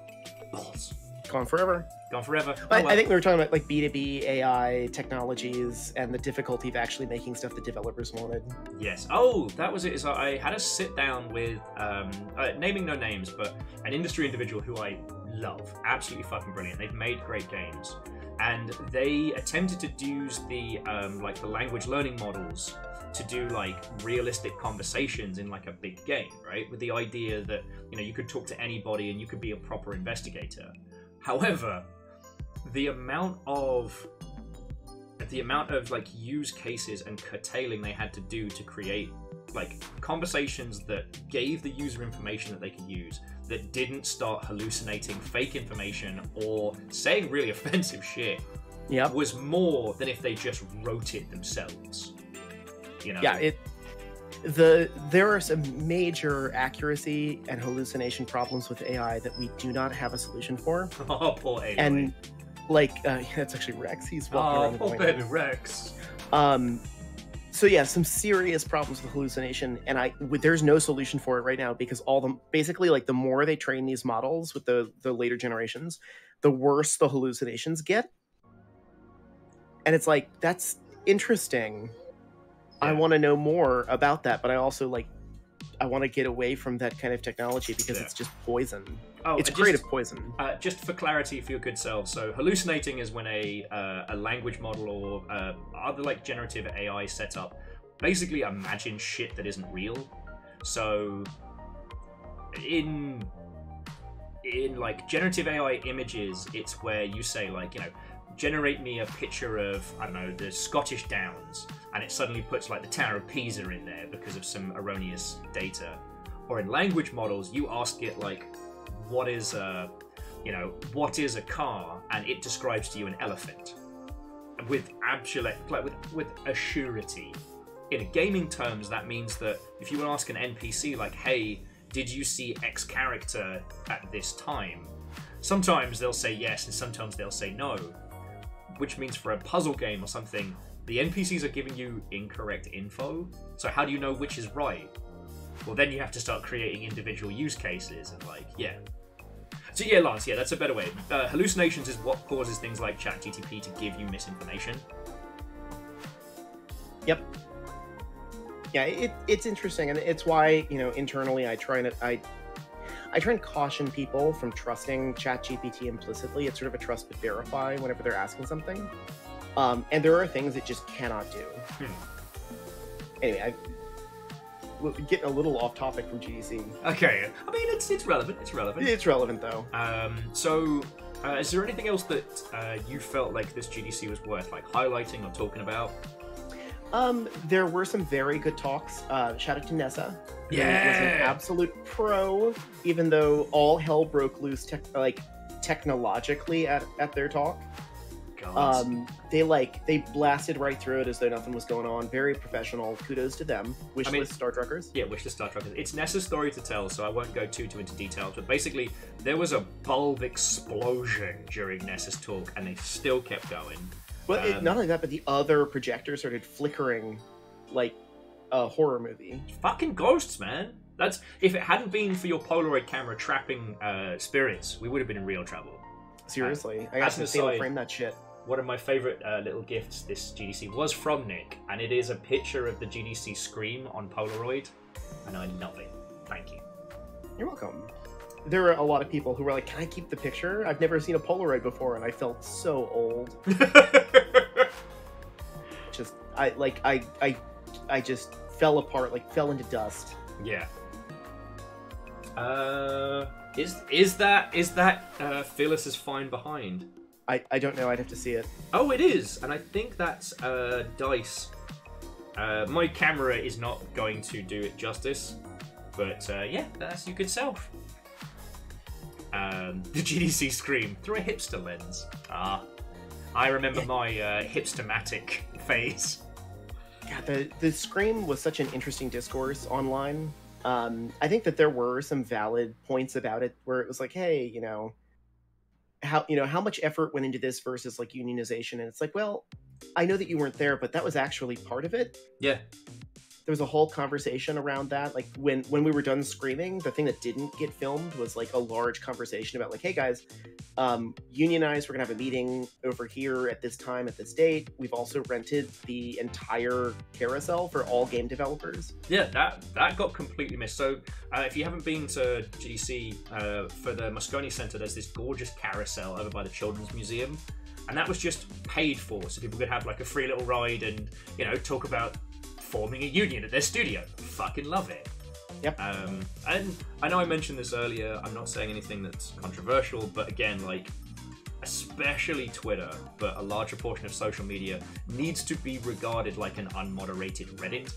Balls. Gone forever. Gone forever. I think we were talking about like B2B AI technologies and the difficulty of actually making stuff that developers wanted. Yes. Oh, that was it. Is I had a sit down with naming no names, but an industry individual who I love, absolutely fucking brilliant. They've made great games, and they attempted to use the like the language learning models to do like realistic conversations in like a big game, right? With the idea that you could talk to anybody and you could be a proper investigator. However, the amount of like use cases and curtailing they had to do to create like conversations that gave the user information that they could use, that didn't start hallucinating fake information or saying really offensive shit, was more than if they just wrote it themselves. Yeah, there are some major accuracy and hallucination problems with AI that we do not have a solution for. Oh, poor AI. And like, that's actually Rex. He's walking around. Oh, baby Rex. So yeah, some serious problems with hallucination, and there's no solution for it right now because basically like the more they train these models with the later generations, the worse the hallucinations get. And it's like, that's interesting. I want to know more about that, but I also I want to get away from that kind of technology because it's just poison. Oh, it's creative poison. Just for clarity for your good self, so hallucinating is when a language model or other like generative AI setup basically imagine shit that isn't real. So in like generative AI images, it's where you say like, generate me a picture of, I don't know, the Scottish Downs, and it suddenly puts like the Tower of Pisa in there because of some erroneous data. Or in language models, you ask it like, what is a car, and it describes to you an elephant with absolute, like with a surety. In gaming terms, that means that if you ask an NPC like, hey, did you see X character at this time? Sometimes they'll say yes, and sometimes they'll say no. Which means for a puzzle game or something, the NPCs are giving you incorrect info. So how do you know which is right? Well, then you have to start creating individual use cases and So yeah, Lance, that's a better way. Hallucinations is what causes things like ChatGTP to give you misinformation. Yep. Yeah, it's interesting, and it's why internally I try and caution people from trusting ChatGPT implicitly. It's sort of a trust but verify whenever they're asking something. And there are things it just cannot do. Anyway, we're getting a little off topic from GDC. Okay, I mean it's relevant. It's relevant. It's relevant though. So, is there anything else that you felt like this GDC was worth highlighting or talking about? There were some very good talks. Shout out to Nessa. Yeah, who was an absolute pro, even though all hell broke loose technologically at their talk. God. They blasted right through it as though nothing was going on. Very professional. Kudos to them. Wishlist Star Trekkers. Yeah, wishlist Star Trekkers. It's Nessa's story to tell, so I won't go too into details. But basically, there was a bulb explosion during Nessa's talk, and they still kept going. Well, not only that, but the other projector started flickering like a horror movie. Fucking ghosts, man. That's if it hadn't been for your Polaroid camera trapping spirits, we would have been in real trouble. Seriously, I got to frame that shit. One of my favorite little gifts this GDC was from Nick, and it is a picture of the GDC screen on Polaroid, and I love it. Thank you. You're welcome. There were a lot of people who were like, "Can I keep the picture? I've never seen a Polaroid before," and I felt so old. I just fell apart, fell into dust. Yeah. Is that Fearless's fine behind? I don't know. I'd have to see it. Oh, it is, and I think that's Dice. My camera is not going to do it justice, but yeah, that's your good self. The GDC scream through a hipster lens. I remember my hipstermatic phase. God, the Scream was such an interesting discourse online. I think that there were some valid points about it where it was like, hey, how much effort went into this versus like unionization, and it's like, well, I know that you weren't there, but that was actually part of it. Yeah. There was a whole conversation around that. Like when we were done screaming, the thing that didn't get filmed was like a large conversation about like, hey guys, unionize, we're gonna have a meeting over here at this time, at this date. We've also rented the entire carousel for all game developers. Yeah, that got completely missed. So if you haven't been to GDC, for the Moscone Center, there's this gorgeous carousel over by the Children's Museum. And that was just paid for, so people could have like a free little ride and, talk about forming a union at their studio. Fucking love it. Yep. And I know I mentioned this earlier, I'm not saying anything that's controversial, but again, like, especially Twitter, but a larger portion of social media needs to be regarded like an unmoderated Reddit.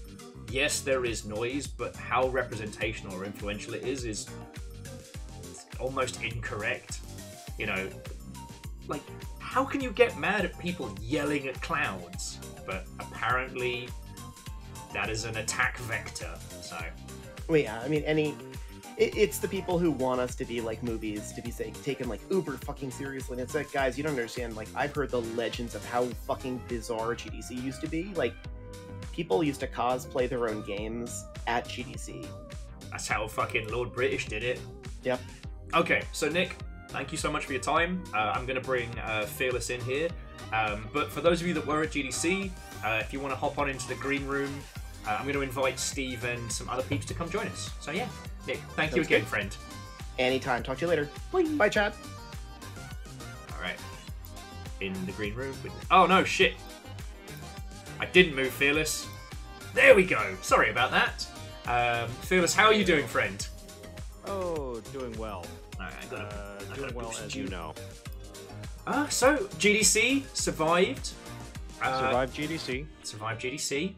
Yes, there is noise, but how representational or influential it is almost incorrect. Like, how can you get mad at people yelling at clouds? But apparently that is an attack vector, so... Well, yeah, I mean, it's the people who want us to be like movies, to be taken like uber fucking seriously. And it's like, guys, you don't understand. Like, I've heard the legends of how fucking bizarre GDC used to be. Like, people used to cosplay their own games at GDC. That's how fucking Lord British did it. Yep. Okay, so Nick, thank you so much for your time. I'm going to bring Fearless in here. But for those of you that were at GDC, if you want to hop on into the green room, I'm going to invite Steve and some other peeps to come join us. So yeah, Nick, thank you again, friend. Anytime. Talk to you later. Bye, Chad. All right. In the green room. Oh, no, shit. I didn't move Fearless. There we go. Sorry about that. Fearless, how are you doing, friend? Oh, doing well. All right, doing well, as you know. So, GDC survived. Survived GDC. Survived GDC.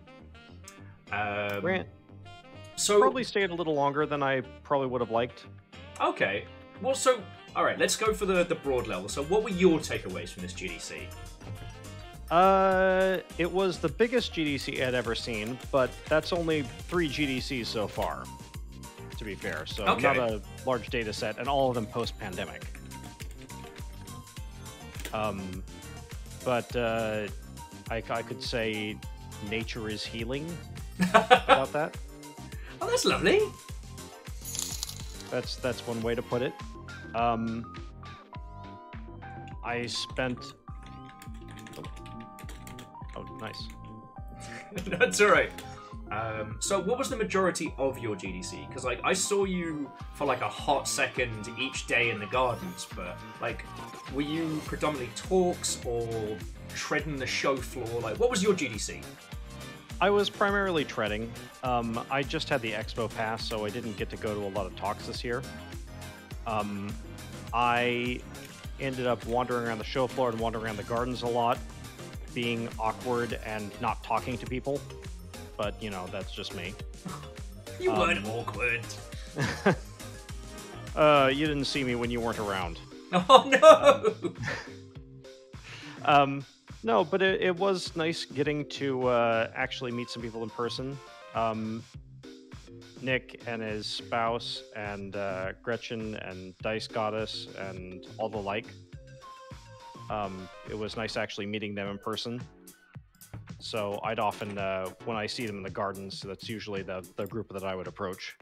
So probably stayed a little longer than I probably would have liked. Okay. Well, so, all right, let's go for the broad level. So what were your takeaways from this GDC? It was the biggest GDC I'd ever seen, but that's only 3 GDCs so far, to be fair. So okay. Not a large data set, and all of them post-pandemic. But I could say nature is healing about that. Oh, that's lovely. That's one way to put it. I spent... Oh, nice. That's all right. So what was the majority of your GDC? Because like I saw you for like a hot second each day in the gardens, but like were you predominantly talks or treading the show floor? Like what was your GDC? I was primarily treading. I just had the expo pass, so I didn't get to go to a lot of talks this year. I ended up wandering around the show floor and wandering around the gardens a lot, being awkward and not talking to people. But, you know, that's just me. You weren't awkward. You didn't see me when you weren't around. Oh, no! No, but it was nice getting to actually meet some people in person. Nick and his spouse and Gretchen and Dice Goddess and all the like. It was nice actually meeting them in person. So I'd often, when I see them in the gardens, that's usually the group that I would approach.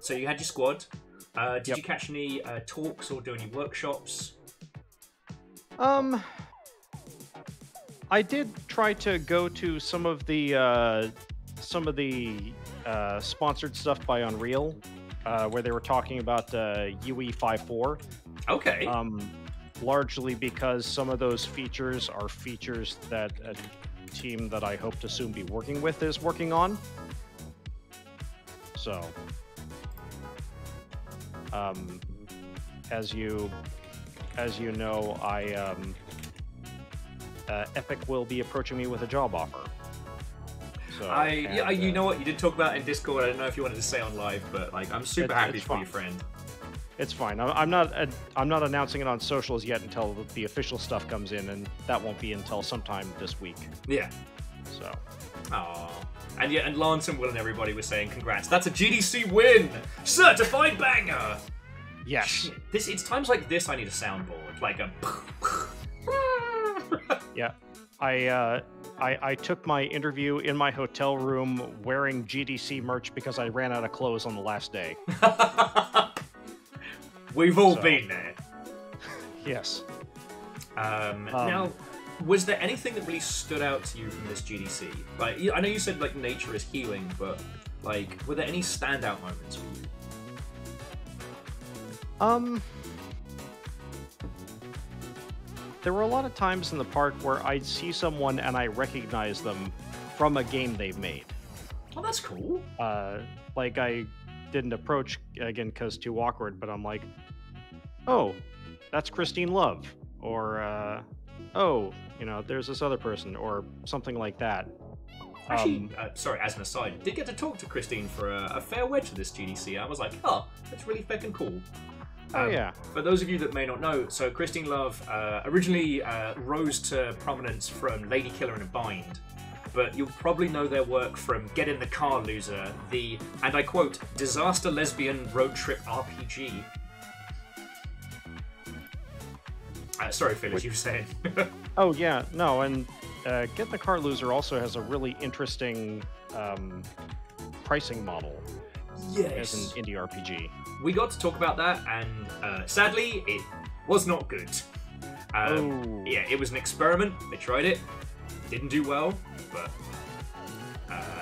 So you had your squad. Did Yep. you catch any talks or do any workshops? I did try to go to some of the sponsored stuff by Unreal, where they were talking about UE 5.4. Okay. Largely because some of those features are features that a team that I hope to soon be working with is working on. So, As you know, Epic will be approaching me with a job offer. So, you know what? You did talk about it in Discord. I don't know if you wanted to say on live, but like, I'm super happy for your friend. It's fine. I'm not announcing it on socials yet until the official stuff comes in, and that won't be until sometime this week. Yeah. So. Aww. And Lance and Will and everybody were saying congrats. That's a GDC win! Certified banger! Yes. It's times like this I need a soundboard. Like a... Yeah. I took my interview in my hotel room wearing GDC merch because I ran out of clothes on the last day. We've all been there. Yes. Now, was there anything that really stood out to you from this GDC? Like, I know you said like nature is healing, but like, were there any standout moments for you? There were a lot of times in the park where I'd see someone and I recognize them from a game they've made. Oh, that's cool. Like, I didn't approach, again, because too awkward, but I'm like, oh, that's Christine Love. Or, oh, you know, there's this other person, or something like that. Actually, sorry, as an aside, did get to talk to Christine for a fair wedge for this GDC. I was like, oh, that's really fucking cool. Oh, yeah. For those of you that may not know, so Christine Love originally rose to prominence from Lady Killer in a Bind, but you'll probably know their work from Get in the Car Loser, the, and I quote, disaster lesbian road trip RPG. Sorry, Phyllis, you were saying. Oh, yeah, no, and Get in the Car Loser also has a really interesting pricing model. Yes. As an indie RPG. We got to talk about that, and sadly, it was not good. Yeah, it was an experiment. They tried it. Didn't do well, but...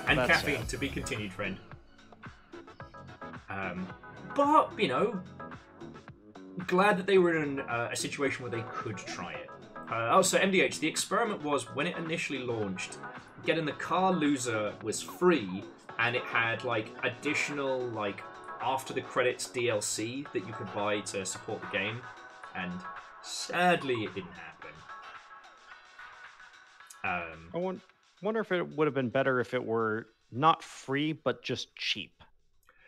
and That's caffeine, sad. to be continued, friend. But, you know, glad that they were in a situation where they could try it. Also, MDH, the experiment was, when it initially launched, Get in the Car Loser was free, and it had, like, additional, like, after the credits DLC that you could buy to support the game, and sadly it didn't happen. I wonder if it would have been better if it were not free, but just cheap,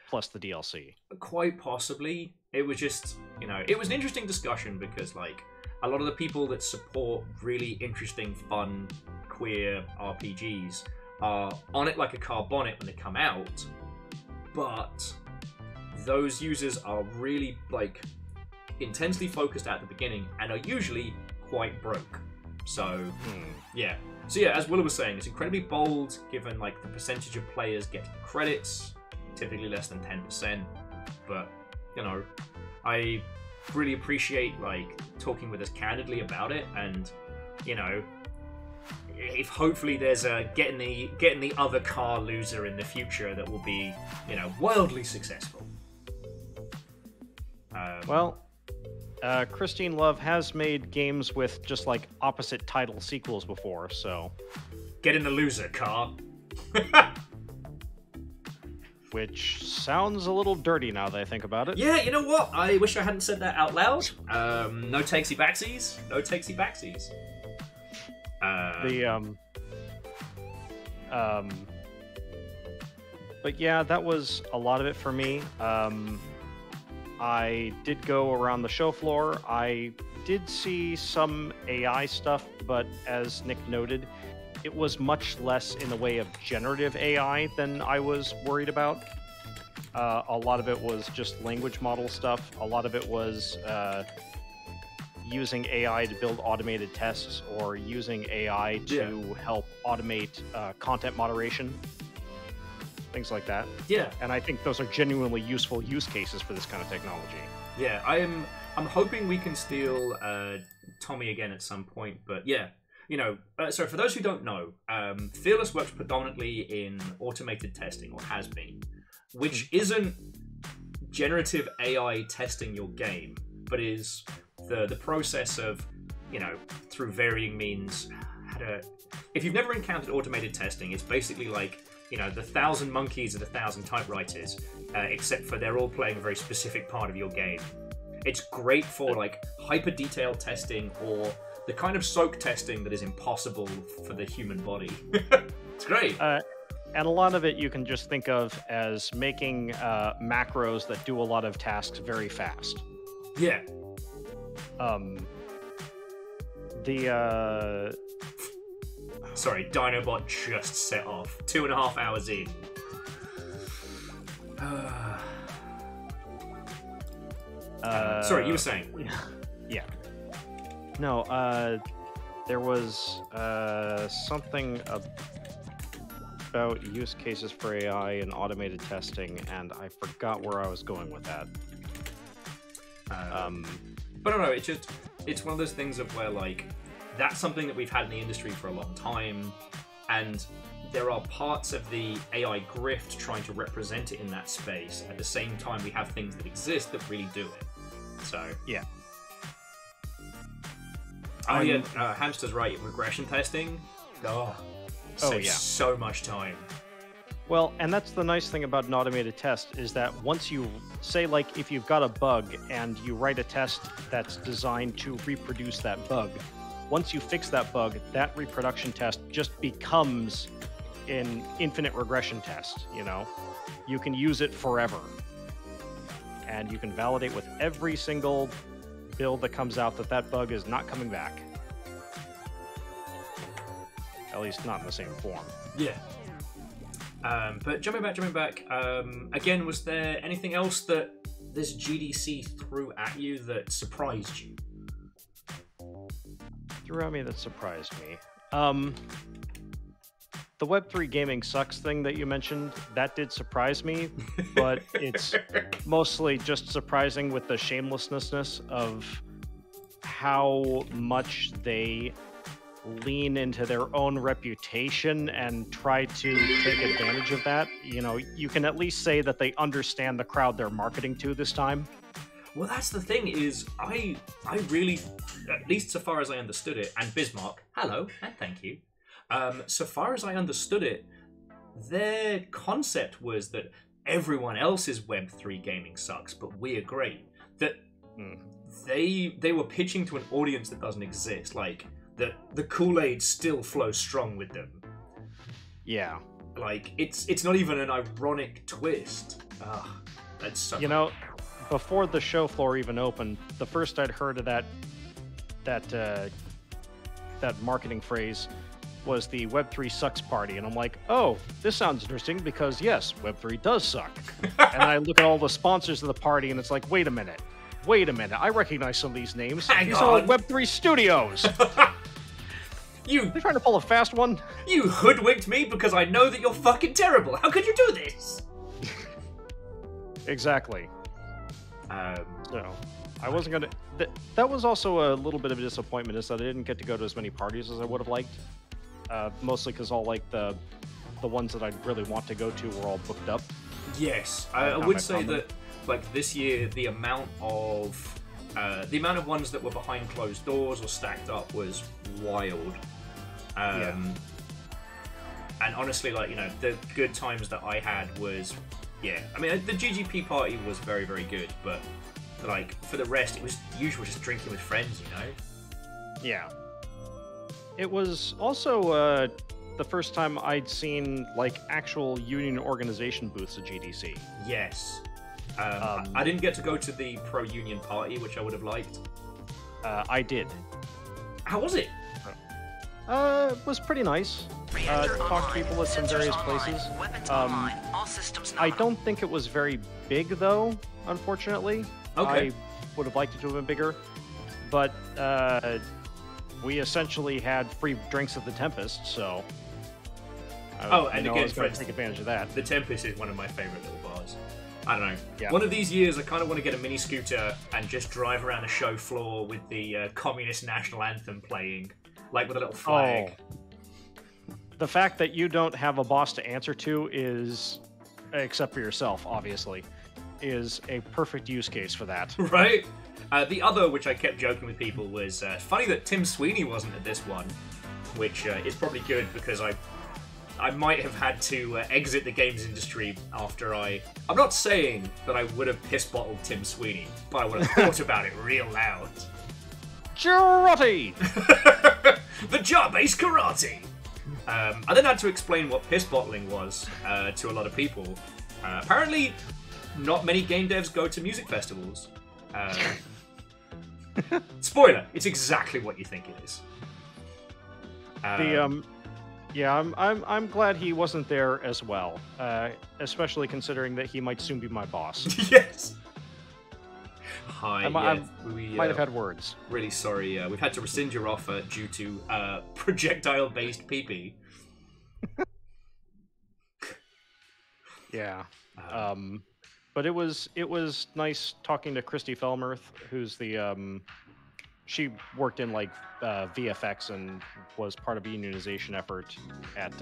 plus the DLC. Quite possibly. It was just, you know, it was an interesting discussion because, like, a lot of the people that support really interesting, fun, queer RPGs are on it like a car bonnet when they come out, but those users are really, like, intensely focused at the beginning and are usually quite broke. So, yeah. So yeah, as Willa was saying, it's incredibly bold given, like, the percentage of players getting credits, typically less than 10%, but, you know, I really appreciate, like, talking with us candidly about it, and, you know, if hopefully there's a getting the other car loser in the future that will be, you know, wildly successful. Well, Christine Love has made games with just like opposite title sequels before, so Get in the loser car. which sounds a little dirty now that I think about it. Yeah, you know what? I wish I hadn't said that out loud. No takesy backsies. No takesy backsies. But yeah, that was a lot of it for me. I did go around the show floor. I did see some AI stuff, but as Nick noted, it was much less in the way of generative AI than I was worried about. A lot of it was just language model stuff. A lot of it was using AI to build automated tests or using AI to help automate content moderation. Things like that. Yeah. And I think those are genuinely useful use cases for this kind of technology. Yeah, I'm hoping we can steal Tommy again at some point, but yeah. You know, so for those who don't know, Fearless works predominantly in automated testing, or has been, which isn't generative AI testing your game, but is the process of, you know, through varying means, if you've never encountered automated testing, it's basically like the 1,000 monkeys and 1,000 typewriters, except for they're all playing a very specific part of your game. It's great for like hyper detailed testing or the kind of soak testing that is impossible for the human body. It's great. And a lot of it you can just think of as making macros that do a lot of tasks very fast. Yeah. Sorry, Dinobot just set off. 2.5 hours in. Sorry, you were saying? Yeah. No, there was something about use cases for AI and automated testing, and I forgot where I was going with that. But no, it's one of those things of where, like, that's something that we've had in the industry for a long time, and there are parts of the AI grift trying to represent it in that space. At the same time, we have things that exist that really do it. So yeah. Oh yeah, Hamster's right. Regression testing. Saves so much time. Well, and that's the nice thing about an automated test is that once you say, like, if you've got a bug and you write a test that's designed to reproduce that bug, once you fix that bug, that reproduction test just becomes an infinite regression test, you know? You can use it forever. And you can validate with every single build that comes out that that bug is not coming back. At least not in the same form. Yeah. But jumping back, again, was there anything else that this GDC threw at you that surprised you? Threw at me that surprised me. The Web3 gaming sucks thing that you mentioned, that did surprise me, but it's mostly just surprising with the shamelessness of how much they lean into their own reputation and try to take advantage of that. You know, you can at least say that they understand the crowd they're marketing to this time. Well, that's the thing is, I really, at least so far as I understood it, and Bismarck, hello, and thank you. So far as I understood it, their concept was that everyone else's Web3 gaming sucks, but we're great. That they were pitching to an audience that doesn't exist, like, the Kool-Aid still flows strong with them. Yeah. Like, it's not even an ironic twist. That's so... You know, before the show floor even opened, the first I'd heard of that marketing phrase was the Web3 sucks party, and I'm like, oh, this sounds interesting because yes, Web3 does suck. And I look at all the sponsors of the party, and it's like, wait a minute, I recognize some of these names. These are Web3 studios. They're trying to pull a fast one. You hoodwinked me because I know that you're fucking terrible. How could you do this? Exactly. So, I wasn't gonna. That was also a little bit of a disappointment, is that I didn't get to go to as many parties as I would have liked. Mostly because all like the ones that I'd really want to go to were all booked up. Yes, I would say that like this year the amount of ones that were behind closed doors or stacked up was wild. And honestly, like, you know, the good times that I had was, yeah. I mean, the GGP party was very, very good, but like for the rest, it was usual just drinking with friends, you know. Yeah. It was also the first time I'd seen like actual union organization booths at GDC. Yes. I didn't get to go to the pro-union party, which I would have liked. I did. How was it? It was pretty nice. Talked to people at some various places. I don't think it was very big, though, unfortunately. Okay. I would have liked it to have been bigger. But we essentially had free drinks at the Tempest, so... and again, I was going to take advantage of that. The Tempest is one of my favourite little bars. I don't know. Yeah. One of these years, I kind of want to get a mini scooter and just drive around a show floor with the Communist National Anthem playing, like with a little flag. Oh. The fact that you don't have a boss to answer to is, except for yourself, obviously, is a perfect use case for that. Right? The other, which I kept joking with people, was funny that Tim Sweeney wasn't at this one, which is probably good because I might have had to exit the games industry after I'm not saying that I would have piss-bottled Tim Sweeney, but I would have thought about it real loud. Karate! The jar-based karate! I then had to explain what piss-bottling was to a lot of people. Apparently, not many game devs go to music festivals. Spoiler, it's exactly what you think it is. Yeah, I'm glad he wasn't there as well, especially considering that he might soon be my boss. Yes. Hi. We might have had words. Really sorry. We've had to rescind your offer due to projectile-based PP. Yeah. But it was nice talking to Christy Felmerth, who's the she worked in like VFX and was part of a unionization effort at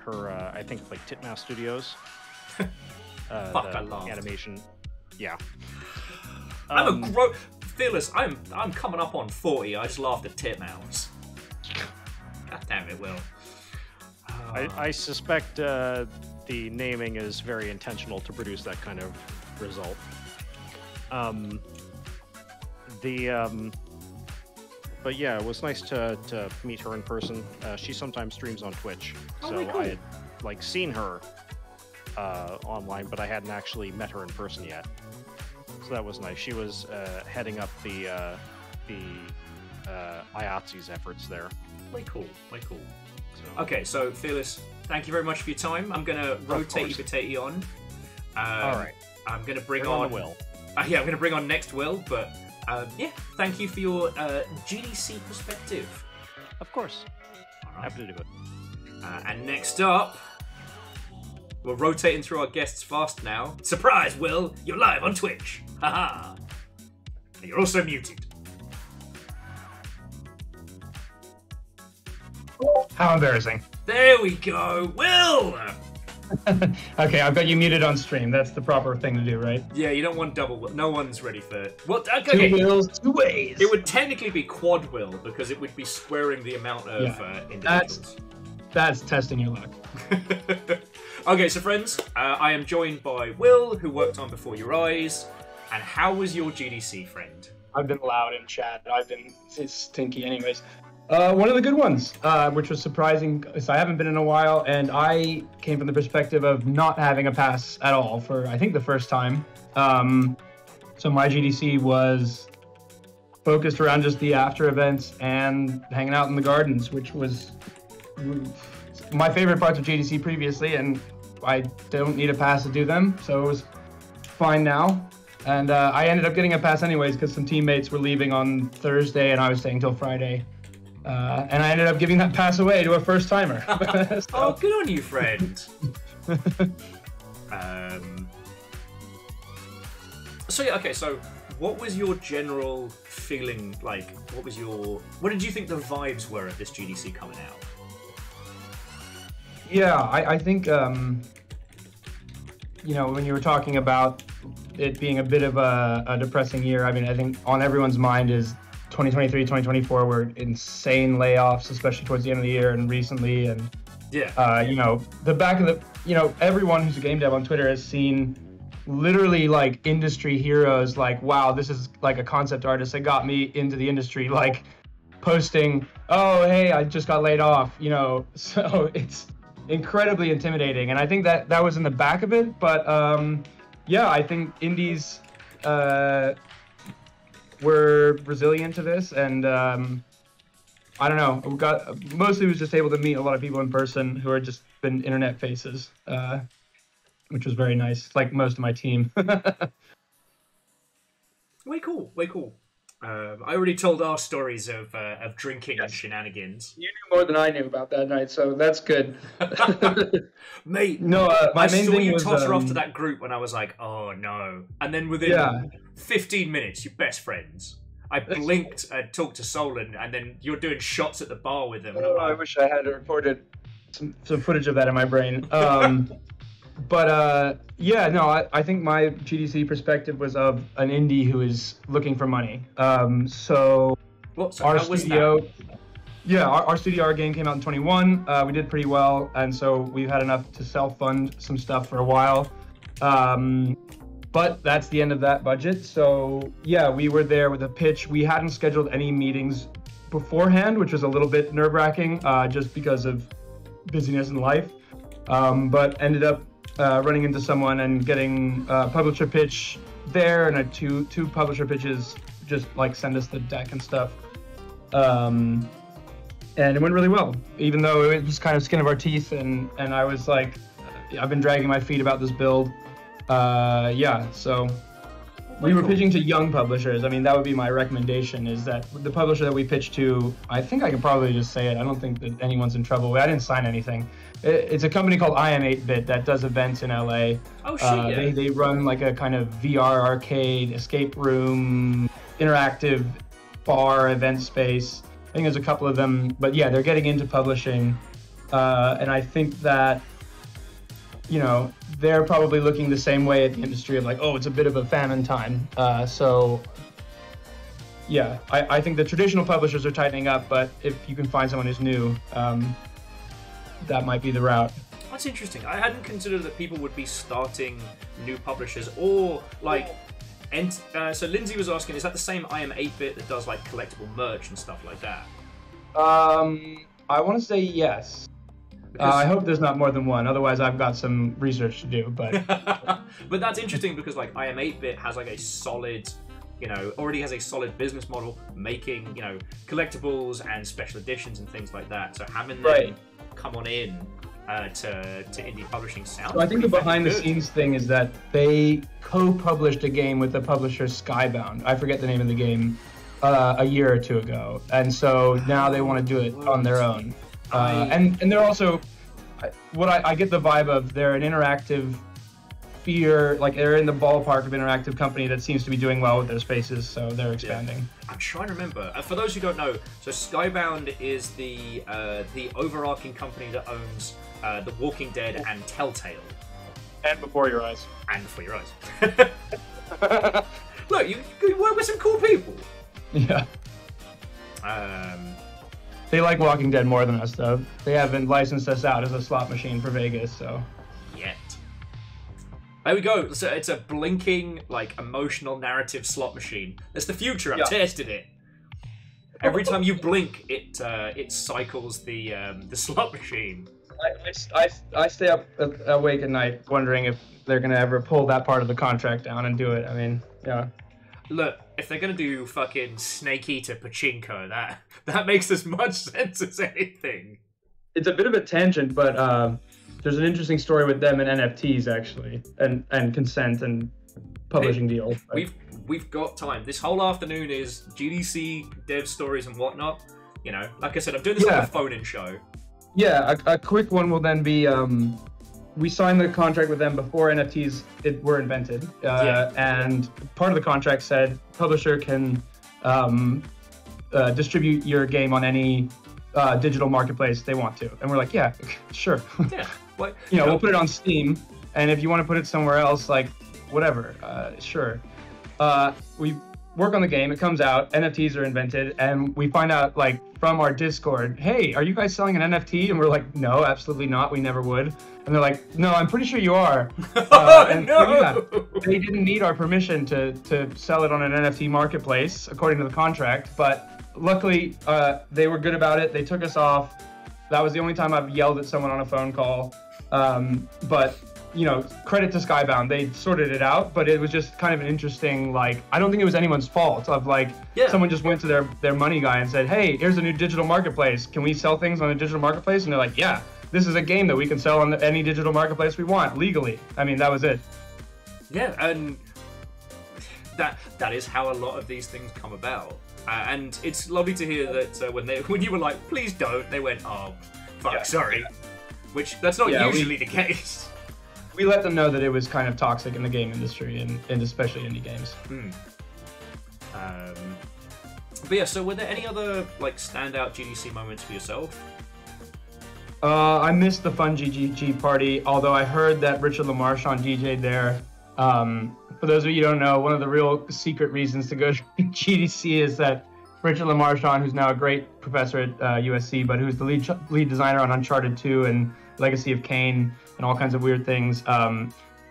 her I think like Titmouse Studios. Fuck, I laughed. Animation. Yeah. I'm Fearless. I'm coming up on 40. I just laughed at Titmouse. God damn it, Will. I suspect the naming is very intentional to produce that kind of result. But yeah, it was nice to meet her in person. She sometimes streams on Twitch, so cool. I had like seen her online, but I hadn't actually met her in person yet. So that was nice. She was heading up the IATSE's efforts there. Way cool. So. Okay, so Fearless, thank you very much for your time. I'm gonna rotate you potato on. All right. I'm gonna bring on Will. Yeah, I'm gonna bring on next Will, but yeah, thank you for your GDC perspective. Of course. All right. Happy to do it. And next up, we're rotating through our guests fast now. Surprise, Will! You're live on Twitch. Haha. And you're also muted. How embarrassing. There we go, Will. Okay, I've got you muted on stream. That's the proper thing to do, right? Yeah, you don't want double Will. No one's ready for it. Well, okay. Two wills, two ways. It would technically be quad Will because it would be squaring the amount of individuals. That's testing your luck. Okay, so friends, I am joined by Will, who worked on Before Your Eyes. And how was your GDC, friend? I've been loud in chat. It's stinky anyways. One of the good ones, which was surprising, because I haven't been in a while, and I came from the perspective of not having a pass at all for, I think, the first time. So my GDC was focused around just the after events and hanging out in the gardens, which was my favorite parts of GDC previously, and I don't need a pass to do them, so it was fine now. And I ended up getting a pass anyways, because some teammates were leaving on Thursday, and I was staying till Friday. And I ended up giving that pass away to a first timer. So. Oh, good on you, friend. So yeah, okay. So, what was your general feeling like? What did you think the vibes were at this GDC coming out? Yeah, I think when you were talking about it being a bit of a depressing year, I mean, I think on everyone's mind is 2023, 2024 were insane layoffs, especially towards the end of the year and recently. And yeah, the back of the, everyone who's a game dev on Twitter has seen literally like industry heroes, like, wow, this is like a concept artist that got me into the industry, like posting, oh, hey, I just got laid off, so it's incredibly intimidating. And I think that was in the back of it. But yeah, I think indies were resilient to this, and I don't know, mostly was just able to meet a lot of people in person who are just been internet faces, which was very nice, like most of my team. Way cool. I already told our stories of drinking and shenanigans. You knew more than I knew about that night, so that's good. Mate, no, I saw you totter off to that group when I was like, oh no. And then within 15 minutes, you're best friends. I blinked and talked to Solon, and then you're doing shots at the bar with them. I wish I had recorded some footage of that in my brain. But yeah, no, I think my GDC perspective was of an indie who is looking for money. So what? So our how was studio, that? yeah, our CDR game came out in 21. We did pretty well, and so we've had enough to self-fund some stuff for a while. But that's the end of that budget. So yeah, we were there with a pitch. We hadn't scheduled any meetings beforehand, which was a little bit nerve-wracking, just because of busyness in life. But ended up running into someone and getting a publisher pitch there, and two publisher pitches, just like send us the deck and stuff. And it went really well, even though it was kind of skin of our teeth, and I was like, I've been dragging my feet about this build. Yeah, so we were pitching to young publishers. I mean, that would be my recommendation, is that the publisher that we pitched to, I think I could probably just say it. I don't think that anyone's in trouble. I didn't sign anything. It's a company called I Am 8-Bit that does events in LA. Oh, shit, yeah. They run like a kind of VR arcade, escape room, interactive bar event space. I think there's a couple of them, but yeah, they're getting into publishing. And I think that, you know, they're probably looking the same way at the industry of like, oh, it's a bit of a famine time. So yeah, I think the traditional publishers are tightening up, but if you can find someone who's new, that might be the route. That's interesting. I hadn't considered that people would be starting new publishers or like. And so Lindsay was asking, is that the same I Am 8-Bit that does like collectible merch and stuff like that? I want to say yes. I hope there's not more than one. Otherwise, I've got some research to do. But but that's interesting because like I Am 8-Bit has like a solid, you know, already has a solid business model making, you know, collectibles and special editions and things like that. So having them come on in to indie publishing sounds. So I think the behind the scenes thing is that they co-published a game with the publisher Skybound. I forget the name of the game. A year or two ago, and so now they want to do it on their own. And they're also, what I get the vibe of, they're an interactive like they're in the ballpark of interactive company that seems to be doing well with their spaces, so they're expanding. Yeah. I'm trying to remember. For those who don't know, so Skybound is the overarching company that owns The Walking Dead and Telltale. And Before Your Eyes. And Before Your Eyes. Look, you work with some cool people. Yeah. They like Walking Dead more than us, though. They haven't licensed us out as a slot machine for Vegas, so. Yet. There we go. So it's a blinking, like, emotional narrative slot machine. That's the future. I've tested it. Every time you blink, it cycles the slot machine. I stay up awake at night wondering if they're gonna ever pull that part of the contract down and do it. I mean, yeah. Look, if they're gonna do fucking Snake Eater Pachinko, that makes as much sense as anything. It's a bit of a tangent, but there's an interesting story with them and NFTs actually, and consent and publishing deals. We've got time. This whole afternoon is GDC dev stories and whatnot. You know, like I said, I'm doing this on a phone-in show. Yeah, a quick one will then be. We signed the contract with them before NFTs were invented, and part of the contract said publisher can distribute your game on any digital marketplace they want to, and we're like, yeah, sure. Yeah, what, you know, we'll put it on Steam, and if you want to put it somewhere else, like whatever, sure. We work on the game, it comes out, NFTs are invented, and we find out like from our Discord, hey, are you guys selling an NFT? And we're like, no, absolutely not, we never would. And they're like, no, I'm pretty sure you are. And no! They didn't need our permission to sell it on an NFT marketplace, according to the contract, but luckily they were good about it. They took us off. That was the only time I've yelled at someone on a phone call. But, you know, credit to Skybound. They sorted it out, but it was just kind of an interesting, like, I don't think it was anyone's fault of like, someone just went to their money guy and said, hey, here's a new digital marketplace. Can we sell things on a digital marketplace? And they're like, yeah. This is a game that we can sell on any digital marketplace we want legally. I mean, that was it. Yeah, and that is how a lot of these things come about. And it's lovely to hear that when you were like, please don't, they went, oh, fuck, sorry. Which that's not usually the case. We let them know that it was kind of toxic in the game industry and especially indie games. But yeah, so were there any other like standout GDC moments for yourself? I missed the fun GGG party, although I heard that Richard LaMarchon DJ'd there. For those of you who don't know, one of the real secret reasons to go to GDC is that Richard Lamarchon, who's now a great professor at USC, but who's the lead designer on Uncharted 2 and Legacy of Kain and all kinds of weird things,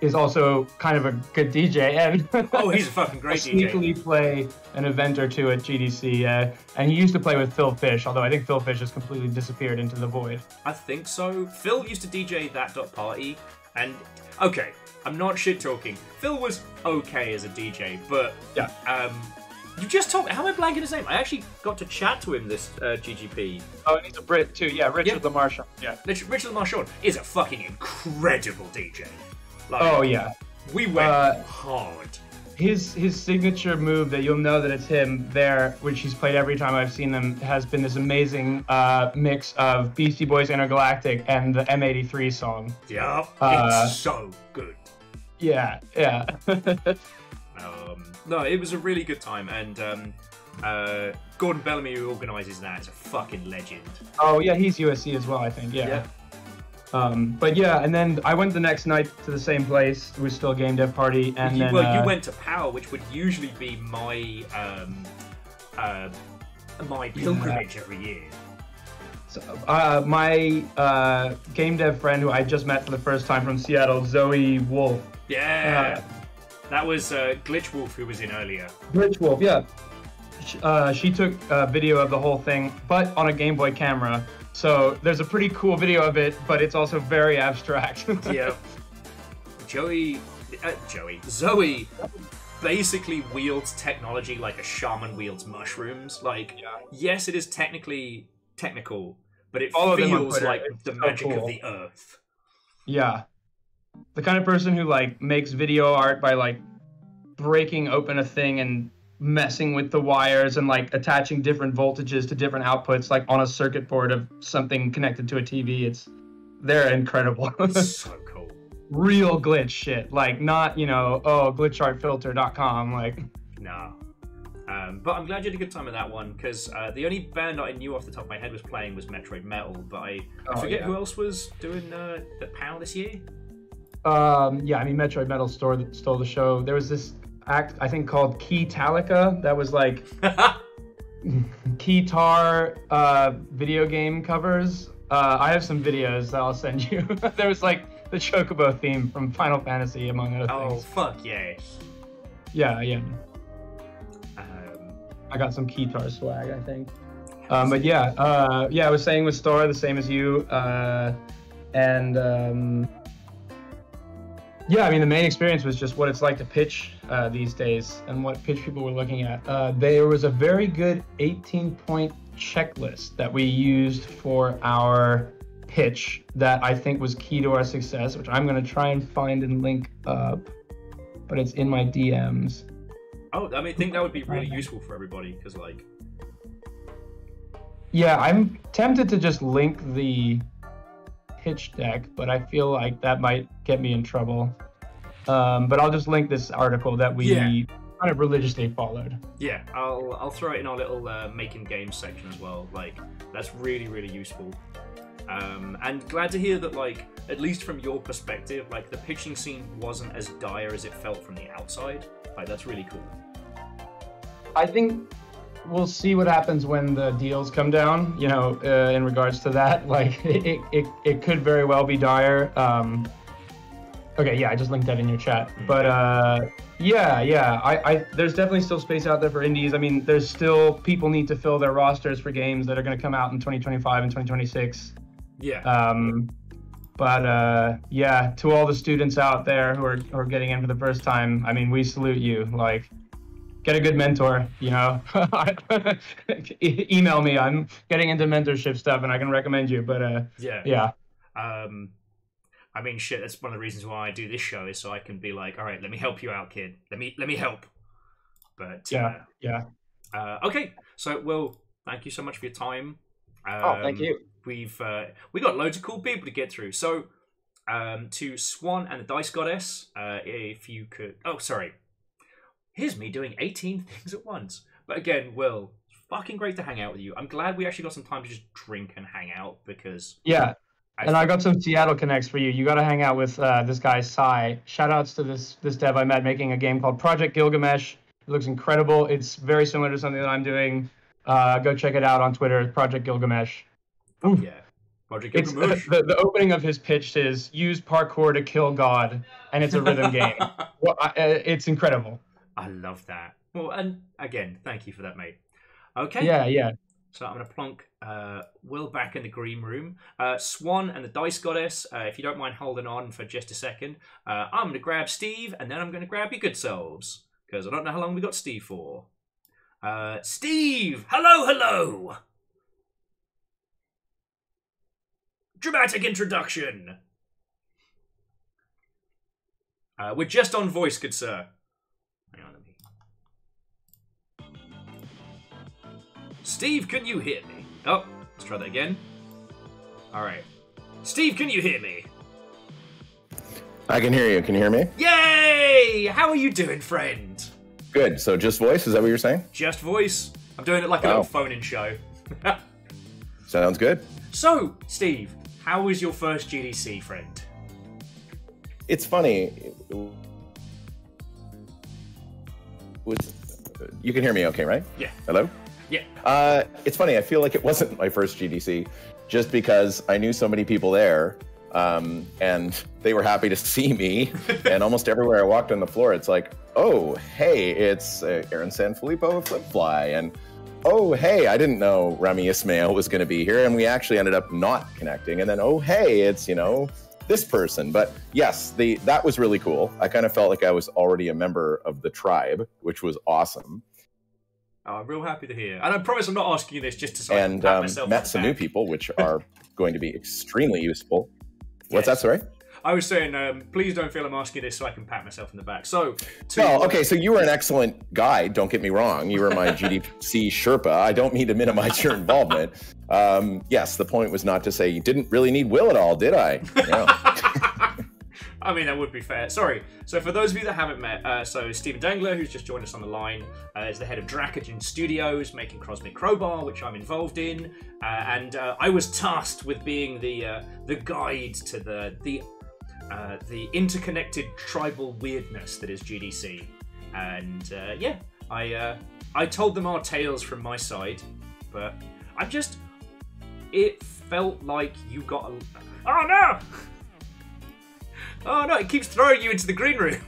is also kind of a good DJ. And Oh, he's a fucking great DJ. sneakily play an event or two at GDC. And he used to play with Phil Fish, although I think Phil Fish has completely disappeared into the void. I think so. Phil used to DJ that party, and okay, I'm not shit talking. Phil was okay as a DJ, but Yeah. You just told me. How am I blanking his name? I actually got to chat to him this GGP. Oh, and he's a Brit too. Yeah, Richard Lamarchon. Yeah. Richard Lamarchon is a fucking incredible DJ. Like, Oh yeah. we went hard. His signature move that you'll know that it's him there, which he's played every time I've seen him, has been this amazing mix of Beastie Boys Intergalactic and the M83 song. Yeah, it's so good. Yeah. No, it was a really good time, and Gordon Bellamy, who organises that, is a fucking legend. Oh yeah, he's USC as well, I think. Yeah. But yeah, and then I went the next night to the same place. It was still a game dev party, and then you went to PAL, which would usually be my my pilgrimage every year. So, my game dev friend, who I just met for the first time from Seattle, Zoe Wolf. Yeah, that was Glitch Wolf who was in earlier. Glitch Wolf, yeah. She took a video of the whole thing, but on a Game Boy camera. So there's a pretty cool video of it, but it's also very abstract. Yeah. Zoe basically wields technology like a shaman wields mushrooms. Like, yes, it is technically technical, but it feels like the magic of the earth. Yeah. The kind of person who like makes video art by like breaking open a thing and messing with the wires and like attaching different voltages to different outputs, like on a circuit board of something connected to a TV. They're incredible. It's so cool. Real glitch shit, like not, glitchartfilter.com, like. No. But I'm glad you had a good time with that one, because the only band that I knew off the top of my head was playing was Metroid Metal, but I forget who else was doing the PAL this year. Metroid Metal stole the show. There was this act, I think, called Keytalica, that was like guitar video game covers. I have some videos that I'll send you. There was like the Chocobo theme from Final Fantasy, among other things. Oh, fuck yes. Yeah. I got some guitar swag, I think. But yeah, I was saying with Star, the same as you. Yeah, I mean, the main experience was just what it's like to pitch these days and what pitch people were looking at. There was a very good 18-point checklist that we used for our pitch that I think was key to our success, which I'm going to try and find and link up, but it's in my DMs. Oh, I think that would be really useful for everybody, because, like... Yeah, I'm tempted to just link the pitch deck, but I feel like that might get me in trouble. But I'll just link this article that we kind of religiously followed. Yeah, I'll throw it in our little making games section as well. Like, that's really, really useful. And glad to hear that, like, at least from your perspective, like, the pitching scene wasn't as dire as it felt from the outside. Like, that's really cool. I think we'll see what happens when the deals come down, in regards to that. Like, it could very well be dire. Okay, yeah, I just linked that in your chat. But I there's definitely still space out there for indies. I mean, there's still people need to fill their rosters for games that are going to come out in 2025 and 2026. Yeah. To all the students out there who are getting in for the first time, I mean, we salute you. Like, get a good mentor, Email me. I'm getting into mentorship stuff and I can recommend you, but yeah. I mean, shit, that's one of the reasons why I do this show, is so I can be like, all right, let me help you out, kid. Let me help. But okay. So, Will, thank you so much for your time. Thank you. We got loads of cool people to get through. So, to Swan and the Dice Goddess, if you could... Oh, sorry. Here's me doing 18 things at once. But again, Will, it's fucking great to hang out with you. I'm glad we actually got some time to just drink and hang out, because... Yeah. I got some Seattle connects for you. You got to hang out with this guy, Sai. Shout-outs to this dev I met making a game called Project Gilgamesh. It looks incredible. It's very similar to something that I'm doing. Go check it out on Twitter, Project Gilgamesh. Oh, yeah. Project It's, Gilgamesh. the opening of his pitch is use parkour to kill God, and it's a rhythm game. Well, it's incredible. I love that. Well, and again, thank you for that, mate. Okay. Yeah. So I'm going to plonk Will back in the green room. Swan and the Dice Goddess, if you don't mind holding on for just a second, I'm going to grab Steve, and then I'm going to grab your good selves, because I don't know how long we got Steve for. Steve! Hello! Dramatic introduction. We're just on voice, good sir. Hang on, let me... Steve, can you hear me? Oh, let's try that again. Alright. Steve, can you hear me? I can hear you. Can you hear me? Yay! How are you doing, friend? Good. So just voice? Is that what you're saying? Just voice. I'm doing it like a little phone-in show. Sounds good. So, Steve, how was your first GDC, friend? It's funny. You can hear me okay, right? Yeah. Hello? Yeah. It's funny. I feel like it wasn't my first GDC just because I knew so many people there, and they were happy to see me. And almost everywhere I walked on the floor, it's like, oh, hey, it's Aaron Sanfilippo of Flipfly. And oh, hey, I didn't know Rami Ismail was going to be here. And we actually ended up not connecting. And then, oh, hey, it's, this person. But yes, that was really cool. I kind of felt like I was already a member of the tribe, which was awesome. Oh, I'm real happy to hear. And I promise I'm not asking you this just to so I can pat myself met some new people, which are going to be extremely useful. What's that, sorry? I was saying, please don't feel I'm asking this so I can pat myself in the back. So, okay, so you were an excellent guide, don't get me wrong. You were my GDC Sherpa. I don't mean to minimize your involvement. Yes, the point was not to say you didn't really need Will at all, did I? Yeah. I mean, that would be fair. Sorry. So for those of you that haven't met, so Stephen Dangler, who's just joined us on the line, is the head of Dracogen Studios, making Cosmic Crowbar, which I'm involved in. And I was tasked with being the guide to the interconnected tribal weirdness that is GDC. And yeah, I told them our tales from my side, but it felt like you got oh no! Oh no, it keeps throwing you into the green room.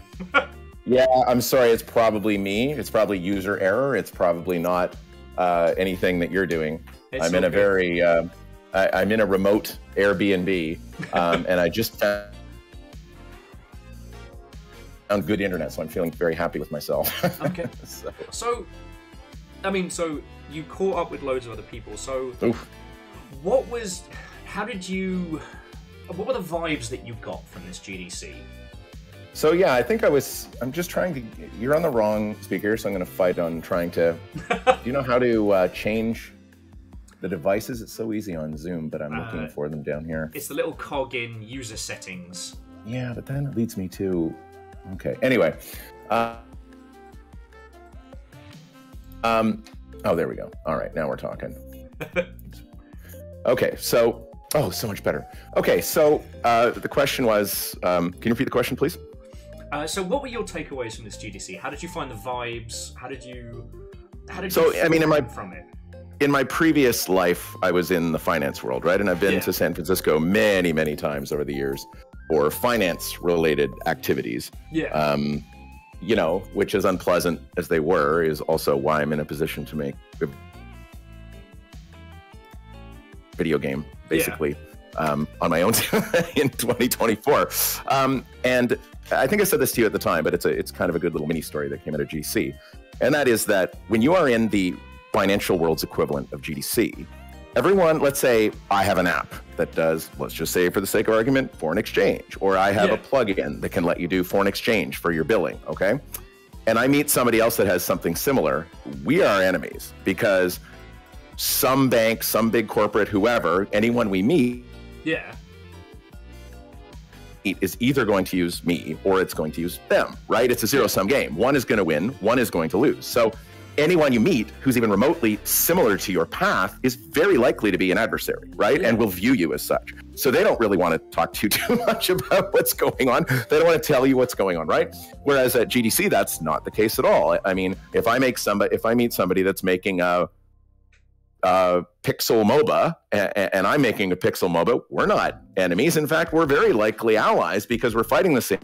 Yeah, I'm sorry, it's probably me. It's probably user error. It's probably not anything that you're doing. I'm in a very, I'm in a remote Airbnb, and I just found good internet, so I'm feeling very happy with myself. Okay. So, I mean, so you caught up with loads of other people. So, what were the vibes that you got from this GDC? So yeah, I think I'm just trying to, you're on the wrong speaker, so I'm going to fight on trying to, do you know how to change the devices? It's so easy on Zoom, but I'm looking for them down here. It's the little cog in user settings. Yeah, but then it leads me to, okay. Anyway. Oh, there we go. All right, now we're talking. Okay, so, oh, so much better. Okay, so the question was, can you repeat the question, please? So what were your takeaways from this GDC? How did you find the vibes? How did you from it? In my previous life, I was in the finance world, right? And I've been to San Francisco many, many times over the years for finance-related activities. Yeah. Which as unpleasant as they were, is also why I'm in a position to make a video game, basically, on my own in 2024. And I think I said this to you at the time, but it's kind of a good little mini story that came out of GDC. And that is that when you are in the financial world's equivalent of GDC, everyone, let's say I have an app that does, let's just say for the sake of argument, foreign exchange, or I have a plugin that can let you do foreign exchange for your billing, okay? And I meet somebody else that has something similar, we are enemies, because some bank, some big corporate, whoever, anyone we meet is either going to use me or it's going to use them, right? It's a zero-sum game. One is going to win, one is going to lose. So anyone you meet who's even remotely similar to your path is very likely to be an adversary, right? And will view you as such. So they don't really want to talk to you too much about what's going on. They don't want to tell you what's going on, right? Whereas at GDC, that's not the case at all. I mean, if I meet somebody that's making a pixel MOBA, and I'm making a pixel MOBA, we're not enemies. In fact, we're very likely allies because we're fighting the same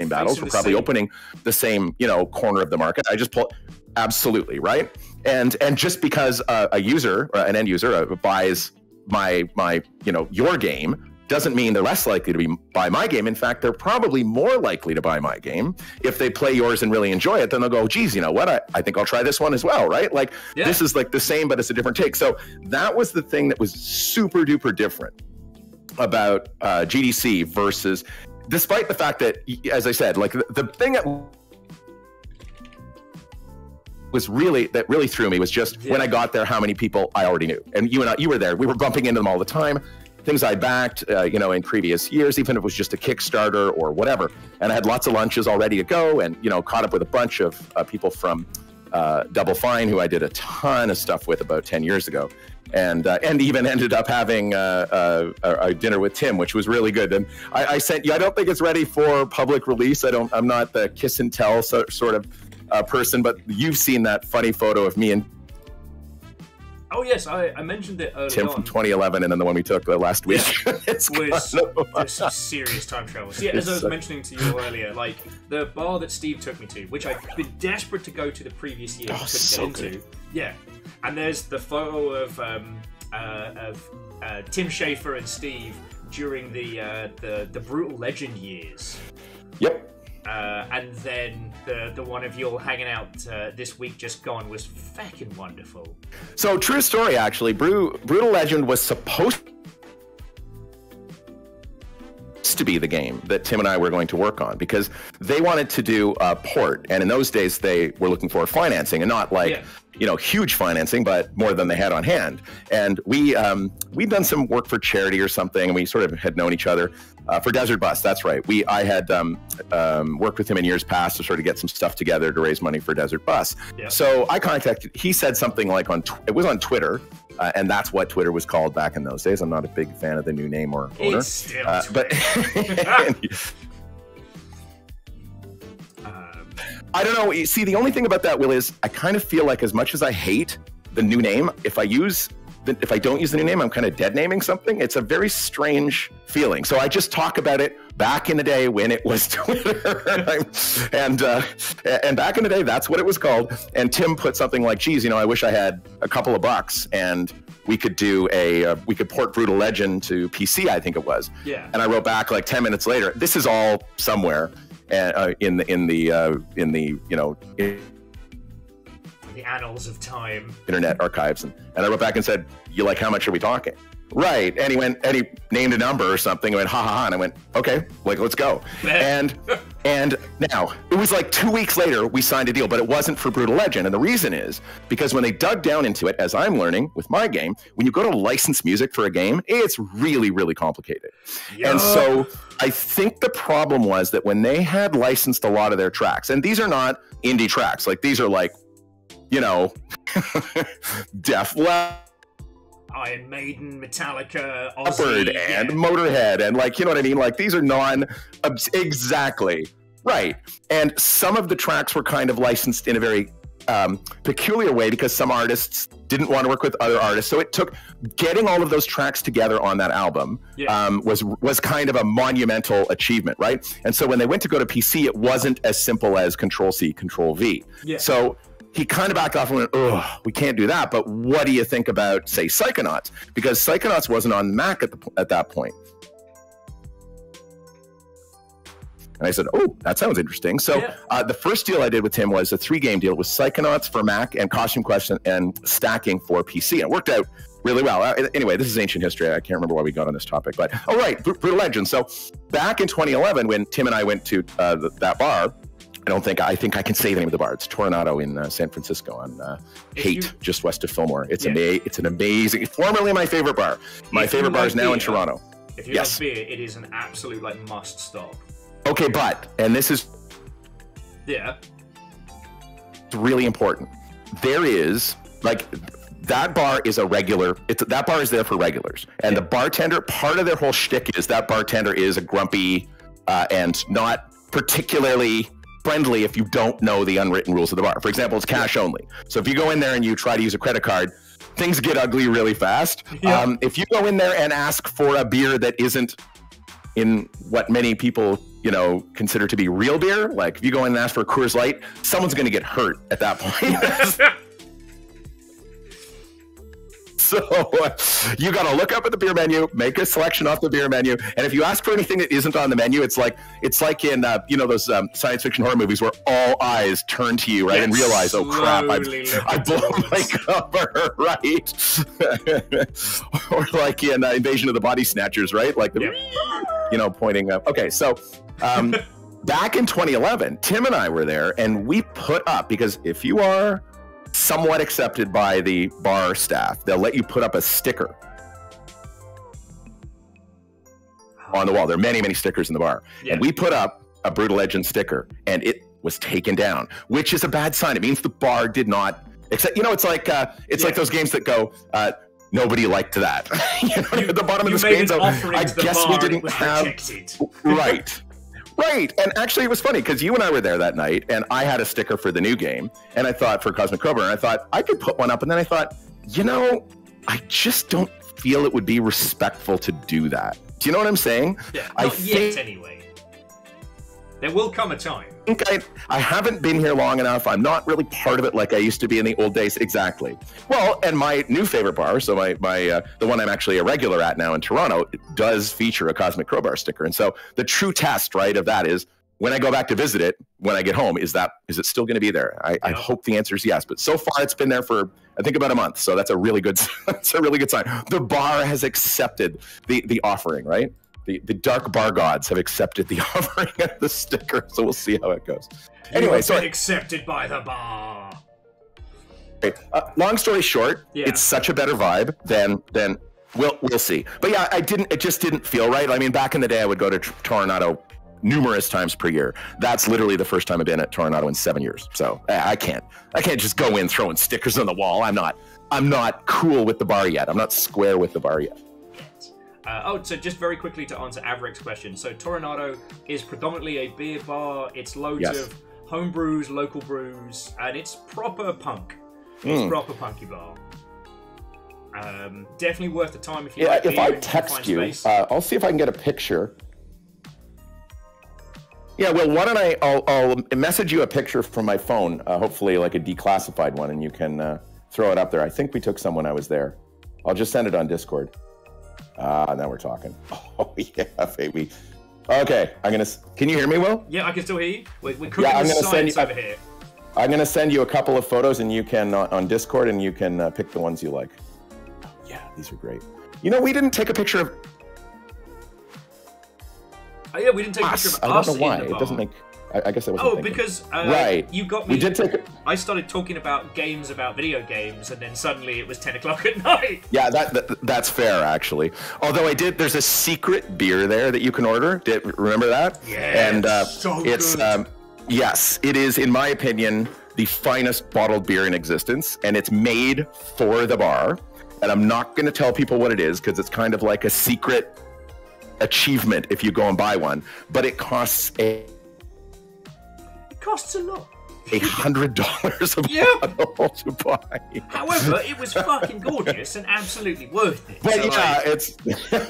battles. We're probably opening the same, corner of the market. I just pull absolutely right. And just because a user, or an end user, buys my your game, doesn't mean they're less likely to buy my game. In fact, they're probably more likely to buy my game. If they play yours and really enjoy it, then they'll go, geez, you know what? I think I'll try this one as well, right? Like, this is like the same, but it's a different take. So that was the thing that was super duper different about GDC versus, despite the fact that, as I said, like the thing that really threw me was just when I got there, how many people I already knew. And you were there. We were bumping into them all the time. Things I backed, in previous years, even if it was just a Kickstarter or whatever. And I had lots of lunches all ready to go, and caught up with a bunch of people from Double Fine, who I did a ton of stuff with about 10 years ago, and even ended up having a dinner with Tim, which was really good. And I sent you. I don't think it's ready for public release. I'm not the kiss and tell sort of person, but you've seen that funny photo of me and. Oh yes, I mentioned it earlier. Tim from 2011, and then the one we took last week. There's some serious time travel. So, as I was mentioning to you earlier, like the bar that Steve took me to, which I've been desperate to go to the previous year, couldn't get into. Yeah, and there's the photo of Tim Schafer and Steve during the Brutal Legend years. Yep. And then the one of you all hanging out this week just gone was fucking wonderful. So true story, actually. Brutal Legend was supposed to be the game that Tim and I were going to work on because they wanted to do a port, and in those days they were looking for financing, and not like huge financing, but more than they had on hand. And we'd done some work for charity or something, and we sort of had known each other for Desert Bus. That's right. I had worked with him in years past to sort of get some stuff together to raise money for Desert Bus. Yeah. So I contacted. He said something like it was on Twitter. And that's what Twitter was called back in those days. I'm not a big fan of the new name or owner. It's still but I don't know. See, the only thing about that, Will, is I kind of feel like as much as I hate the new name, if I don't use the new name, I'm kind of dead naming something. It's a very strange feeling. So I just talk about it back in the day when it was Twitter. and back in the day, that's what it was called. And Tim put something like, geez, I wish I had a couple of bucks and we could do we could port Brutal Legend to PC, I think it was. Yeah. And I wrote back like 10 minutes later, this is all somewhere in the annals of time, internet archives, and I wrote back and said, how much are we talking? Right. And he named a number or something. I went, ha ha ha. And I went, okay, let's go. and now it was like 2 weeks later, we signed a deal, but it wasn't for Brutal Legend. And the reason is because when they dug down into it, as I'm learning with my game, when you go to license music for a game, it's really, really complicated. Yep. And so I think the problem was that when they had licensed a lot of their tracks, and these are not indie tracks, like these are like, Def Leppard, Iron Maiden, Metallica, Ozzy, and Motorhead, and you know what I mean? Like these are exactly right. And some of the tracks were kind of licensed in a very peculiar way because some artists didn't want to work with other artists. So it took getting all of those tracks together on that album was kind of a monumental achievement, right? And so when they went to go to PC, it wasn't as simple as Control-C, Control-V. Yeah. So he kind of backed off and went, oh, we can't do that. But what do you think about, say, Psychonauts? Because Psychonauts wasn't on Mac at that point. And I said, oh, that sounds interesting. So the first deal I did with him was a 3-game deal with Psychonauts for Mac and Costume Quest and Stacking for PC. And it worked out really well. Anyway, this is ancient history. I can't remember why we got on this topic. But, Brutal Legend. So back in 2011, when Tim and I went to that bar, I think I can say the name of the bar. It's Toronado in San Francisco on Haight, just west of Fillmore. It's an amazing, formerly my favorite bar. My favorite bar is now in Toronto. If you love beer, it is an absolute must stop. Okay, and this is really important. There is that bar is a regular. That bar is there for regulars, and the bartender. Part of their whole shtick is that bartender is a grumpy and not particularly friendly if you don't know the unwritten rules of the bar. For example, it's cash only. So if you go in there and you try to use a credit card, things get ugly really fast. Yeah. If you go in there and ask for a beer that isn't in what many people, you know, consider to be real beer, like if you go in and ask for a Coors Light, someone's going to get hurt at that point. So you got to look up at the beer menu, make a selection off the beer menu, and if you ask for anything that isn't on the menu, it's like in you know, those science fiction horror movies where all eyes turn to you, right, and realize, oh crap, I blew my cover, right? Or like in Invasion of the Body Snatchers, right? Like the, you know, pointing up. Okay, so back in 2011, Tim and I were there, and we put up, because if you are somewhat accepted by the bar staff, they'll let you put up a sticker on the wall. There are many, many stickers in the bar. And we put up a Brutal Legend sticker, and it was taken down, which is a bad sign. It means the bar did not accept, you know, it's like those games that go, nobody liked that. You know, at the bottom of the screen, so I guess we didn't have, right. Right, and actually it was funny because you and I were there that night, and I had a sticker for the new game, and I thought for Cosmic Crowbar, and I thought I could put one up, and then I thought, you know, I just don't feel it would be respectful to do that. Do you know what I'm saying? Yeah, not yet anyway. There will come a time. I haven't been here long enough. I'm not really part of it like I used to be in the old days. Exactly. Well, and my new favorite bar, so the one I'm actually a regular at now in Toronto, does feature a Cosmic Crowbar sticker. And so the true test, right, of that is when I go back to visit it, when I get home, is it still going to be there? I hope the answer is yes. But so far, it's been there for, I think, about a month. So that's a really good, that's a really good sign. The bar has accepted the offering, right? The dark bar gods have accepted the offering of the sticker, so we'll see how it goes. Anyway, so accepted by the bar. Okay, long story short, it's such a better vibe than we'll see. But yeah, it just didn't feel right. I mean, back in the day, I would go to Toronto numerous times per year. That's literally the first time I've been at Toronto in 7 years. So I can't just go in throwing stickers on the wall. I'm not cool with the bar yet. I'm not square with the bar yet. So just very quickly to answer Averick's question. So Toronado is predominantly a beer bar. It's loads of home brews, local brews, and it's proper punk. It's proper punky bar. Definitely worth the time if you like beer. If I text you, I'll see if I can get a picture. Yeah, well, why don't I'll message you a picture from my phone, hopefully like a declassified one, and you can throw it up there. I think we took some when I was there. I'll just send it on Discord. Now we're talking. Oh, yeah, baby. Okay, can you hear me, Will? Yeah, I can still hear you. We're cooking the science over here. I'm going to send you a couple of photos, and you can, on Discord, and you can pick the ones you like. Oh, yeah, these are great. You know, we didn't take a picture of... Oh, yeah, we didn't take a picture of us. I don't know why. It doesn't make... I guess I wasn't thinking. Because right. You got me. We did take I started talking about video games, and then suddenly it was 10 o'clock at night. Yeah, that's fair, actually. Although there's a secret beer there that you can order. Remember that? Yeah, and so it's good. Yes, it is, in my opinion, the finest bottled beer in existence, and it's made for the bar. And I'm not going to tell people what it is because it's kind of like a secret achievement if you go and buy one. But it costs costs a lot. $100 a bottle to buy. However, it was fucking gorgeous and absolutely worth it. But so, yeah,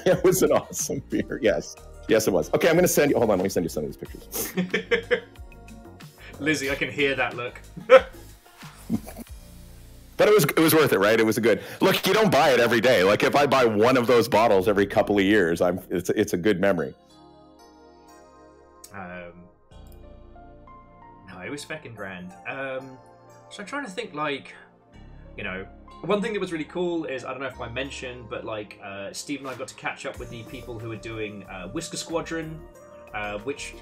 it was an awesome beer. Yes, it was. Okay, I'm going to send you. Hold on, let me send you some of these pictures. Lizzie, I can hear that look. But it was worth it, right? It was a good look. You don't buy it every day. Like if I buy one of those bottles every couple of years, it's a good memory. No, it was fucking grand. So I'm trying to think, like, you know, one thing that was really cool is, I don't know if I mentioned, but like Steve and I got to catch up with the people who were doing Whisker Squadron, which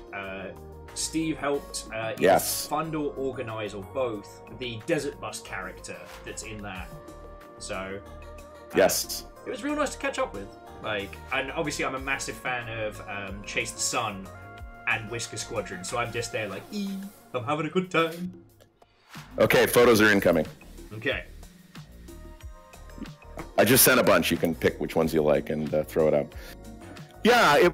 Steve helped either fund or organize, or both, the Desert Bus character that's in that. So yes, it was real nice to catch up with. Like, and obviously I'm a massive fan of Chase the Sun and Whisker Squadron, so I'm just there like, I'm having a good time. Okay, photos are incoming. Okay. I just sent a bunch. You can pick which ones you like and throw it up. Yeah,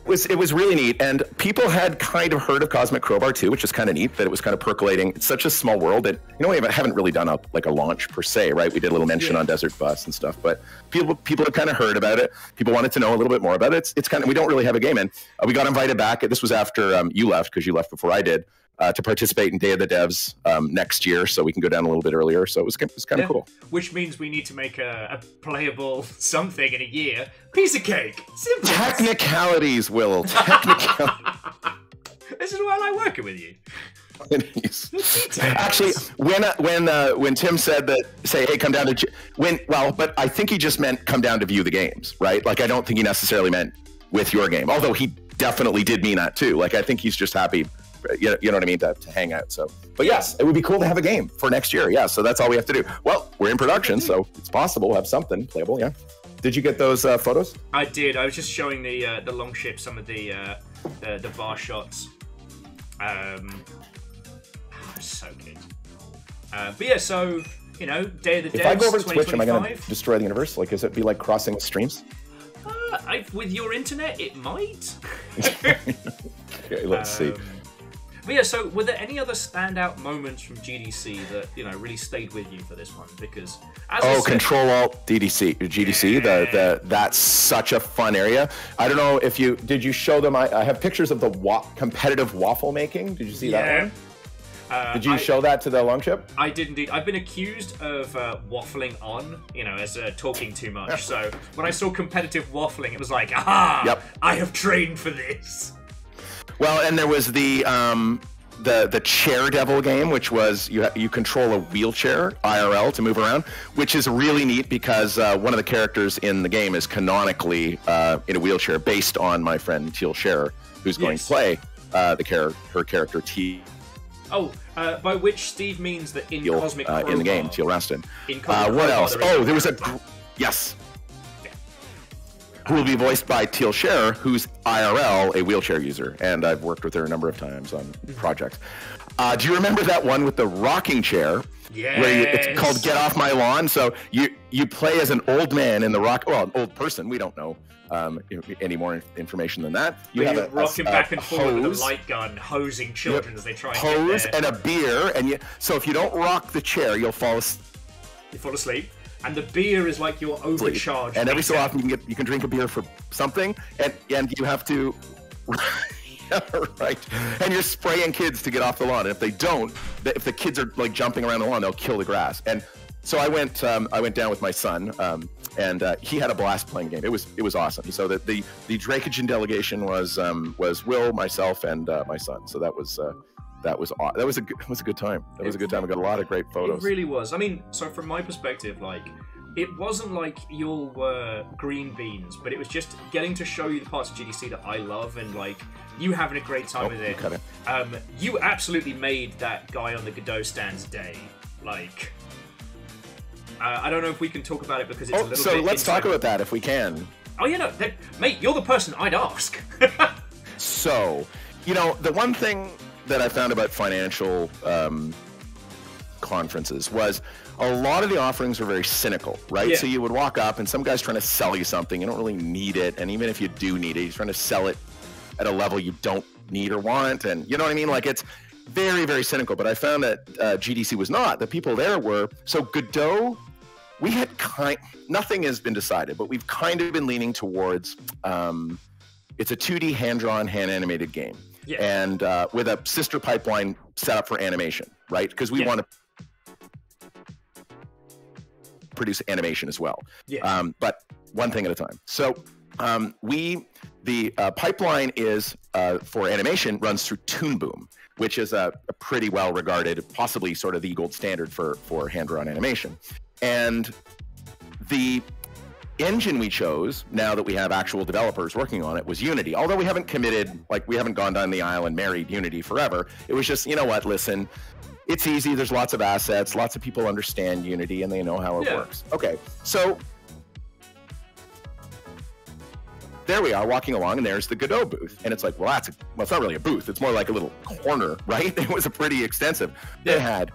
it was really neat, and people had kind of heard of Cosmic Crowbar too, which is kind of neat that it was kind of percolating. It's such a small world that we haven't really done a launch per se, right? We did a little mention on Desert Bus and stuff, but people have kind of heard about it. People wanted to know a little bit more about it. It's kind of, we don't really have a game, and we got invited back. This was after you left, because you left before I did. To participate in Day of the Devs next year, so we can go down a little bit earlier. So it was kind of cool. Which means we need to make a playable something in a year. Piece of cake. Simple. Technicalities, Will. Technicalities. This is why I like working with you. Actually, when Tim said that, hey, come down to but I think he just meant come down to view the games, right? Like, I don't think he necessarily meant with your game, although he definitely did mean that too. Like, I think he's just happy. You know what I mean, to hang out. So, but yes, it would be cool to have a game for next year. Yeah, so that's all we have to do. Well, we're in production, so it's possible we'll have something playable. Yeah. Did you get those photos? I did. I was just showing the longship, some of the bar shots. So good. But yeah, so Day of the Devs. If I go over to Twitch, am I going to destroy the universe? Like, is it be like crossing streams? With your internet, it might. Okay, let's see. But yeah, so were there any other standout moments from GDC that really stayed with you for this one? Because Control Alt GDC. Yeah. That's such a fun area. I don't know if did you show them? I have pictures of the competitive waffle making. Did you see that one? Did you show that to the longship? I did indeed. I've been accused of waffling on, as talking too much. So when I saw competitive waffling, it was like, aha! Yep. I have trained for this. Well, and there was the Chair Devil game, which was you control a wheelchair IRL to move around, which is really neat because one of the characters in the game is canonically in a wheelchair, based on my friend Teal Scherer, who's going to play her character T. Oh, by which Steve means that in Cosmic Crowbar. In the game, Teal Raston. What else? There was yes. Who will be voiced by Teal Scherer, who's IRL a wheelchair user, and I've worked with her a number of times on projects. Do you remember that one with the rocking chair? Yes. Where it's called Get Off My Lawn. So you play as an old man in the an old person. We don't know any more information than that. You have a rocking back and forth with a light gun, hosing children as they try and hose and a beer, so if you don't rock the chair, you'll fall asleep. You fall asleep. And the beer is like you're overcharged. And every so often you can drink a beer for something, and you have to, right? And you're spraying kids to get off the lawn. And if they don't, if the kids are like jumping around the lawn, they'll kill the grass. And so I went down with my son, and he had a blast playing the game. It was awesome. So the Dracogen delegation was Will, myself, and my son. So that was a good time. That was a good time. I got a lot of great photos. It really was. I mean, so from my perspective, like, it wasn't like you all were green beans, but it was just getting to show you the parts of GDC that I love, and like you having a great time with it. You absolutely made that guy on the Godot stand's day. Like, I don't know if we can talk about it because it's a little bit. So let's talk about that if we can. Oh yeah, no, mate, you're the person I'd ask. So, the one thing that I found about financial conferences was a lot of the offerings were very cynical, right? Yeah. So you would walk up and some guy's trying to sell you something. You don't really need it. And even if you do need it, he's trying to sell it at a level you don't need or want. And you know what I mean? Like, it's very, very cynical. But I found that GDC was not. The people there were. So Godot, we had nothing has been decided, but we've kind of been leaning towards it's a 2D hand-drawn, hand-animated game. Yeah. And with a sister pipeline set up for animation, right? Because we want to produce animation as well. Yeah. But one thing at a time. So the pipeline is for animation runs through Toon Boom, which is a pretty well-regarded, possibly sort of the gold standard for hand-drawn animation. And the engine we chose, now that we have actual developers working on it, was Unity. Although we haven't committed, we haven't gone down the aisle and married Unity forever. It was just, listen, it's easy. There's lots of assets. Lots of people understand Unity and they know how it works. Okay, so there we are walking along, and there's the Godot booth. And it's like, well, it's not really a booth. It's more like a little corner, right? It was a pretty extensive. They had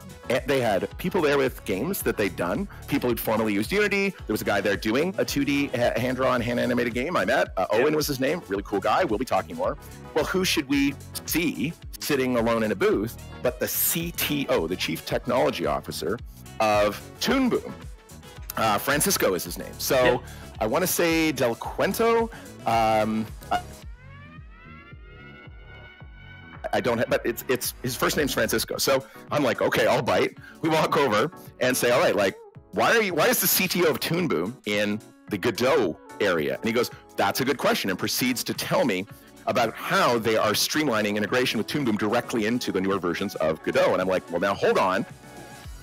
people there with games that they'd done, people who'd formerly used Unity. There was a guy there doing a 2D hand-drawn, hand-animated game I met. Owen was his name, really cool guy. We'll be talking more. Well, who should we see sitting alone in a booth but the CTO, the Chief Technology Officer of Toon Boom. Francisco is his name. So I want to say Del Cuento. I don't have, but it's his first name's Francisco. So I'm like, okay, I'll bite. We walk over and say, all right, like, why is the CTO of Toon Boom in the Godot area? And he goes, that's a good question, and proceeds to tell me about how they are streamlining integration with Toon Boom directly into the newer versions of Godot. And I'm like, well, now hold on.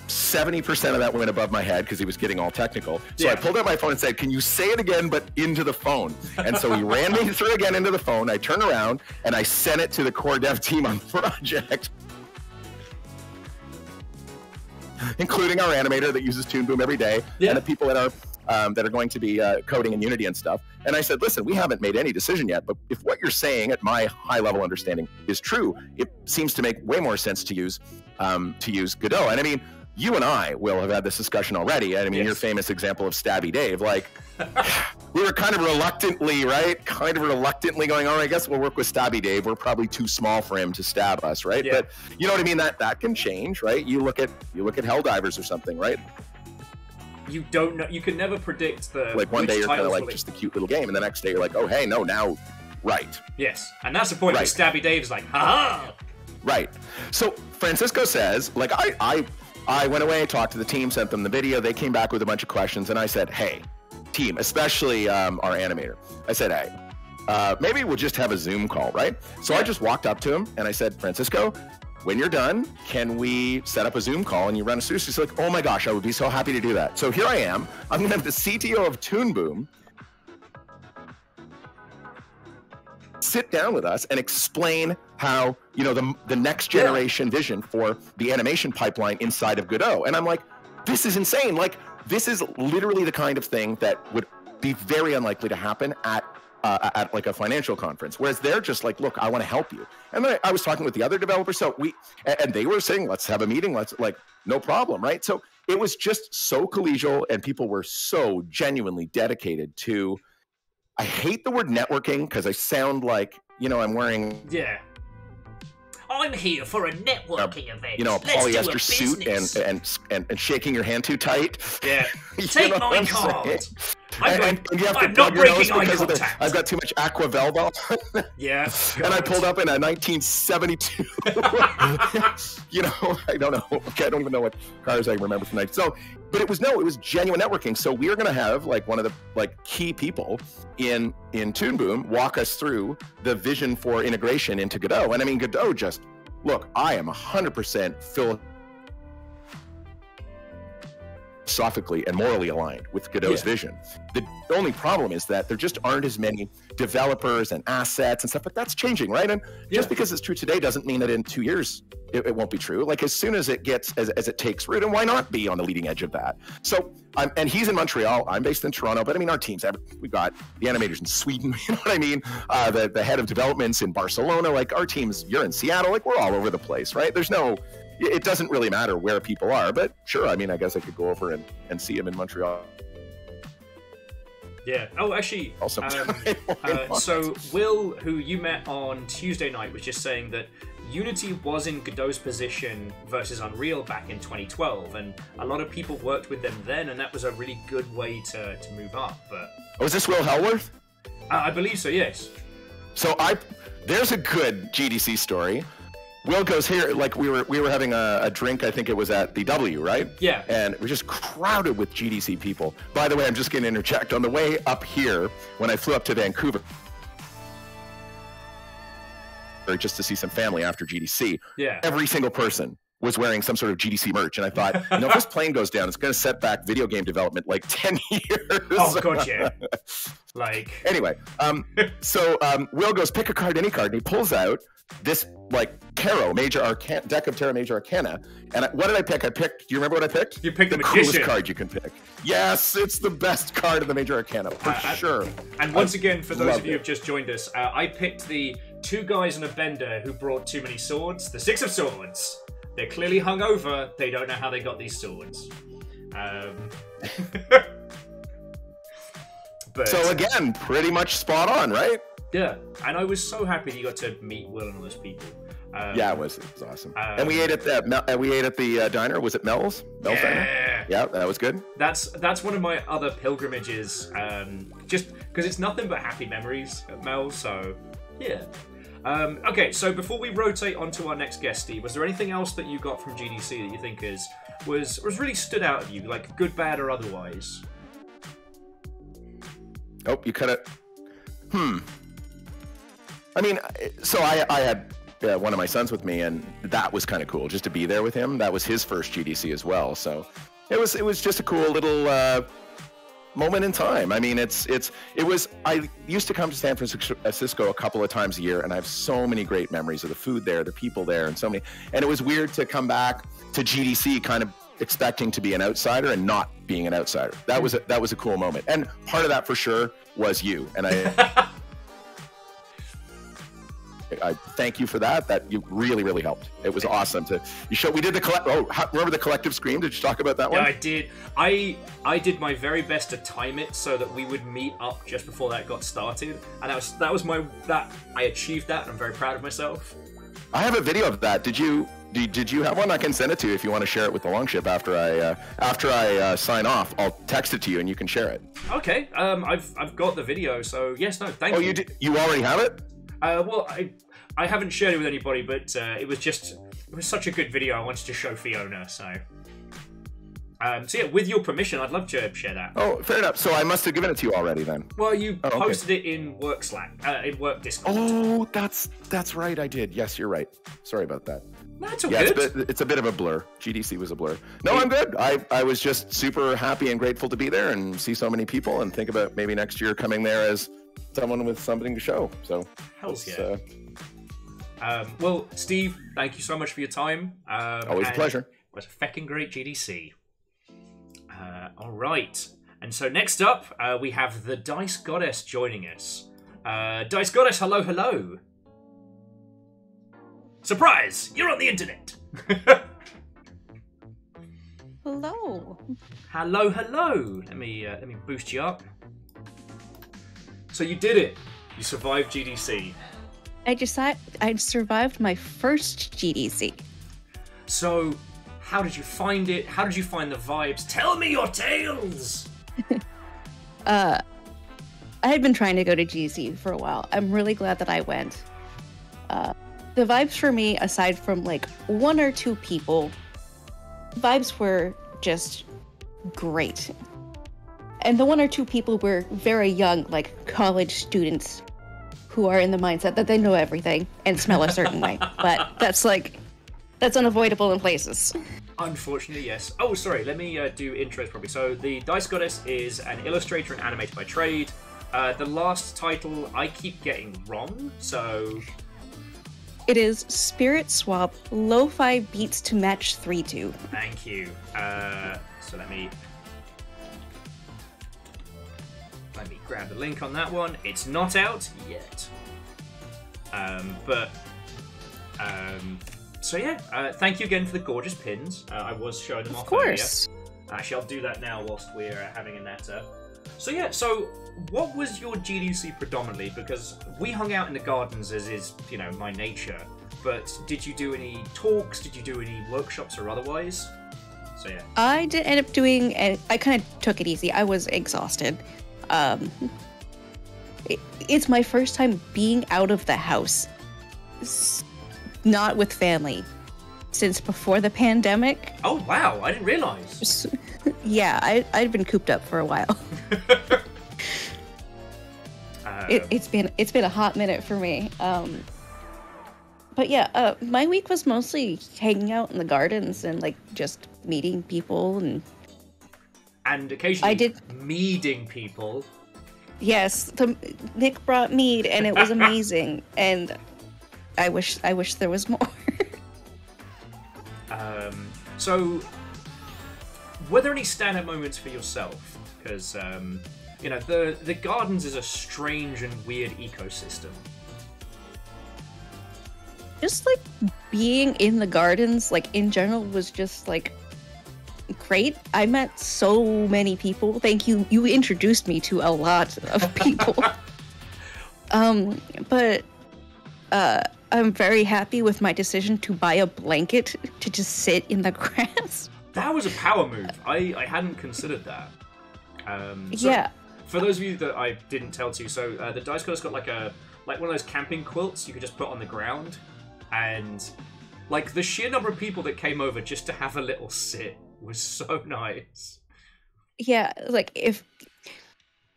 70% of that went above my head because he was getting all technical. So I pulled out my phone and said, can you say it again, but into the phone? And so he ran me through again into the phone. I turned around and I sent it to the core dev team on the project, including our animator that uses Toon Boom every day, and the people that are going to be coding in Unity and stuff. And I said, listen, we haven't made any decision yet, but if what you're saying at my high level understanding is true, it seems to make way more sense to use Godot. And I mean, you and I will have had this discussion already. I mean, your famous example of Stabby Dave, like, we were kind of reluctantly going, all right, I guess we'll work with Stabby Dave. We're probably too small for him to stab us, right? But you know what I mean? That can change, right? You look at Helldivers or something, right? You don't know. You can never predict the. Like one day you're kind of like just the cute little game, and the next day you're like, oh hey, no, now, right? Yes, and that's the point. Where Stabby Dave's like, ha. Right. So Francisco says, like, I went away, talked to the team, sent them the video. They came back with a bunch of questions, and I said, hey, team, especially our animator. I said, hey, maybe we'll just have a Zoom call, right? So I just walked up to him and I said, Francisco, when you're done, can we set up a Zoom call and you run us through? He's like, oh my gosh, I would be so happy to do that. So here I am. I'm going to have the CTO of Toon Boom sit down with us and explain how, you know, the next generation vision for the animation pipeline inside of Godot. And I'm like, this is insane. Like, this is literally the kind of thing that would be very unlikely to happen at like a financial conference, whereas they're just like, look, I want to help you. And then I was talking with the other developers, so and they were saying, let's have a meeting, let's, like, no problem, right? So it was just so collegial, and people were so genuinely dedicated to, I hate the word networking because I sound like, you know, I'm wearing I'm here for a networking event. You know, a polyester suit and shaking your hand too tight. Yeah. Take my card. And you have to plug your nose because of I've got too much Aqua Velva. Yeah. And I pulled up in a 1972. You know, I don't know. Okay, I don't even know what cars I remember from night. So, but it was genuine networking. So we are going to have like one of the like key people in Toon Boom walk us through the vision for integration into Godot. And I mean, Godot just, look, I am 100% philosophically and morally aligned with Godot's vision. The only problem is that there just aren't as many developers and assets and stuff, but that's changing, right? And just because it's true today doesn't mean that in 2 years it won't be true. Like, as soon as it gets, as it takes root, and why not be on the leading edge of that? So, and he's in Montreal, I'm based in Toronto, but I mean, our teams, we've got the animators in Sweden, you know what I mean? The head of development's in Barcelona, like our teams, you're in Seattle, like we're all over the place, right? It doesn't really matter where people are, but sure, I mean, I guess I could go over and see him in Montreal. Yeah. Oh, actually, so Will, who you met on Tuesday night, was just saying that Unity was in Godot's position versus Unreal back in 2012, and a lot of people worked with them then, and that was a really good way to move up. But is this Will Hellworth? I believe so, yes. So there's a good GDC story. Will goes here, like we were having a drink, I think it was at the W, right? Yeah. And we're just crowded with GDC people. By the way, I'm just going to interject. On the way up here, when I flew up to Vancouver, just to see some family after GDC, every single person was wearing some sort of GDC merch. And I thought, you know, if this plane goes down, it's going to set back video game development like 10 years. Oh, gotcha. Like... Anyway, so Will goes, pick a card, any card. And he pulls out this like major arcana deck of Tarot Major Arcana. And what did I pick? Do you remember what I picked? You picked the coolest Magician. card you can pick. Yes, it's the best card of the Major Arcana for sure. And once again, for those of you who have just joined us, I picked the 2 guys on a bender who brought too many swords. The 6 of Swords. They're clearly hungover. They don't know how they got these swords. But, so again, pretty much spot on, right? Yeah, and I was so happy that you got to meet Will and all those people. Yeah, it was awesome. And we ate at the diner. Was it Mel's? Mel's Diner? Yeah, that was good. That's one of my other pilgrimages. Just because it's nothing but happy memories at Mel's. So yeah. Okay, so before we rotate onto our next guest, Steve, was there anything else that you got from GDC that you think was really stood out of you, like good, bad, or otherwise? Oh, you cut it. I mean, so I had one of my sons with me, and that was kind of cool just to be there with him. That was his first GDC as well, so it was just a cool little moment in time. I mean, it was. I used to come to San Francisco a couple of times a year, and I have so many great memories of the food there, the people there, and so many. And it was weird to come back to GDC kind of expecting to be an outsider and not being an outsider. That was a cool moment, and part of that for sure was you. And I thank you for that. That you really helped. It was awesome we did the remember the collective scream? Did you talk about that one? Yeah, I did. I did my very best to time it so that we would meet up just before that got started, and I achieved that, and I'm very proud of myself. I have a video of that. Did you have one? I can send it to you if you want to share it with the Longship after I sign off. I'll text it to you and you can share it. Okay. I've got the video, so yes, no, thank you. Oh, you did? You already have it? Well, I haven't shared it with anybody, but it was such a good video. I wanted to show Fiona, so yeah, with your permission, I'd love to share that. Oh, fair enough. So I must have given it to you already then. Well, you posted it in work Slack, in work Discord. Oh, that's right. I did. Yes, you're right. Sorry about that. That's all good. It's a bit of a blur. GDC was a blur. No, I'm good. I was just super happy and grateful to be there and see so many people and think about maybe next year coming there as someone with something to show. So hells yeah. Well, Steve, thank you so much for your time. Always a pleasure. It was a feckin' great GDC. All right. And so next up, we have the Dice Goddess joining us. Dice Goddess, hello. Surprise! You're on the internet! Hello. Hello. Let me boost you up. So you did it. You survived GDC. I survived my first GDC. So, how did you find it? How did you find the vibes? Tell me your tales! I had been trying to go to GDC for a while. I'm really glad that I went. The vibes for me, aside from like 1 or 2 people, vibes were just great. And the 1 or 2 people were very young, like college students who are in the mindset that they know everything and smell a certain way. But that's unavoidable in places. Unfortunately, yes. Oh, sorry, let me do intros properly. So, the Dice Goddess is an illustrator and animator by trade. The last title I keep getting wrong, so... It is Spirit Swap Lo-Fi Beats to Match 3-2. Thank you. So let me grab the link on that one. It's not out yet. So yeah, thank you again for the gorgeous pins. I was showing them off earlier. Of course. Actually, I'll do that now whilst we're having a natter. So yeah, what was your GDC predominantly? Because we hung out in the gardens, as is, my nature. But did you do any talks? Did you do any workshops or otherwise? So yeah. I did end up doing, I kind of took it easy. I was exhausted. It's my first time being out of the house, not with family, since before the pandemic. Oh wow, I didn't realize. Yeah, I'd been cooped up for a while. It's been a hot minute for me. But yeah, my week was mostly hanging out in the gardens and like just meeting people and occasionally meeting people. Yes, Nick brought mead and it was amazing. And I wish there was more. So, were there any standout moments for yourself? Because you know, the gardens is a strange and weird ecosystem. Just like being in the gardens, like in general, was just like great. I met so many people. Thank you. You introduced me to a lot of people. But I'm very happy with my decision to buy a blanket to just sit in the grass. That was a power move. I hadn't considered that. So Yeah. For those of you that I didn't tell to, so the dice culler's got like one of those camping quilts you could just put on the ground, and like the sheer number of people that came over just to have a little sit was so nice. Yeah, like if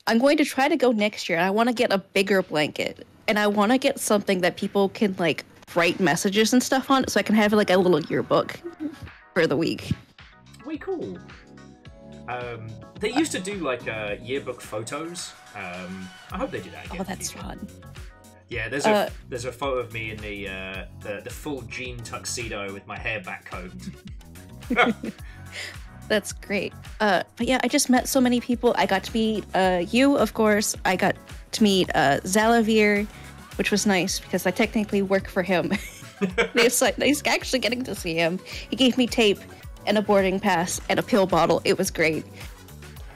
I'm going to try to go next year, and I want to get a bigger blanket, and I want to get something that people can like write messages and stuff on, so I can have like a little yearbook for the week. Way cool. They used to do like yearbook photos. I hope they do that again. Oh, that's fun. Yeah, there's a photo of me in the full jean tuxedo with my hair back combed. That's great. But yeah, I just met so many people. I got to meet you, of course. I got to meet Zalavir, which was nice because I technically work for him. It's like nice actually getting to see him. He gave me tape and a boarding pass and a pill bottle. It was great.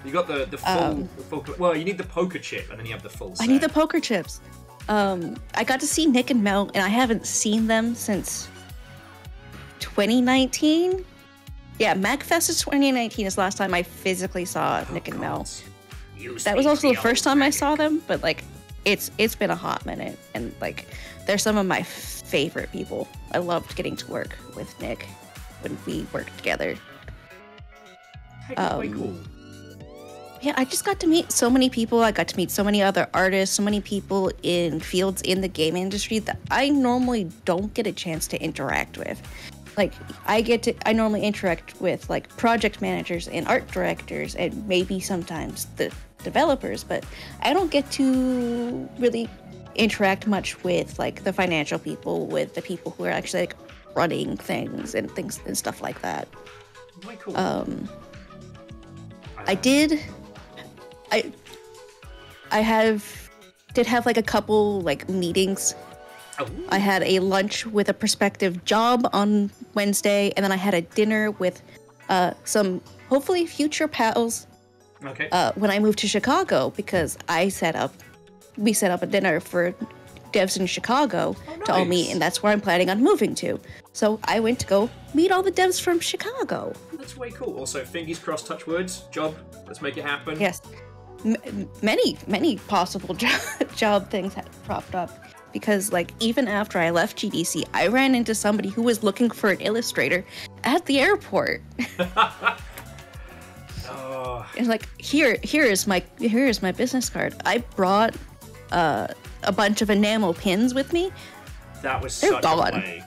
You got the full. Well, you need the poker chip, and then you have the full set. I need the poker chips. I got to see Nick and Mel, and I haven't seen them since 2019. Yeah, MagFest is 2019 is the last time I physically saw Nick and Mel. That was also the first time I saw them, but like, it's been a hot minute, and like, they're some of my favorite people. I loved getting to work with Nick when we worked together. Way cool. Yeah, I just got to meet so many people. I got to meet so many other artists, so many people in fields in the game industry that I normally don't get a chance to interact with. Like, I normally interact with like project managers and art directors and maybe sometimes the developers, but I don't get to really interact much with like the financial people, with the people who are actually like running things and stuff like that. Way cool. I did have like a couple like meetings. Oh. I had a lunch with a prospective job on Wednesday, and then I had a dinner with some hopefully future pals. Okay. When I moved to Chicago, because we set up a dinner for devs in Chicago to all meet, and that's where I'm planning on moving to. So I went to go meet all the devs from Chicago. That's way cool. Also, fingers crossed, touch words, job. Let's make it happen. Yes. Many possible job things had propped up, because like even after I left GDC, I ran into somebody who was looking for an illustrator at the airport. Oh. And like here is my business card. I brought a bunch of enamel pins with me. That was They're such gone. a way.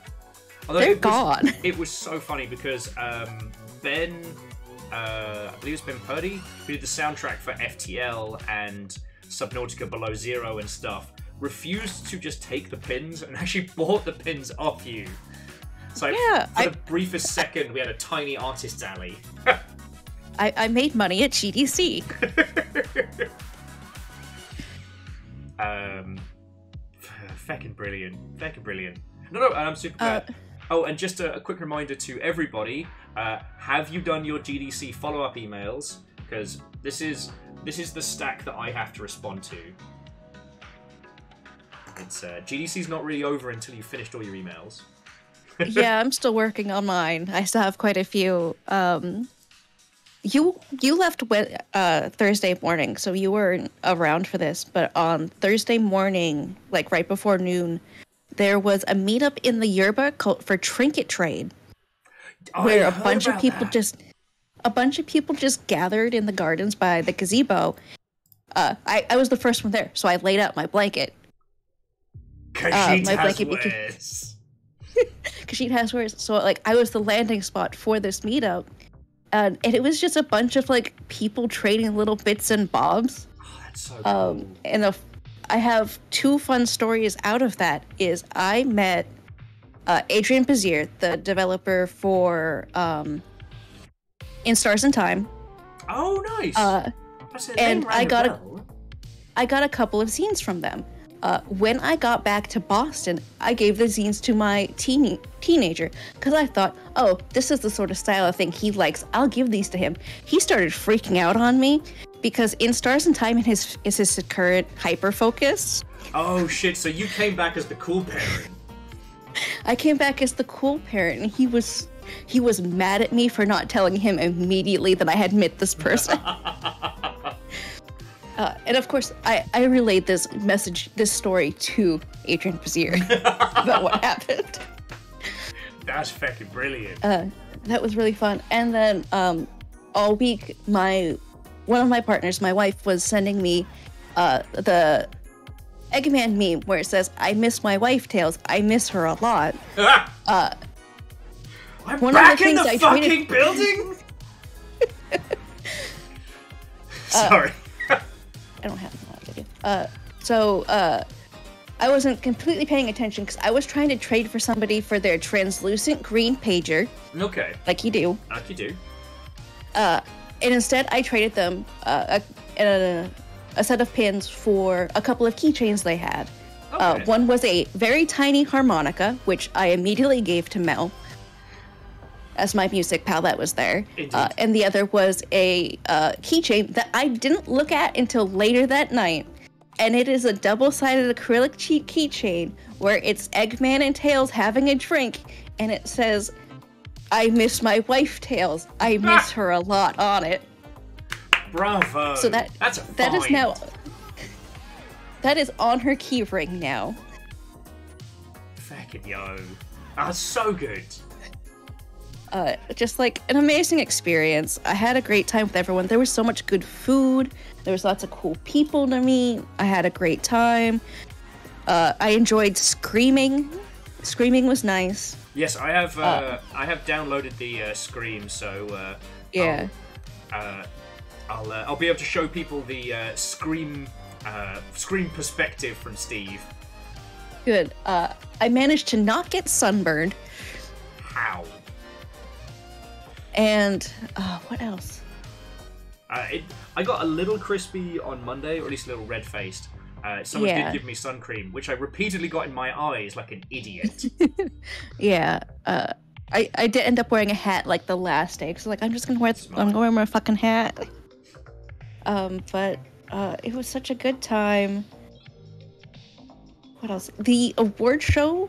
Although They're gone. It was so funny because Ben, I believe it's Ben Purdy, who did the soundtrack for FTL and Subnautica Below Zero and stuff, refused to just take the pins and actually bought the pins off you. So Yeah, for the briefest second, we had a tiny artist's alley. I made money at GDC. Feckin' brilliant. No, I'm super glad. Oh, and just a quick reminder to everybody: have you done your GDC follow-up emails? Because this is the stack that I have to respond to. It's GDC's not really over until you've finished all your emails. Yeah, I'm still working on mine. I still have quite a few. You left Thursday morning, so you weren't around for this. But on Thursday morning, like right before noon, there was a meetup in the Yerba for Trinket Trade, where a bunch of people just gathered in the gardens by the gazebo. I was the first one there, so I laid out my blanket. Kashid has wares. Kashid has wares. So like I was the landing spot for this meetup. And it was just a bunch of like people trading little bits and bobs. Oh, that's so cool. And I have two fun stories out of that. Is I met Adrian Pazier, the developer for In Stars and Time. Oh, nice. And I got a couple of zines from them. When I got back to Boston, I gave the zines to my teenager because I thought, oh, this is the sort of style of thing he likes. I'll give these to him. He started freaking out on me because In Stars and Time is his current hyper focus. Oh shit! So you came back as the cool parent. I came back as the cool parent, and he was mad at me for not telling him immediately that I had met this person. And of course, I relayed this story to Adrian Pazier about what happened. That's fucking brilliant. That was really fun. And then all week, one of my partners, my wife, was sending me the Eggman meme where it says, "I miss my wife, Tails. I miss her a lot." I'm back in the fucking building. Sorry. I don't have a video. So I wasn't completely paying attention because I was trying to trade for somebody for their translucent green pager. Okay. Like you do. Like you do. And instead, I traded them a set of pins for a couple of keychains they had. Okay. One was a very tiny harmonica, which I immediately gave to Mel as my music pal that was there. And the other was a keychain that I didn't look at until later that night. And it is a double-sided acrylic keychain where it's Eggman and Tails having a drink, and it says, "I miss my wife, Tails. I miss her a lot" on it. Bravo. So that's a find. That is on her key ring now. Fucking yo. That's so good. Just like an amazing experience. I had a great time with everyone. There was so much good food. There was lots of cool people to meet. I had a great time. I enjoyed screaming. Screaming was nice. Yes, I have downloaded the Scream, so yeah. I'll be able to show people the Scream perspective from Steve. Good. I managed to not get sunburned. How? And what else? I got a little crispy on Monday, or at least a little red-faced. Someone did give me sun cream, which I repeatedly got in my eyes like an idiot. Yeah. I did end up wearing a hat like the last day, because like I'm gonna wear my fucking hat. But it was such a good time. What else? The award show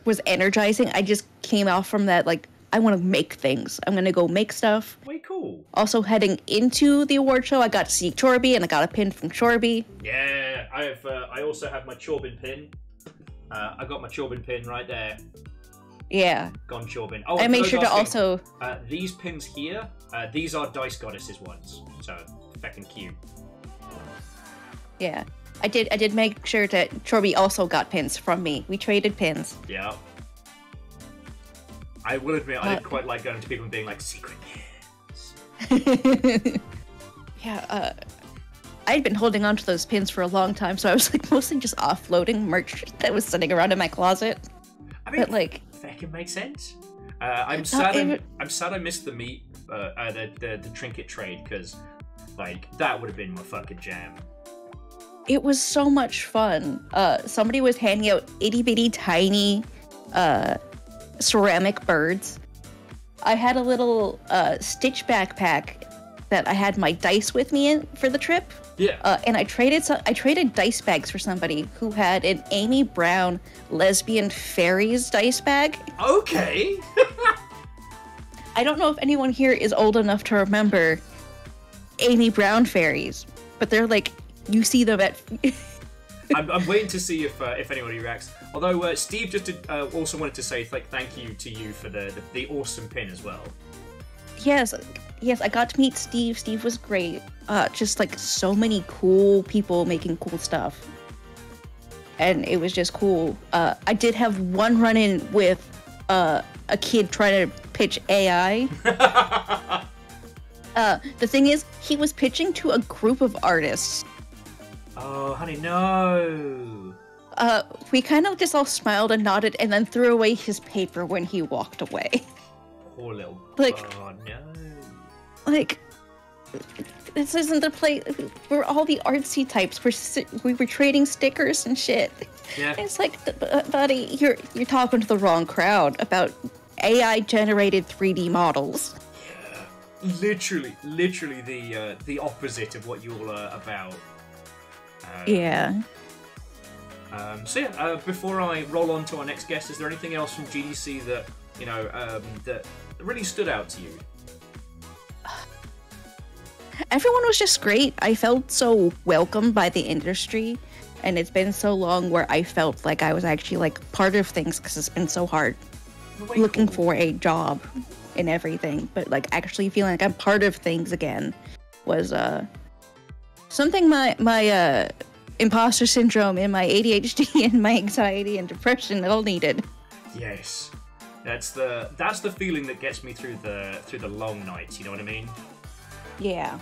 was energizing. I just came out from that like, I want to make things. I'm going to go make stuff. Way cool. Also, heading into the award show, I got to see Chorby, and I got a pin from Chorby. Yeah, I also have my Chorbin pin. I got my Chorbin pin right there. Yeah. Gone Chorbin. Oh, I made sure to also... these pins here, these are Dice Goddesses ones. So, fucking cute. Yeah. I did make sure that Chorby also got pins from me. We traded pins. Yeah. I will admit, I didn't quite like going to people and being like, secret pins. Yeah, I'd been holding on to those pins for a long time, so I was like mostly just offloading merch that was sitting around in my closet. I mean, but like, that makes sense. I'm sad I missed the meat, the trinket trade, because like that would have been my fucking jam. It was so much fun. Somebody was handing out itty bitty tiny ceramic birds. I had a little Stitch backpack that I had my dice with me in for the trip. Yeah. And I traded dice bags for somebody who had an Amy Brown lesbian fairies dice bag. Okay. I don't know if anyone here is old enough to remember Amy Brown fairies, but they're like, you see them at... I'm waiting to see if anybody reacts. Although Steve just also wanted to say thank you to you for the awesome pin as well. Yes, I got to meet Steve. Steve was great. Just like so many cool people making cool stuff, and it was just cool. I did have one run-in with a kid trying to pitch AI. The thing is, he was pitching to a group of artists. Oh, honey, no. We kind of just all smiled and nodded and then threw away his paper when he walked away. Poor little. Like- Oh no. Like, this isn't the place. We're all the artsy types. We were trading stickers and shit. Yeah. It's like, buddy, you're talking to the wrong crowd about AI generated 3D models. Literally the opposite of what you all are about. Yeah. So yeah, before I roll on to our next guest, is there anything else from GDC that that really stood out to you? Everyone was just great. I felt so welcomed by the industry, and it's been so long where I felt like I was actually like part of things because it's been so hard looking for a job and everything. But like actually feeling like I'm part of things again was something my imposter syndrome and my ADHD and my anxiety and depression all needed. Yes, that's the feeling that gets me through the long nights. You know what I mean? Yeah.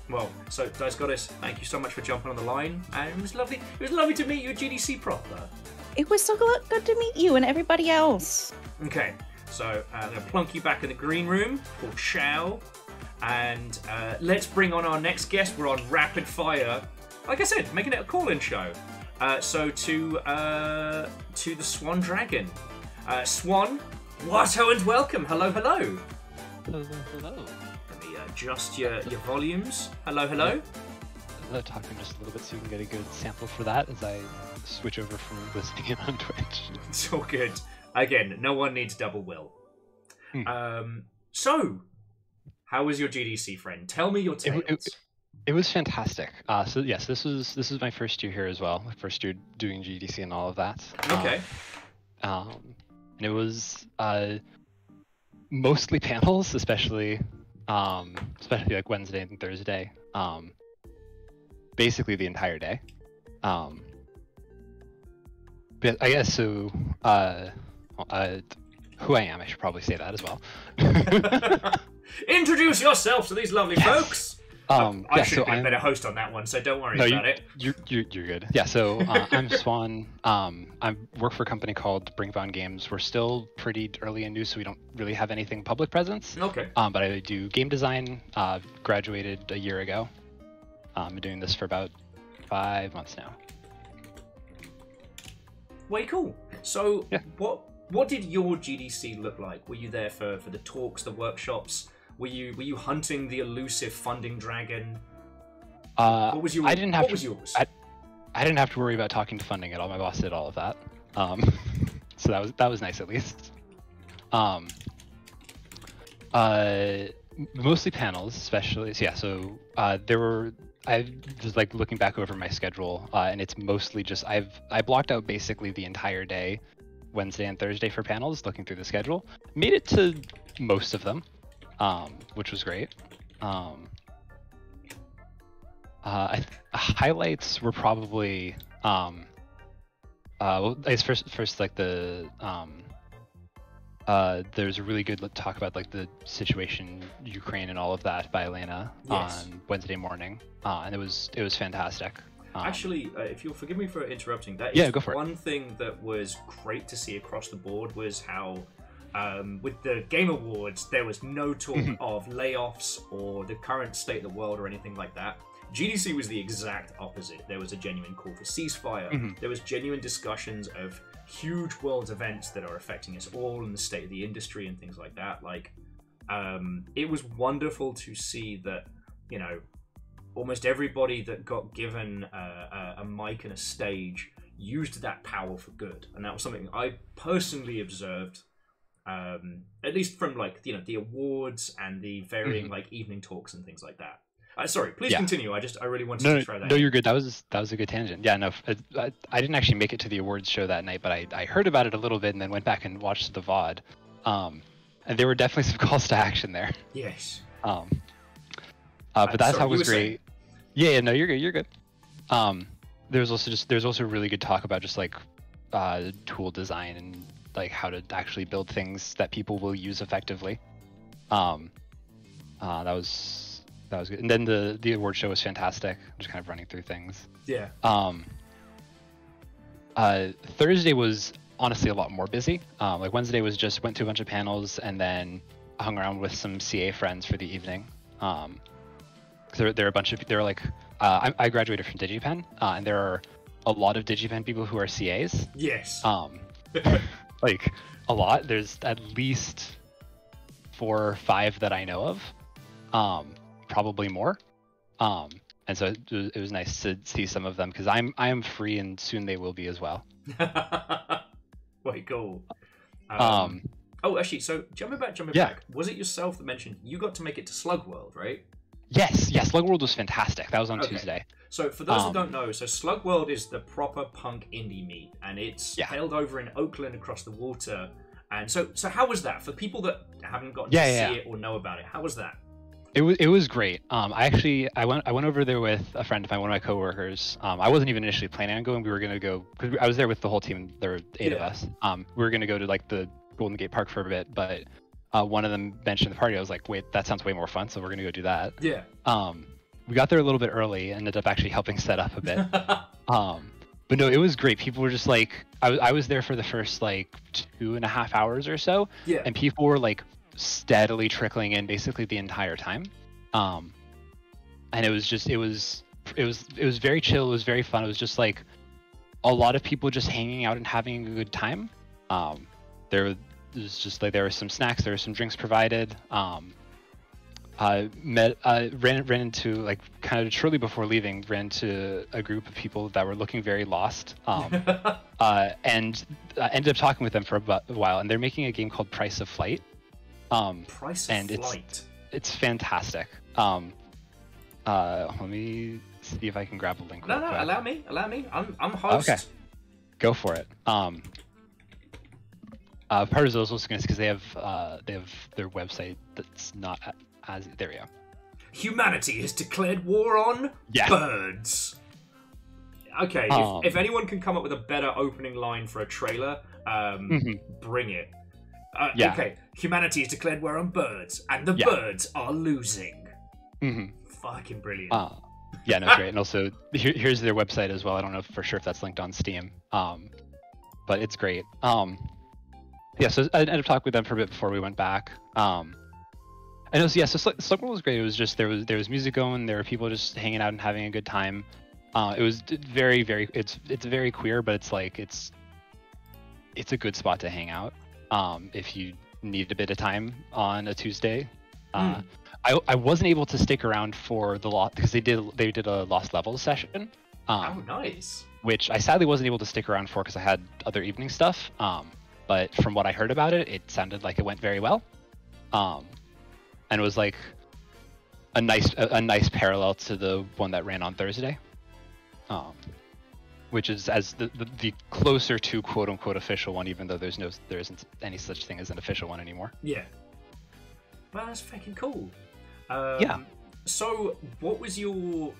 Well, so Dice Goddess, thank you so much for jumping on the line, and it was lovely. It was lovely to meet you at GDC proper. It was so good to meet you and everybody else. Okay, so I'm gonna plunk you back in the green room for chow, and let's bring on our next guest. We're on rapid fire. Like I said, making it a call-in show. So to the Swan Dragon, Swan, Watto and welcome. Hello, hello. Hello, hello. Let me adjust your volumes. Hello, hello. Hello, talking just a little bit so you can get a good sample for that as I switch over from listening in on Twitch. It's all good. Again, no one needs double will. So, how was your GDC, friend? Tell me your tales. It was fantastic. So yes, this was my first year here as well. My first year doing GDC and all of that. Okay. And it was mostly panels, especially like Wednesday and Thursday. Basically the entire day. But I guess so. Who I am, I should probably say that as well. Introduce yourself to these lovely folks. I should have been a better host on that one, so don't worry about it. You're good. Yeah, so I'm Swan. I work for a company called Brinkbound Games. We're still pretty early and new, so we don't really have anything public presence. Okay. But I do game design. Graduated a year ago. Been doing this for about 5 months now. Way cool. So, yeah. What did your GDC look like? Were you there for the talks, the workshops? Were you hunting the elusive funding dragon? What was your? I didn't have what was yours? I didn't have to worry about talking to funding at all. My boss did all of that. So that was nice at least. Mostly panels, especially. So yeah. So there were. I was like looking back over my schedule, and it's mostly just I blocked out basically the entire day, Wednesday and Thursday for panels. Looking through the schedule, made it to most of them. Which was great. Highlights were probably well, I guess first like the there's a really good talk about like the situation in Ukraine and all of that by Elena on Wednesday morning, and it was fantastic. Actually, if you'll forgive me for interrupting, that is go for one thing that was great to see across the board was how. With the Game Awards, there was no talk of layoffs or the current state of the world or anything like that. GDC was the exact opposite. There was a genuine call for ceasefire. There was genuine discussions of huge world events that are affecting us all and the state of the industry and things like that. Like, it was wonderful to see that, you know, almost everybody that got given a mic and a stage used that power for good. And that was something I personally observed. At least from like the awards and the varying like evening talks and things like that. Sorry, please continue. I really wanted to try that. No, you're good. That was a good tangent. Yeah, no, I didn't actually make it to the awards show that night, but I heard about it a little bit and then went back and watched the VOD. And there were definitely some calls to action there. Yes. But that's how it was great. Yeah, no, you're good. You're good. There's also a really good talk about just like tool design and like how to actually build things that people will use effectively. That was That was good. And then the award show was fantastic. Just kind of running through things. Yeah. Thursday was honestly a lot more busy. Like Wednesday was just went to a bunch of panels and then hung around with some CA friends for the evening. There are a bunch of I graduated from DigiPen, and there are a lot of DigiPen people who are CAs. Yes. Like a lot. There's at least 4 or 5 that I know of, probably more. And so it was nice to see some of them because I am free and soon they will be as well. Quite cool. Oh, actually, so jumping back, was it yourself that mentioned you got to make it to Slug World, right? Yes, Slug World was fantastic. That was on Tuesday. So for those that don't know, so Slug World is the proper punk indie meet, and it's held over in Oakland across the water. And so how was that for people that haven't gotten to see it or know about it? How was that? It was great. I went over there with a friend of mine, one of my coworkers. I wasn't even initially planning on going. We were gonna go because I was there with the whole team. There were 8 of us. We were gonna go to like the Golden Gate Park for a bit, but one of them mentioned the party. I was like, wait, that sounds way more fun, so we're gonna go do that. Yeah. We got there a little bit early, ended up actually helping set up a bit. But no, it was great. People were just like, I was there for the first like 2.5 hours or so, and people were like steadily trickling in basically the entire time. And it was very chill. It was very fun. It was just like a lot of people just hanging out and having a good time. There were some snacks, there were some drinks provided. Ran into, like, kind of shortly before leaving, ran into a group of people that were looking very lost, and ended up talking with them for about a while, and they're making a game called Price of Flight. Price of Flight. It's fantastic. Let me see if I can grab a link. No, allow me. I'm host. Okay, go for it. Part of those also because they have their website that's not as there we go. Humanity has declared war on birds. Okay, if anyone can come up with a better opening line for a trailer, bring it. Okay, humanity has declared war on birds, and the birds are losing. Fucking brilliant. Yeah, no, great. And also, here's their website as well. I don't know for sure if that's linked on Steam, but it's great. Yeah, so I ended up talking with them for a bit before we went back. And it was, so Slug World was great. It was just there was music going, there were people just hanging out and having a good time. It was very, very it's very queer, but it's like it's a good spot to hang out if you need a bit of time on a Tuesday. I wasn't able to stick around for the lot because they did a Lost Levels session. Oh, nice. Which I sadly wasn't able to stick around for because I had other evening stuff. But from what I heard about it, it sounded like it went very well. And it was like a nice parallel to the one that ran on Thursday. Which is as the closer to quote unquote official one, even though there isn't any such thing as an official one anymore. Yeah. Well, that's fucking cool. Yeah. So, what was your?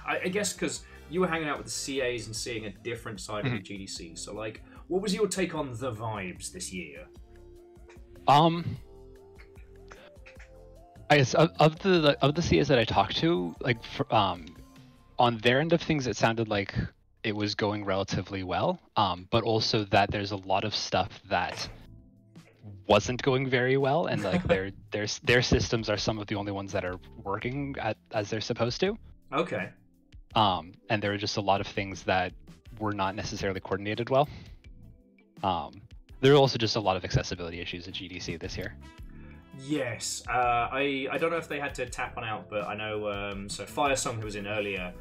I guess because you were hanging out with the CAs and seeing a different side of the GDC. So, like, what was your take on the vibes this year? I guess of the CAs that I talked to, like, on their end of things, it sounded like it was going relatively well. But also that there's a lot of stuff that wasn't going very well, and like their systems are some of the only ones that are working as they're supposed to. Okay. And there were just a lot of things that were not necessarily coordinated well. There were also just a lot of accessibility issues at GDC this year. Yes, I don't know if they had to tap one out, but I know so Firesong, who was in earlier,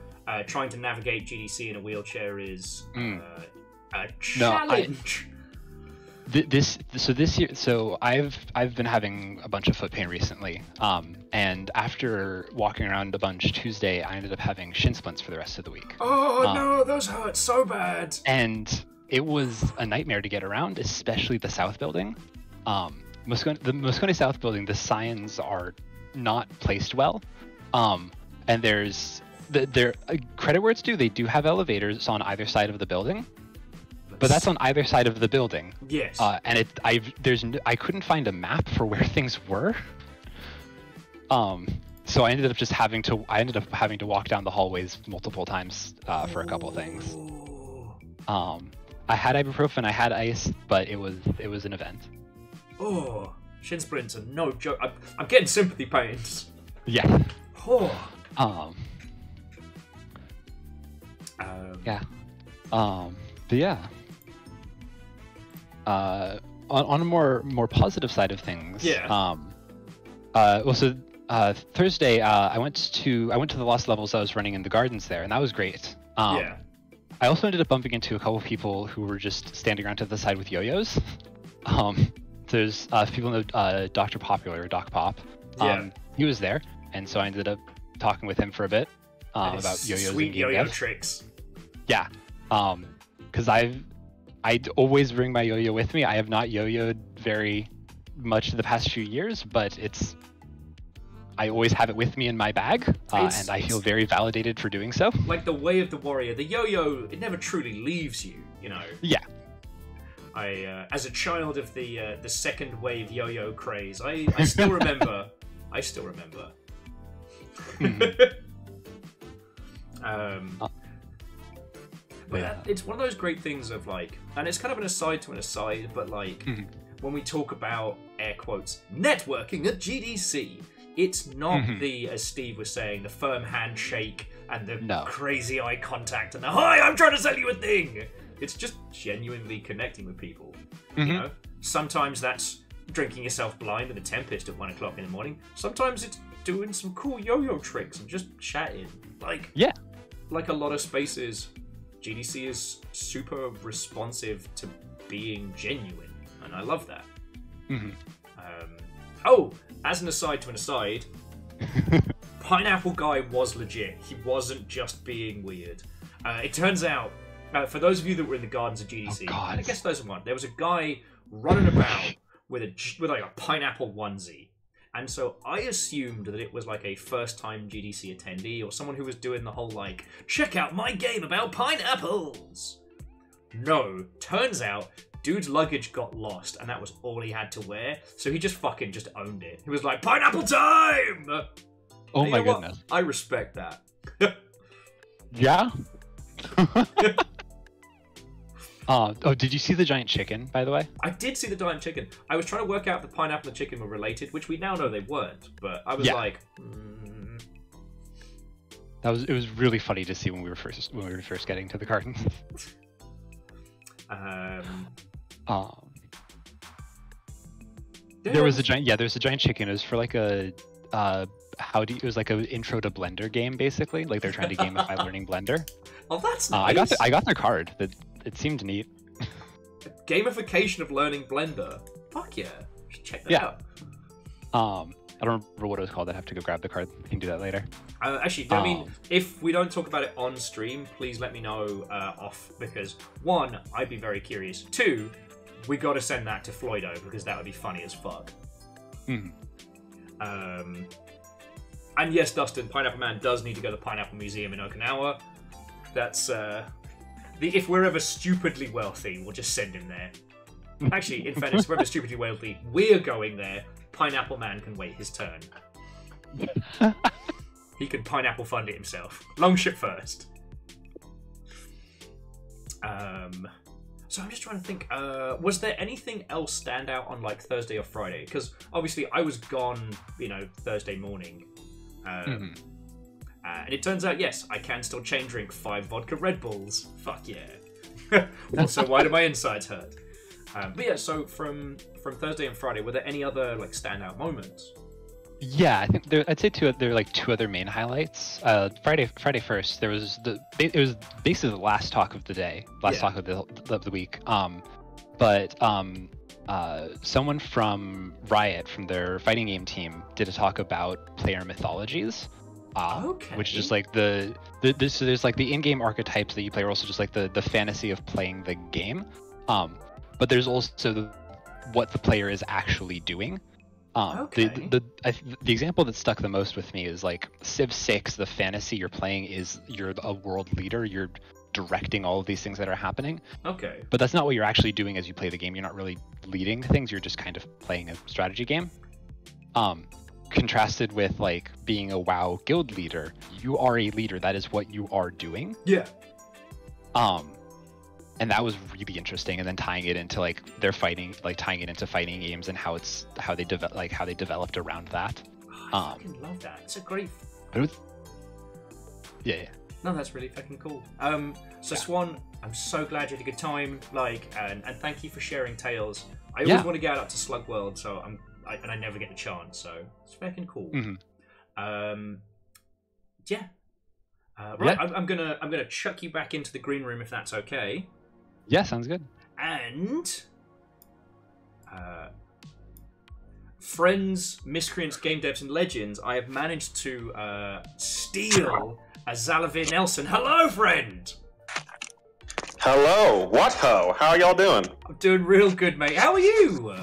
trying to navigate GDC in a wheelchair is a challenge. This year, so I've been having a bunch of foot pain recently, and after walking around a bunch Tuesday, I ended up having shin splints for the rest of the week. Oh no, those hurt so bad. And it was a nightmare to get around, especially the South Building. The Moscone South Building, the signs are not placed well, and there's credit where it's due. They do have elevators on either side of the building. But that's on either side of the building. Yes. And I couldn't find a map for where things were. So so I ended up having to walk down the hallways multiple times for a couple things. I had ibuprofen, I had ice, but it was an event. Oh, shin splints are no joke. I'm getting sympathy pains. Yeah. Oh. Yeah. But yeah. On a more positive side of things. Yeah. Thursday, I went to the lost levels I was running in the gardens there, and that was great. Yeah. I also ended up bumping into a couple people who were just standing around to the side with yo-yos. There's people know Dr. Popular or Doc Pop. Yeah. He was there, and so I ended up talking with him for a bit about yo-yos sweet and game yo-yo dev. tricks. Yeah. Because I'd always bring my yo-yo with me. I have not yo-yoed very much the past few years, but I always have it with me in my bag, and I feel very validated for doing so. Like the way of the warrior, the yo-yo, it never truly leaves you, you know. Yeah. I, as a child of the second wave yo-yo craze, I still remember. But it's one of those great things of like, and it's kind of an aside to an aside, but like when we talk about air quotes networking at GDC, it's not the, as Steve was saying, the firm handshake and the crazy eye contact and the hi, I'm trying to sell you a thing. It's just genuinely connecting with people. You know, sometimes that's drinking yourself blind in a tempest at 1 o'clock in the morning. Sometimes it's doing some cool yo-yo tricks and just chatting. Like a lot of spaces, GDC is super responsive to being genuine, and I love that. As an aside to an aside, Pineapple Guy was legit. He wasn't just being weird. It turns out, for those of you that were in the gardens of GDC, I guess those are one. There was a guy running about with like a pineapple onesie, and so I assumed that it was like a first-time GDC attendee or someone who was doing the whole like, check out my game about pineapples. No, turns out dude's luggage got lost, and that was all he had to wear, so he just fucking just owned it. He was like, pineapple time! Oh my goodness. I respect that. Yeah? Did you see the giant chicken, by the way? I did see the giant chicken. I was trying to work out if the pineapple and the chicken were related, which we now know they weren't, but I was like... It was really funny to see when we were first getting to the garden. There's a giant chicken. It was for like a it was like an intro to Blender game, basically. Like they're trying to gamify learning Blender. Oh, that's nice. I got their card. It seemed neat. Gamification of learning Blender. Fuck yeah. Should check that out. I don't remember what it was called. I'd have to go grab the card. We can do that later. Actually, I mean, if we don't talk about it on stream, please let me know off, because 1, I'd be very curious. 2, we got to send that to Floydo, because that would be funny as fuck. And yes, Dustin, Pineapple Man does need to go to the Pineapple Museum in Okinawa. That's if we're ever stupidly wealthy, we'll just send him there. Actually, in fairness, if we're ever stupidly wealthy, we're going there. Pineapple Man can wait his turn. He can pineapple fund it himself. Long ship first. So I'm just trying to think. Was there anything else stand out on like Thursday or Friday? Because obviously I was gone, Thursday morning. And it turns out, yes, I can still chain drink 5 vodka Red Bulls. Fuck yeah. Also, why do my insides hurt? But yeah, so from Thursday and Friday, were there any other like standout moments? Yeah, I think I'd say there were like 2 other main highlights. Friday first, it was basically the last talk of the day, talk of the week. But someone from Riot, from their fighting game team, did a talk about player mythologies. Which is just like there's like the in-game archetypes that you play are also just like the fantasy of playing the game. But there's also what the player is actually doing. The example that stuck the most with me is like Civ 6. The fantasy you're playing is you're a world leader. You're directing all of these things that are happening. Okay. But that's not what you're actually doing as you play the game. You're not really leading things. You're just kind of playing a strategy game. Contrasted with like being a WoW guild leader. You are a leader. That is what you are doing. Yeah. And that was really interesting. And then tying it into like their fighting, like tying it into fighting games and how they developed around that. I fucking love that. It's a great. But it was, yeah. No, that's really fucking cool. So Swan, I'm so glad you had a good time. Like, and thank you for sharing tales. I always want to get out to Slug World, so I never get the chance. So it's fucking cool. Yeah. Right, I'm gonna chuck you back into the green room if that's okay. Yeah, sounds good. And friends, miscreants, game devs, and legends, I have managed to steal a Zalavir Nelson. Hello, friend. Hello. What ho? How are y'all doing? I'm doing real good, mate. How are you?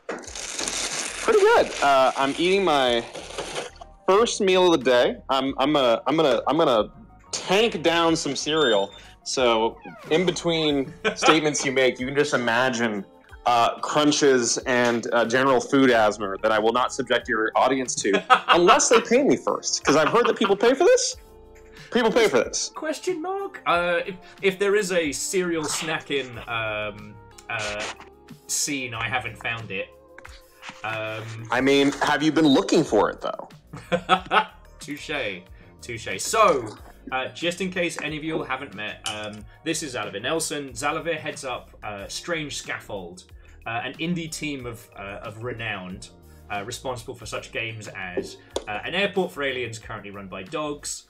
Pretty good. I'm eating my first meal of the day. I'm gonna tank down some cereal. So in between statements you make, you can just imagine crunches and general food asthma that I will not subject your audience to unless they pay me first. Because I've heard that people pay for this. People pay for this. Question mark? If there is a cereal snacking scene, I haven't found it. I mean, have you been looking for it though? Touche. So, just in case any of you all haven't met, this is Zalavir Nelson. Zalavir heads up Strange Scaffold, an indie team of renowned, responsible for such games as An Airport for Aliens, currently run by dogs,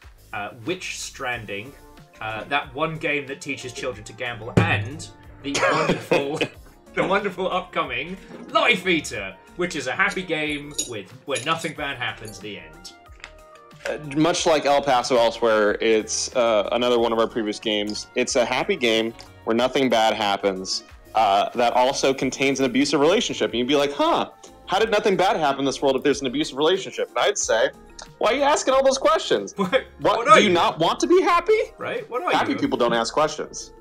Witch Stranding, that one game that teaches children to gamble, and the wonderful upcoming Life Eater, which is a happy game where nothing bad happens at the end. Much like El Paso Elsewhere, it's another one of our previous games. It's a happy game where nothing bad happens that also contains an abusive relationship. And you'd be like, how did nothing bad happen in this world if there's an abusive relationship? And I'd say, why are you asking all those questions? What do you not want to be happy? Right? What are happy you? people don't ask questions.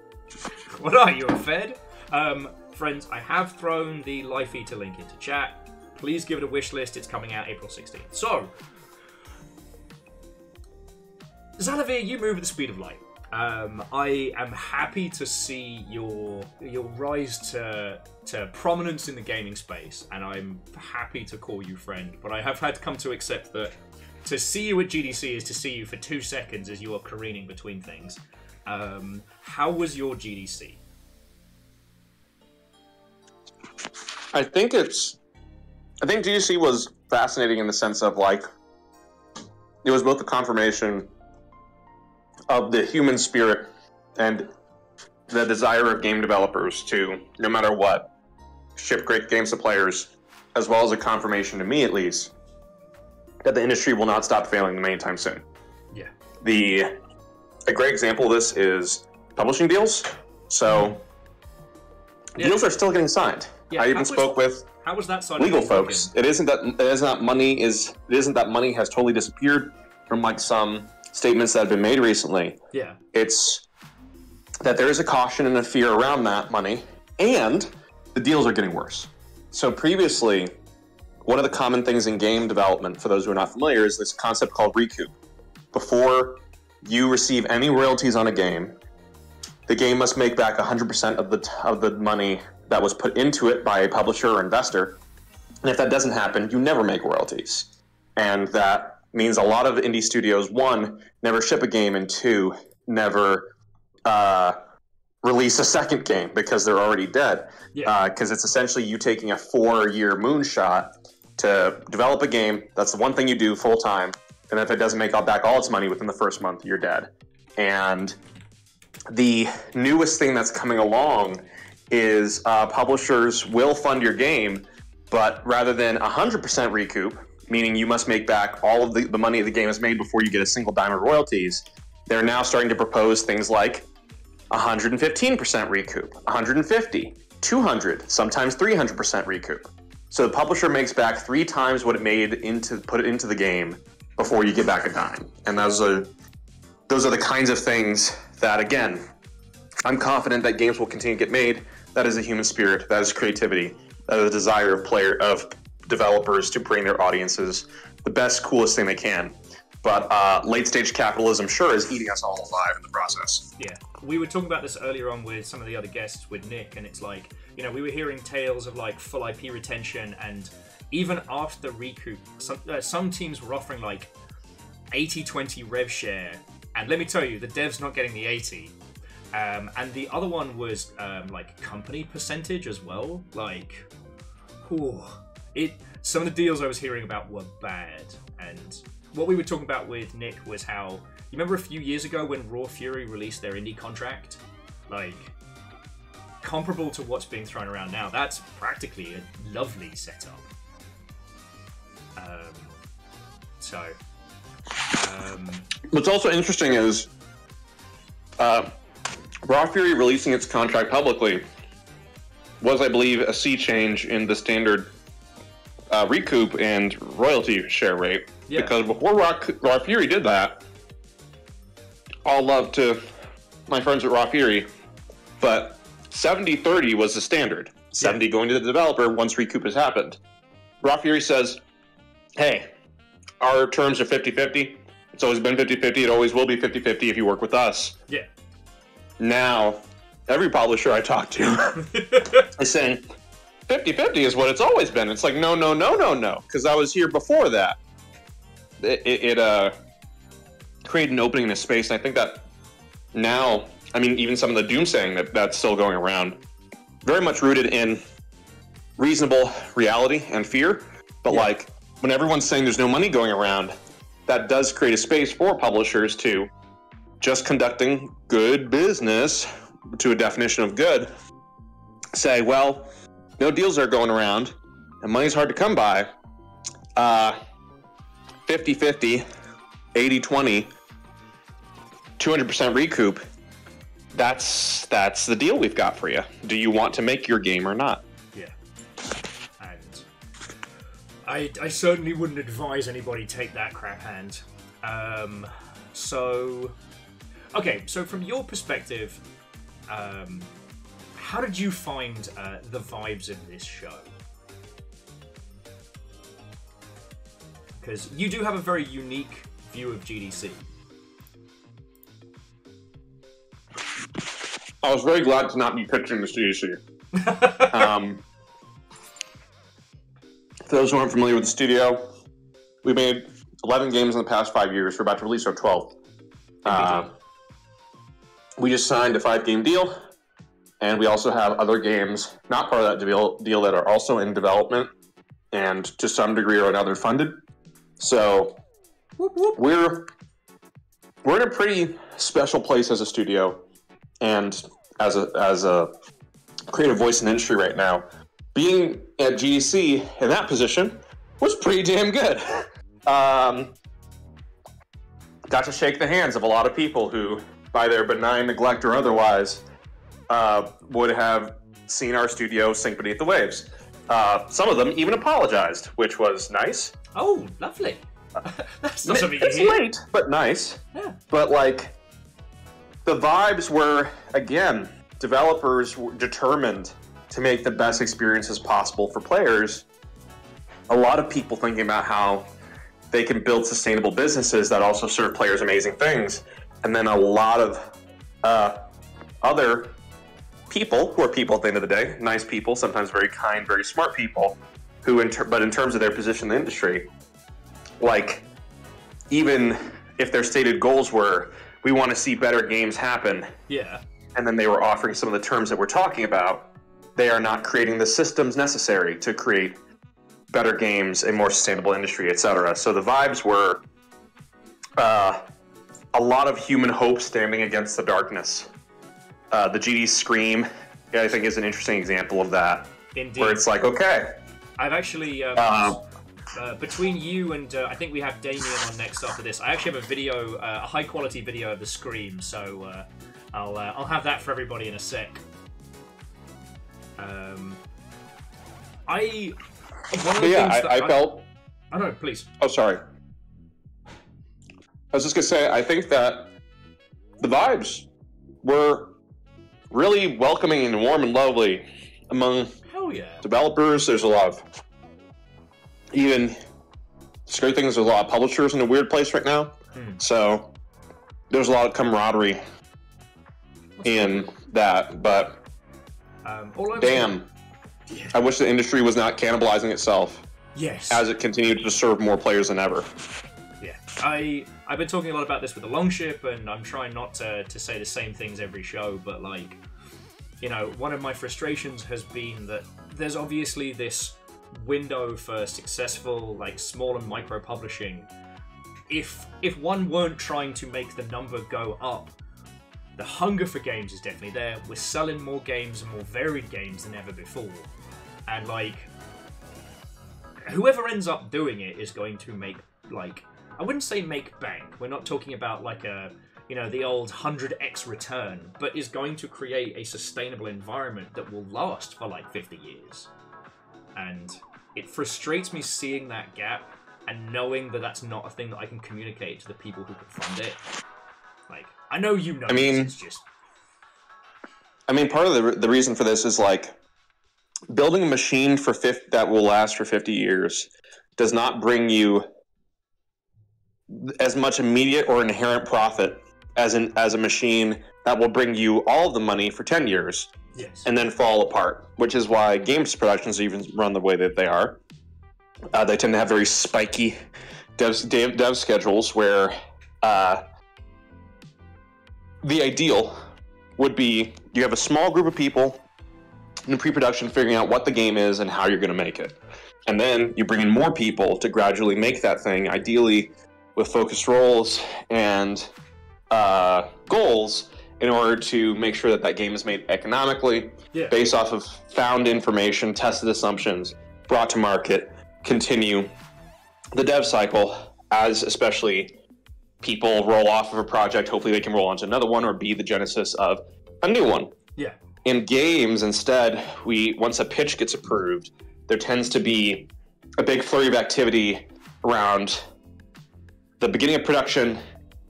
What are you, a Fed? Friends, I have thrown the Life Eater link into chat. Please give it a wish list. It's coming out April 16th. So, Zalavir, you move at the speed of light. I am happy to see your rise to prominence in the gaming space, and I'm happy to call you friend. But I have had to come to accept that to see you at GDC is to see you for 2 seconds as you are careening between things. How was your GDC? I think GDC was fascinating in the sense of, like, it was both a confirmation of the human spirit and the desire of game developers to, no matter what, ship great games to players, as well as a confirmation, to me at least, that the industry will not stop failing them anytime soon. Yeah. A great example of this is publishing deals. So deals are still getting signed. Yeah, I even spoke with how was that legal folks. It isn't that money has totally disappeared from, like, some statements that have been made recently. Yeah. It's that there is a caution and a fear around that money, and the deals are getting worse. So previously, one of the common things in game development, for those who are not familiar, is this concept called recoup. Before you receive any royalties on a game, the game must make back 100% of the money that was put into it by a publisher or investor. And if that doesn't happen, you never make royalties. And that means a lot of indie studios, 1, never ship a game, and 2, never release a second game because they're already dead. Because it's essentially you taking a 4-year moonshot to develop a game. That's the one thing you do full time. And if it doesn't make back all its money within the first month, you're dead. And the newest thing that's coming along is publishers will fund your game, but rather than 100% recoup, meaning you must make back all of the money the game has made before you get a single dime of royalties, they're now starting to propose things like 115% recoup, 150, 200, sometimes 300% recoup. So the publisher makes back 3 times what it made put it into the game before you get back a dime. And those are the kinds of things that, again, I'm confident that games will continue to get made. That is a human spirit. That is creativity. That is a desire of developers to bring their audiences the best, coolest thing they can. But late-stage capitalism sure is eating us all alive in the process. Yeah, we were talking about this earlier on with some of the other guests with Nick, and it's like, you know, we were hearing tales of like full IP retention, and even after recoup, some teams were offering like 80-20 rev share, and let me tell you, the dev's not getting the 80. And the other one was like company percentage as well. Like, some of the deals I was hearing about were bad. And what we were talking about with Nick was how, you remember a few years ago when Raw Fury released their indie contract? Like, comparable to what's being thrown around now. That's practically a lovely setup. What's also interesting is Raw Fury releasing its contract publicly was, I believe, a sea change in the standard recoup and royalty share rate. Yeah. Because before Raw Fury did that, all love to my friends at Raw Fury, but 70-30 was the standard. 70 going to the developer once recoup has happened. Raw Fury says, hey, our terms are 50-50. It's always been 50-50. It always will be 50-50 if you work with us. Yeah. Now, every publisher I talk to is saying 50-50 is what it's always been. It's like, no, because I was here before that. It created an opening in a space, and I think that now, I mean, even some of the doomsaying that's still going around, very much rooted in reasonable reality and fear, but like, when everyone's saying there's no money going around, that does create a space for publishers to just conducting good business, to a definition of good, say, well, no deals are going around, and money's hard to come by. 50-50, 80-20, 200% recoup. That's the deal we've got for you. Do you want to make your game or not? Yeah. And I certainly wouldn't advise anybody take that crap hand. Okay, so from your perspective, how did you find the vibes of this show? Because you do have a very unique view of GDC. I was very glad to not be pitching this GDC. For those who aren't familiar with the studio, we made 11 games in the past 5 years. We're about to release our 12th. We just signed a 5-game deal, and we also have other games not part of that deal that are also in development and to some degree or another funded. So we're in a pretty special place as a studio and as a creative voice in the industry right now. Being at GDC in that position was pretty damn good. Got to shake the hands of a lot of people who, by their benign neglect or otherwise, would have seen our studio sink beneath the waves. Some of them even apologized, which was nice. Oh, lovely. That's not something you it's hear. late, but nice. Yeah. But like, the vibes were, again, developers were determined to make the best experiences possible for players. A lot of people thinking about how they can build sustainable businesses that also serve players amazing things. And then a lot of other people, who are people at the end of the day, nice people, sometimes very kind, very smart people, who, but in terms of their position in the industry, like, even if their stated goals were, we want to see better games happen. Yeah. And then they were offering some of the terms that we're talking about, they are not creating the systems necessary to create better games, a more sustainable industry, etc. So the vibes were a lot of human hope standing against the darkness. The GD Scream, I think, is an interesting example of that. Indeed. Where it's like, okay. I've actually, between you and I think we have Damien on next after this, I actually have a video, a high-quality video of the Scream, so I'll have that for everybody in a sec. I felt... Oh, no, please. Oh, sorry. I was just going to say, I think that the vibes were really welcoming and warm and lovely among Hell yeah. developers. There's a lot of even the scary thing is there's a lot of publishers in a weird place right now. So there's a lot of camaraderie in that, but damn, I wish the industry was not cannibalizing itself. Yes. As it continued to serve more players than ever. Yeah, I've been talking a lot about this with the Longship, and I'm trying not to say the same things every show, but like, you know, one of my frustrations has been that there's obviously this window for successful, like, small and micro publishing. If one weren't trying to make the number go up, the hunger for games is definitely there. We're selling more games and more varied games than ever before, and like, whoever ends up doing it is going to make, like, I wouldn't say make bank. We're not talking about like a, you know, the old 100x return, but is going to create a sustainable environment that will last for like 50 years. And it frustrates me seeing that gap and knowing that that's not a thing that I can communicate to the people who can fund it. Like, I know you know. I mean, it's just. I mean, part of the reason for this is like building a machine for that will last for 50 years does not bring you as much immediate or inherent profit as a machine that will bring you all of the money for 10 years. Yes. And then fall apart, which is why games productions even run the way that they are. They tend to have very spiky dev schedules where the ideal would be you have a small group of people in pre-production figuring out what the game is and how you're going to make it. And then you bring in more people to gradually make that thing, ideally with focused roles and goals, in order to make sure that that game is made economically, based off of found information, tested assumptions, brought to market, continue the dev cycle as especially people roll off of a project. Hopefully they can roll onto another one or be the genesis of a new one. Yeah. In games, instead, once a pitch gets approved, there tends to be a big flurry of activity around the beginning of production,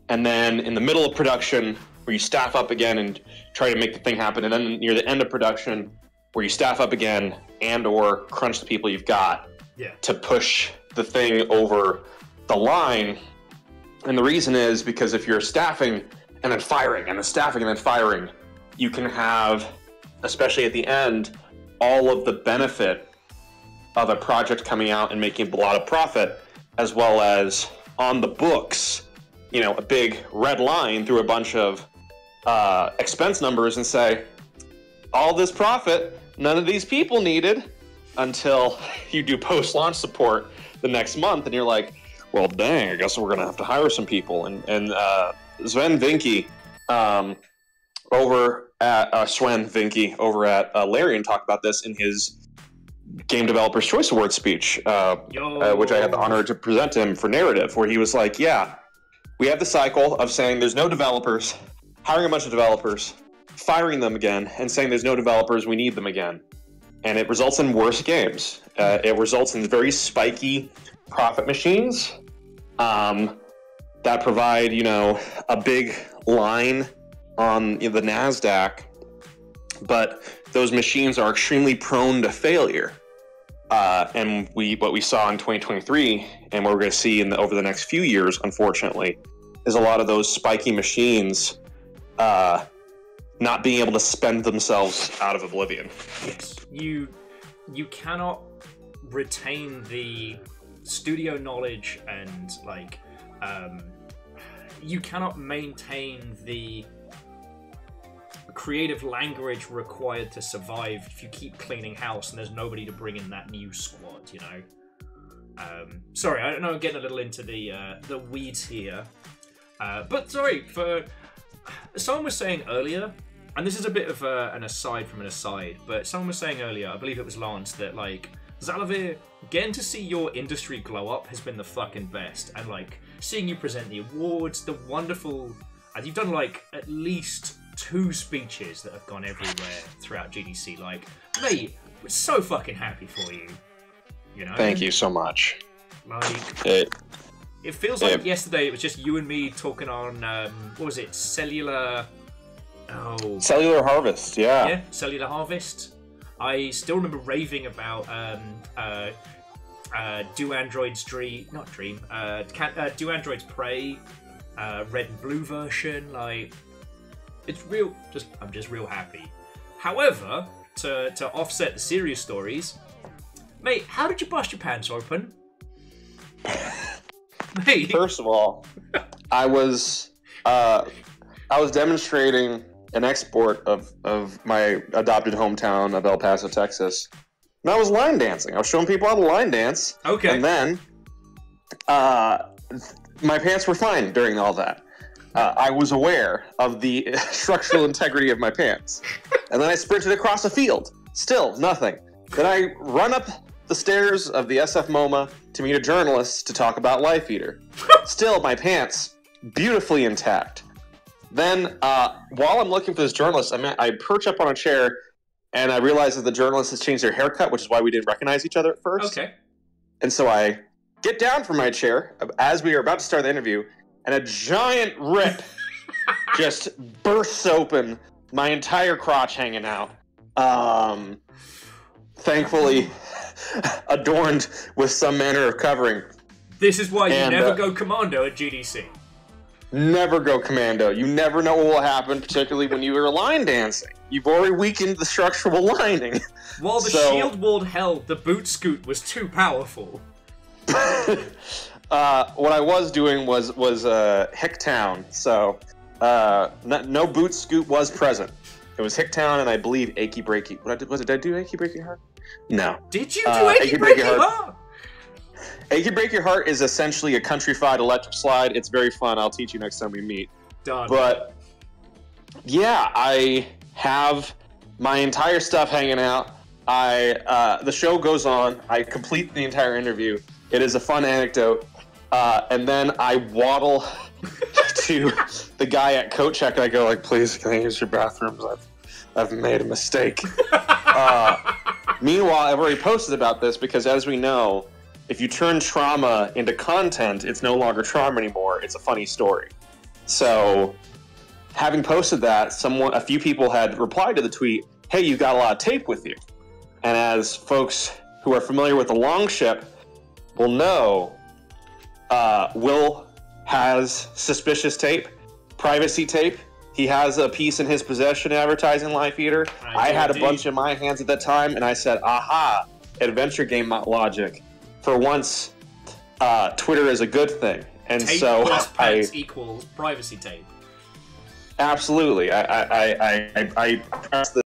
and then in the middle of production, where you staff up again and try to make the thing happen, and then near the end of production, where you staff up again and or crunch the people you've got to push the thing over the line. And the reason is because if you're staffing and then firing and then staffing and then firing, you can have, especially at the end, all of the benefit of a project coming out and making a lot of profit, as well as on the books, you know, a big red line through a bunch of expense numbers and say, all this profit, none of these people needed, until you do post-launch support the next month, and you're like, well, dang, I guess we're going to have to hire some people. And Sven Vinky over at Larian talked about this in his Game Developers Choice Award speech, which I had the honor to present to him for Narrative, where he was like, yeah, we have the cycle of saying there's no developers, hiring a bunch of developers, firing them again, and saying there's no developers, we need them again. And it results in worse games. It results in very spiky profit machines that provide, you know, a big line on the NASDAQ, but those machines are extremely prone to failure. And what we saw in 2023, and what we're going to see over the next few years, unfortunately, is a lot of those spiky machines not being able to spend themselves out of oblivion. Yes, you cannot retain the studio knowledge and like you cannot maintain the creative language required to survive if you keep cleaning house and there's nobody to bring in that new squad, you know. Sorry, I know I'm getting a little into the weeds here, but sorry, for someone was saying earlier, and this is a bit of an aside from an aside, but someone was saying earlier, I believe it was Lance, that like, Zalavir, getting to see your industry glow up has been the fucking best, and like seeing you present the awards, the wonderful, and you've done like at least 2 speeches that have gone everywhere throughout GDC. Like, mate, we're so fucking happy for you. You know. Thank you so much. Like, it feels like yesterday it was just you and me talking on what was it, Cellular Harvest, yeah, Cellular Harvest. I still remember raving about Do Androids Dream? Not Dream. Do Androids Pray? Red and Blue version. Like, it's real. I'm just real happy. However, to offset the serious stories, mate, how did you bust your pants open? Mate. First of all, I was demonstrating an export of my adopted hometown of El Paso, Texas. And I was line dancing. I was showing people how to line dance. Okay. And then my pants were fine during all that. I was aware of the structural integrity of my pants. And then I sprinted across a field. Still, nothing. Then I run up the stairs of the SF MoMA to meet a journalist to talk about Life Eater. Still, my pants beautifully intact. Then, while I'm looking for this journalist, I perch up on a chair, and I realize that the journalist has changed their haircut, which is why we didn't recognize each other at first. Okay. And so I get down from my chair as we are about to start the interview, and a giant rip just bursts open, my entire crotch hanging out. Thankfully, adorned with some manner of covering. This is why you never go commando at GDC. Never go commando. You never know what will happen, particularly when you are line dancing. You've already weakened the structural lining. While the shield wall held, the boot scoot was too powerful. What I was doing was Hicktown, so no boot scoot was present. It was Hicktown, and I believe Achy Breaky. Did I do Achy Breaky Heart? No. Did you do Achy Breaky Heart? Achy Break Your Heart is essentially a countrified electric slide. It's very fun. I'll teach you next time we meet. Done. But yeah, I have my entire stuff hanging out. The show goes on. I complete the entire interview. It is a fun anecdote. And then I waddle to the guy at coat check, and I go like, "Please, can I use your bathrooms? I've made a mistake." Meanwhile, I've already posted about this because, as we know, if you turn trauma into content, it's no longer trauma anymore. It's a funny story. So, having posted that, a few people had replied to the tweet, "Hey, you've got a lot of tape with you." And as folks who are familiar with the Longship will know, Will has suspicious tape, privacy tape. He has a piece in his possession advertising Life Eater. I had a bunch in my hands at that time, and I said, aha, adventure game logic. For once, Twitter is a good thing. And tape so plus pets equals privacy tape. Absolutely. I pressed the